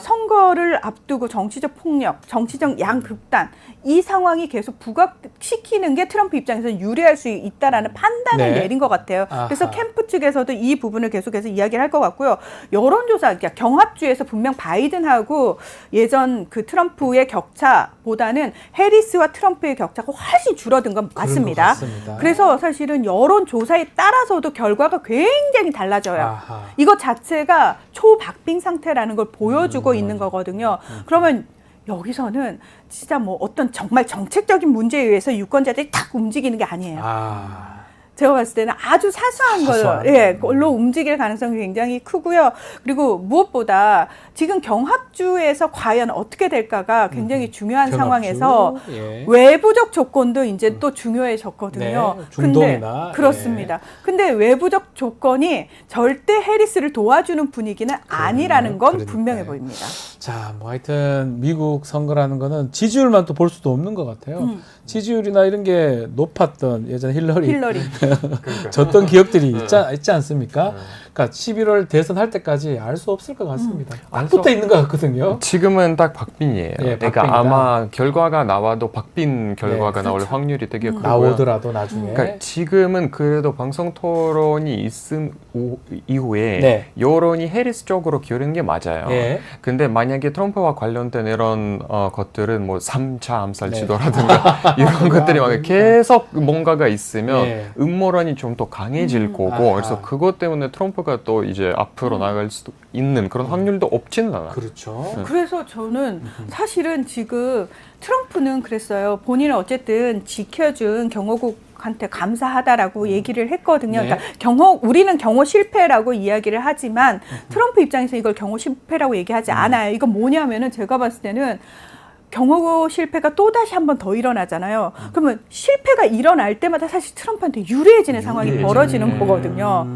선거를 앞두고 정치적 폭력, 정치적 양극단 이 상황이 계속 부각시키는 게 트럼프 입장에서는 유리할 수 있다라는 판단을 네. 내린 것 같아요. 아하. 그래서 캠프 측에서도 이 부분을 계속해서 이야기를 할 것 같고요. 여론조사, 그러니까 경합주에서 분명 바이든하고 예전 그 트럼프의 격차보다는 해리스와 트럼프의 격차가 훨씬 줄어든 건 맞습니다. 같습니다. 그래서 사실은 여론조사에 따라서도 결과가 굉장히 달라져요. 아하. 이것 자체가 초박빙 상태라는 걸 보여주고 있는 거거든요. 그러면 여기서는 진짜 뭐 어떤 정말 정책적인 문제에 의해서 유권자들이 탁 움직이는 게 아니에요. 제가 봤을 때는 아주 사소한 걸로 움직일 가능성이 굉장히 크고요. 그리고 무엇보다 지금 경합주에서 과연 어떻게 될까가 굉장히 중요한 경합주, 상황에서 예. 외부적 조건도 이제 또 중요해졌거든요. 네, 중동이나, 그렇습니다. 근데 외부적 조건이 절대 해리스를 도와주는 분위기는 아니라는 건 그러니까요. 분명해 보입니다. 자, 뭐 하여튼 미국 선거라는 거는 지지율만 또 볼 수도 없는 것 같아요. 지지율이나 이런 게 높았던 예전 힐러리 졌던 기억들이 있지 않습니까? 그러니까 11월 대선 할 때까지 알 수 없을 것 같습니다. 안 붙어 있는 것 같거든요. 지금은 딱 박빙이에요. 예, 그러니까 박빙이다. 아마 결과가 나와도 박빙 결과가 네, 나올 그렇죠. 확률이 되게 크고요. 나오더라도 나중에. 그러니까 지금은 그래도 방송 토론이 있은 이후에 네. 여론이 해리스 쪽으로 기울는 게 맞아요. 예. 근데 만약에 트럼프와 관련된 이런 것들은 뭐 3차 암살 네. 지도라든가 이런 것들이 막 계속 뭔가가 있으면 예. 음모론이 좀 더 강해질 거고 아하. 그래서 그것 때문에 트럼프가 또 이제 앞으로 나갈 수도 있는 그런 확률도 없지는 않아요. 그렇죠. 그래서 저는 사실은 지금 트럼프는 그랬어요. 본인은 어쨌든 지켜준 경호국한테 감사하다라고 얘기를 했거든요. 네. 그러니까 우리는 경호 실패라고 이야기를 하지만 트럼프 입장에서 이걸 경호 실패라고 얘기하지 않아요. 이건 뭐냐면은 제가 봤을 때는 경호 실패가 또다시 한 번 더 일어나잖아요. 그러면 실패가 일어날 때마다 사실 트럼프한테 유리해지는 상황이 벌어지는 거거든요.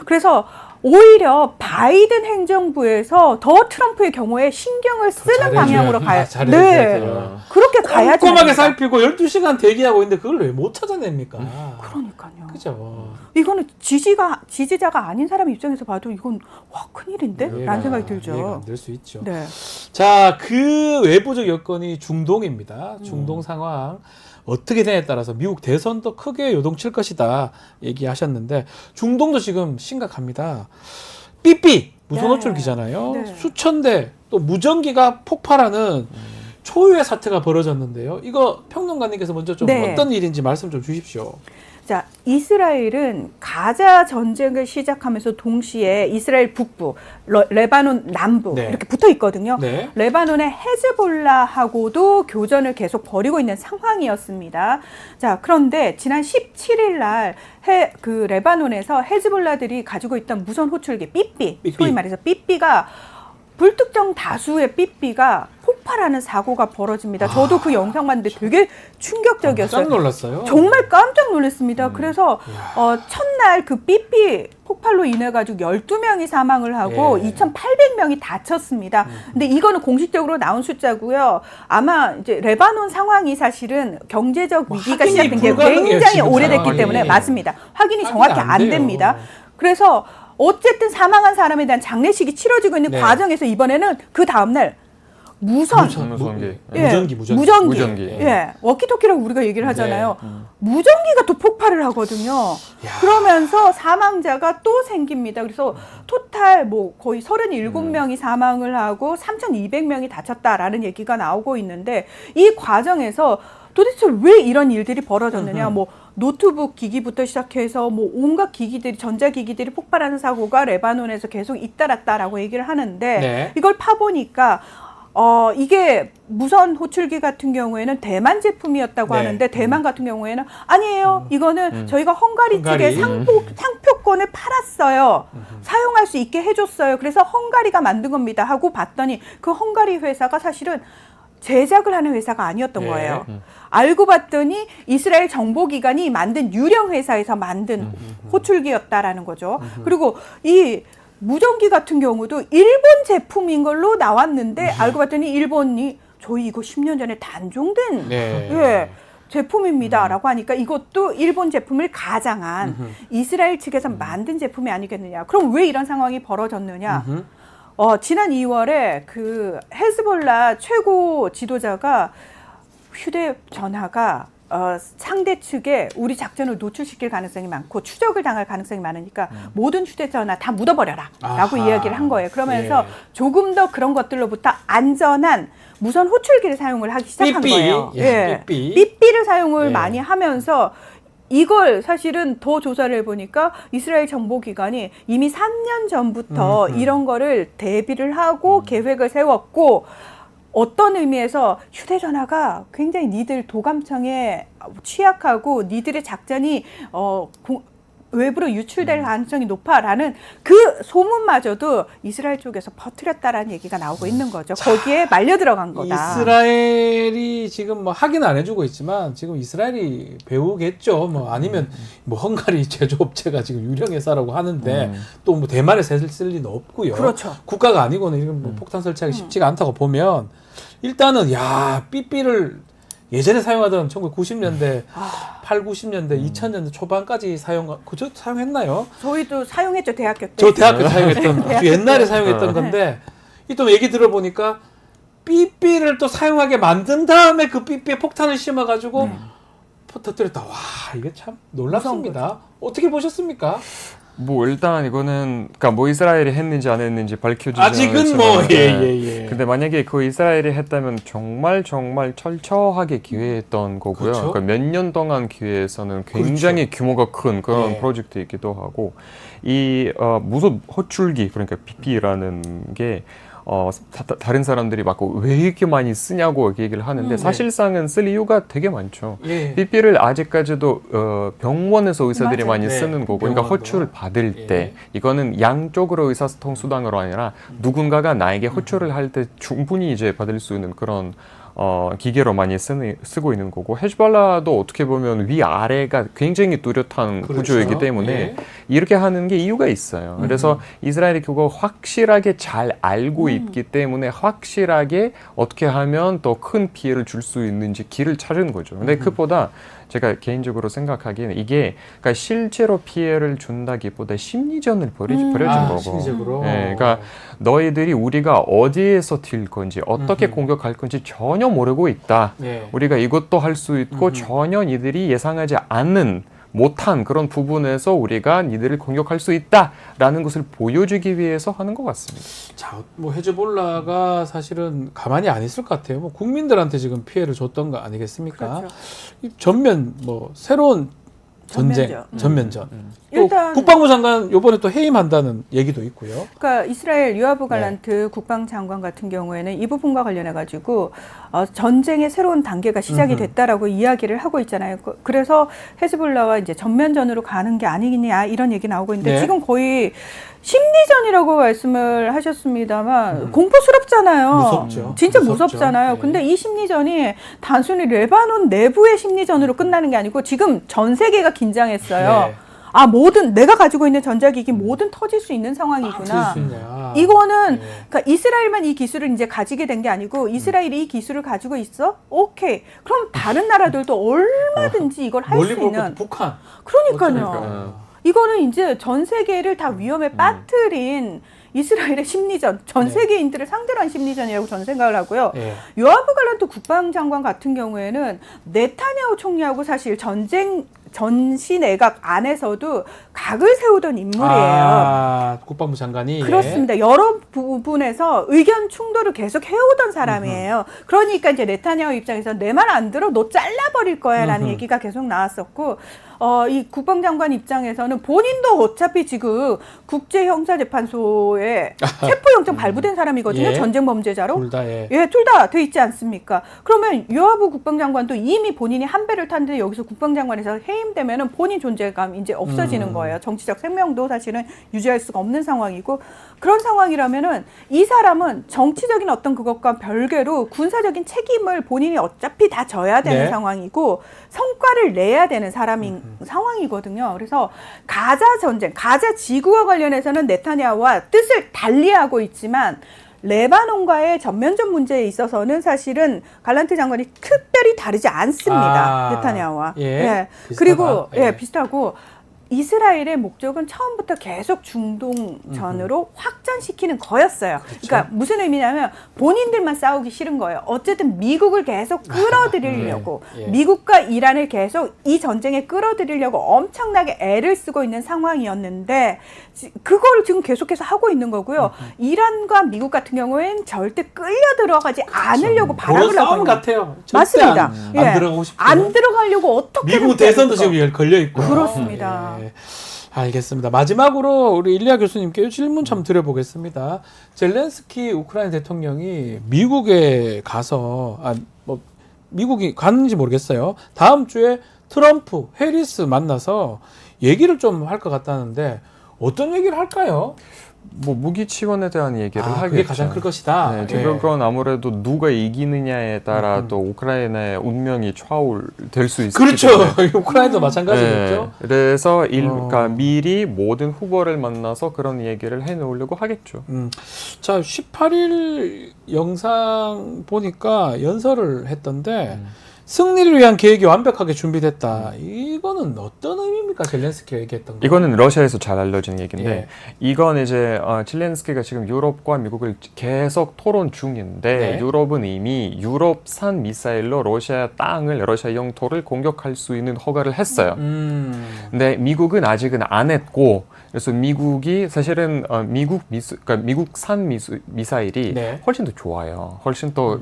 그래서 오히려 바이든 행정부에서 더 트럼프의 경우에 신경을 쓰는 방향으로 가야 돼요. 그렇게 가야지. 꼼꼼하게 살피고 12시간 대기하고 있는데 그걸 왜 못 찾아냅니까? 그러니까요. 그죠. 이거는 지지자가 아닌 사람 입장에서 봐도 이건 와 큰일인데? 라는 생각이 들죠. 이해가 안 될 수 있죠. 네. 자, 그 외부적 여건이 중동입니다. 중동 상황 어떻게 되냐에 따라서 미국 대선도 크게 요동칠 것이다 얘기하셨는데 중동도 지금 심각합니다. 삐삐 무선호출기잖아요. 네. 수천 대 또 무전기가 폭발하는 초유의 사태가 벌어졌는데요. 이거 평론가님께서 먼저 좀 네. 어떤 일인지 말씀 좀 주십시오. 자, 이스라엘은 가자 전쟁을 시작하면서 동시에 이스라엘 북부, 레바논 남부 네. 이렇게 붙어 있거든요. 네. 레바논의 헤즈볼라하고도 교전을 계속 벌이고 있는 상황이었습니다. 자, 그런데 지난 17일 날 그 레바논에서 헤즈볼라들이 가지고 있던 무선 호출기 삐삐, 소위 말해서 삐삐가 불특정 다수의 삐삐가 폭발하는 사고가 벌어집니다. 저도 그 영상 봤는데 되게 충격적이었어요. 깜짝 놀랐어요. 정말 깜짝 놀랐습니다. 그래서 첫날 그 삐삐 폭발로 인해 가지고 12명이 사망을 하고 예. 2,800명이 다쳤습니다. 근데 이거는 공식적으로 나온 숫자고요. 아마 이제 레바논 상황이 사실은 경제적 위기가 확인이 시작된 게 불가능해요, 굉장히 지금 오래됐기 상황이. 때문에 맞습니다. 확인이 확인이 정확히 안 안 돼요. 됩니다. 그래서 어쨌든 사망한 사람에 대한 장례식이 치러지고 있는 네. 과정에서 이번에는 그 다음날 무전기. 무전기. 예, 워키토키라고 우리가 얘기를 하잖아요. 무전기가 또 폭발을 하거든요. 그러면서 사망자가 또 생깁니다. 그래서 토탈 뭐 거의 37명이 사망을 하고 3,200명이 다쳤다라는 얘기가 나오고 있는데 이 과정에서 도대체 왜 이런 일들이 벌어졌느냐? 뭐 노트북 기기부터 시작해서 뭐 온갖 기기들이 전자기기들이 폭발하는 사고가 레바논에서 계속 잇따랐다라고 얘기를 하는데 네. 이걸 파보니까 이게 무선 호출기 같은 경우에는 대만 제품이었다고 네. 하는데 대만 같은 경우에는 아니에요. 이거는 저희가 헝가리 측에 상표권을 팔았어요. 사용할 수 있게 해줬어요. 그래서 헝가리가 만든 겁니다 하고 봤더니 그 헝가리 회사가 사실은 제작을 하는 회사가 아니었던 네. 거예요. 알고 봤더니 이스라엘 정보기관이 만든 유령 회사에서 만든 호출기였다라는 거죠. 그리고 이 무전기 같은 경우도 일본 제품인 걸로 나왔는데 알고 봤더니 일본이 저희 이거 10년 전에 단종된 예, 제품입니다라고 하니까 이것도 일본 제품을 가장한 이스라엘 측에서 만든 제품이 아니겠느냐. 그럼 왜 이런 상황이 벌어졌느냐. 지난 2월에 그 헤즈볼라 최고 지도자가 휴대전화가 상대 측에 우리 작전을 노출시킬 가능성이 많고 추적을 당할 가능성이 많으니까 모든 휴대전화 다 묻어버려라 라고 이야기를 한 거예요. 그러면서 조금 더 그런 것들로부터 안전한 무선 호출기를 사용을 하기 시작한 거예요. 삐삐를 사용을 많이 하면서 이걸 사실은 더 조사를 해보니까 이스라엘 정보기관이 이미 3년 전부터 이런 거를 대비를 하고 계획을 세웠고 어떤 의미에서 휴대전화가 굉장히 니들 도감청에 취약하고 니들의 작전이 외부로 유출될 가능성이 높아라는 그 소문마저도 이스라엘 쪽에서 퍼뜨렸다라는 얘기가 나오고 있는 거죠. 거기에 말려 들어간 거다. 이스라엘이 지금 뭐 확인 안 해주고 있지만 지금 이스라엘이 배우겠죠. 뭐 아니면 뭐 헝가리 제조업체가 지금 유령 회사라고 하는데 또 뭐 대만에 쓸 리는 없고요. 그렇죠. 국가가 아니고는 이런 뭐 폭탄 설치하기 쉽지가 않다고 보면 일단은 삐삐를 예전에 사용하던 1990년대, 8, 90년대, 2000년대 초반까지 그저 사용했나요? 저희도 사용했죠, 대학교 때. 저 대학교 사용했던 아주 옛날에 사용했던 건데 이 또 얘기 들어보니까 삐삐를 또 사용하게 만든 다음에 그 삐삐에 폭탄을 심어가지고 터뜨렸다. 와 이게 참 놀랍습니다. 어떻게 보셨습니까? 뭐 일단 이거는 그러니까 뭐 이스라엘이 했는지 안 했는지 밝혀지지 아직은 뭐 예. 근데 만약에 그 이스라엘이 했다면 정말 철저하게 기획했던 거고요. 그렇죠. 그러니까 몇 년 동안 기획해서는 굉장히 규모가 큰 그런 예. 프로젝트이기도 하고 이 무속 호출기 그러니까 PP라는 게 다른 사람들이 막 왜 이렇게 많이 쓰냐고 이렇게 얘기를 하는데 사실상은 쓸 이유가 되게 많죠. 예. PP를 아직까지도 병원에서 의사들이 맞아요. 많이 네. 쓰는 거고, 그러니까 병원도. 호출을 받을 예. 때 이거는 양쪽으로 의사소통 수단으로 아니라 누군가가 나에게 호출을 할 때 충분히 이제 받을 수 있는 그런 기계로 많이 쓰고 있는 거고, 헤즈볼라도 어떻게 보면 위아래가 굉장히 뚜렷한 그렇죠. 구조이기 때문에 예. 이렇게 하는 게 이유가 있어요. 그래서 이스라엘이 그거 확실하게 잘 알고 있기 때문에 확실하게 어떻게 하면 더 큰 피해를 줄 수 있는지 길을 찾은 거죠. 근데 그보다 제가 개인적으로 생각하기에는 이게 그러니까 실제로 피해를 준다기보다 심리전을 벌여진 거고. 심리적으로. 네, 그러니까 너희들이 우리가 어디에서 튈 건지 어떻게 공격할 건지 전혀 모르고 있다. 예. 우리가 이것도 할 수 있고 전혀 니들이 예상하지 않는 못한 그런 부분에서 우리가 니들을 공격할 수 있다라는 것을 보여주기 위해서 하는 것 같습니다. 자, 뭐 헤즈볼라가 사실은 가만히 안 있을 것 같아요. 뭐 국민들한테 지금 피해를 줬던 거 아니겠습니까? 그렇죠. 이 전면 뭐 새로운 전쟁, 전면전. 또 일단 국방부 장관 요번에 또 해임한다는 얘기도 있고요. 그러니까 이스라엘 유아부 네. 갈란트 국방장관 같은 경우에는 이 부분과 관련해 가지고 전쟁의 새로운 단계가 시작이 됐다라고 이야기를 하고 있잖아요. 그래서 헤즈볼라와 이제 전면전으로 가는 게 아니냐 이런 얘기 나오고 있는데 네. 지금 거의 심리전이라고 말씀을 하셨습니다만 공포스럽잖아요. 무섭죠. 진짜 무섭죠. 무섭잖아요. 네. 근데 이 심리전이 단순히 레바논 내부의 심리전으로 끝나는 게 아니고 지금 전 세계가 긴장했어요. 네. 아, 모든 내가 가지고 있는 전자기기 모든 터질 수 있는 상황이구나. 이거는 네. 그러니까 이스라엘만 이 기술을 이제 가지게 된 게 아니고 이스라엘이 이 기술을 가지고 있어? 오케이. 그럼 다른 나라들도 얼마든지 이걸 할 멀리 수 볼 있는. 것도 북한. 그러니까요. 어쩌니까. 이거는 이제 전 세계를 다 위험에 빠뜨린 이스라엘의 심리전, 전 세계인들을 상대로 한 심리전이라고 저는 생각을 하고요. 예. 요아브 갈란트 국방장관 같은 경우에는 네타냐후 총리하고 사실 전시 내각 안에서도 각을 세우던 인물이에요. 아, 국방부 장관이. 그렇습니다. 여러 부분에서 의견 충돌을 계속 해오던 사람이에요. 그러니까 이제 네타냐후 입장에서 내 말 안 들어 너 잘라버릴 거야라는 얘기가 계속 나왔었고, 이 국방장관 입장에서는 본인도 어차피 지금 국제형사재판소에 체포영장 발부된 사람이거든요. 예. 전쟁 범죄자로. 둘 다 예. 예, 둘 다 돼 있지 않습니까? 그러면 요아부 국방장관도 이미 본인이 한 배를 탔는데 여기서 국방장관에서 해임되면은 본인 존재감 이제 없어지는 거예요. 정치적 생명도 사실은 유지할 수가 없는 상황이고, 그런 상황이라면은 이 사람은 정치적인 어떤 그것과 별개로 군사적인 책임을 본인이 어차피 다 져야 되는 네. 상황이고 성과를 내야 되는 상황이거든요. 그래서 가자 전쟁, 가자 지구와 관련해서는 네타냐후와 뜻을 달리하고 있지만 레바논과의 전면전 문제에 있어서는 사실은 갈란트 장관이 특별히 다르지 않습니다. 네타냐후와. 예. 그리고 비슷하다. 비슷하고 이스라엘의 목적은 처음부터 계속 중동전으로 확장시키는 거였어요. 그러니까 무슨 의미냐면 본인들만 싸우기 싫은 거예요. 어쨌든 미국을 계속 끌어들이려고 예. 미국과 이란을 계속 이 전쟁에 끌어들이려고 엄청나게 애를 쓰고 있는 상황이었는데 그거를 지금 계속해서 하고 있는 거고요. 이란과 미국 같은 경우에는 절대 끌려 들어가지 않으려고 바라보려고 그런 싸움 하는 같아요. 절대 맞습니다. 안 들어가고 싶고. 안 들어가려고 어떻게 미국 대선도 지금 걸려 있고. 그렇습니다. 예. 알겠습니다. 마지막으로 우리 일리아 교수님께 질문 참 드려보겠습니다. 젤렌스키 우크라이나 대통령이 미국에 가서 미국이 갔는지 모르겠어요. 다음 주에 트럼프, 해리스 만나서 얘기를 좀 할 것 같다는데 어떤 얘기를 할까요? 뭐 무기 지원에 대한 얘기를 하겠죠. 그게 가장 클 것이다. 네, 예. 그건 아무래도 누가 이기느냐에 따라 또 우크라이나의 운명이 좌우될 수 있기 그렇죠. 때문에. 우크라이나도 마찬가지겠죠. 네, 그래서 그러니까 미리 모든 후보를 만나서 그런 얘기를 해놓으려고 하겠죠. 자, 18일 영상 보니까 연설을 했던데 승리를 위한 계획이 완벽하게 준비됐다. 이거는 어떤 의미입니까? 젤렌스키가 얘기했던 거. 이거는 러시아에서 잘 알려진 얘기인데 예. 이건 이제 젤렌스키가 지금 유럽과 미국을 계속 토론 중인데 네. 유럽은 이미 유럽산 미사일로 러시아 땅을 러시아 영토를 공격할 수 있는 허가를 했어요. 근데 미국은 아직은 안 했고 그래서 미국이 사실은 그러니까 미국산 미사일이 네. 훨씬 더 좋아요. 훨씬 더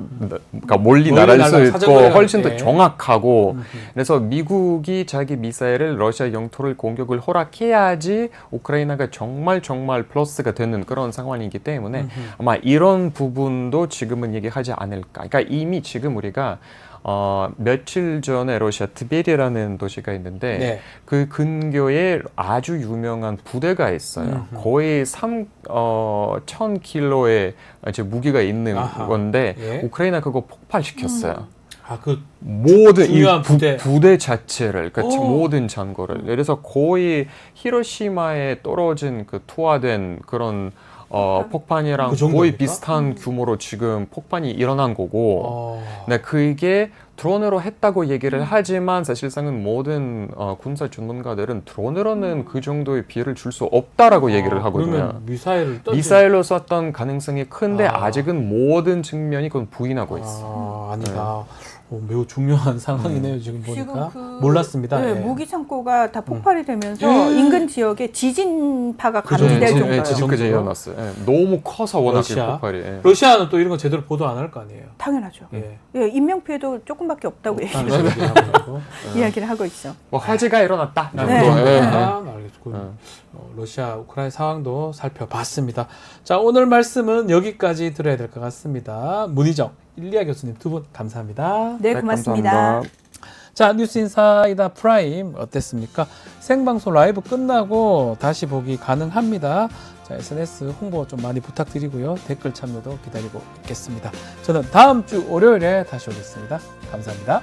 그러니까 멀리 멀리 날아갈 수 날아- 있고 사정거리가 훨씬 더 네. 정확하고 그래서 미국이 자기 미사일을 러시아 영토를 공격을 허락해야지 우크라이나가 정말 플러스가 되는 그런 상황이기 때문에 아마 이런 부분도 지금은 얘기하지 않을까. 그러니까 이미 지금 우리가 며칠 전에 러시아 트베리라는 도시가 있는데 네. 그 근교에 아주 유명한 부대가 있어요. 거의 1000킬로의 이제 무기가 있는 아하. 건데 예. 우크라이나 그거 폭발시켰어요. 그 모든 중요한 부대. 부대 자체를 그러니까 오. 모든 잔고를 그래서 거의 히로시마에 떨어진 그 투하된 그런 폭탄이랑 그 정도입니까? 거의 비슷한 규모로 지금 폭탄이 일어난 거고 근데 그게 드론으로 했다고 얘기를 하지만 사실상은 모든 군사 전문가들은 드론으로는 그 정도의 피해를 줄 수 없다라고 얘기를 하거든요. 그러면 미사일을 던진 미사일로 쐈던 가능성이 큰데 아. 아직은 모든 측면이 그건 부인하고 있어요. 아니다. 매우 중요한 상황이네요. 지금 보니까 지금 몰랐습니다. 네, 예. 무기 창고가 다 폭발이 되면서 인근 지역에 지진파가 그죠. 감지될 네, 정도예요. 지진까지 정도로? 일어났어요. 예, 너무 커서 워낙 러시아? 폭발이. 예. 러시아는 또 이런 거 제대로 보도 안 할 거 아니에요. 당연하죠. 예. 예, 인명 피해도 조금밖에 없다고 이야기를 하고 있어. 뭐 화재가 일어났다. 네. 알겠고 러시아 우크라이나 상황도 살펴봤습니다. 자, 오늘 말씀은 여기까지 들어야 될 것 같습니다. 문희정, 일리아 교수님 두 분 감사합니다. 네, 고맙습니다. 감사합니다. 자, 뉴스 인사이다 프라임 어땠습니까? 생방송 라이브 끝나고 다시 보기 가능합니다. 자, SNS 홍보 좀 많이 부탁드리고요. 댓글 참여도 기다리고 있겠습니다. 저는 다음 주 월요일에 다시 오겠습니다. 감사합니다.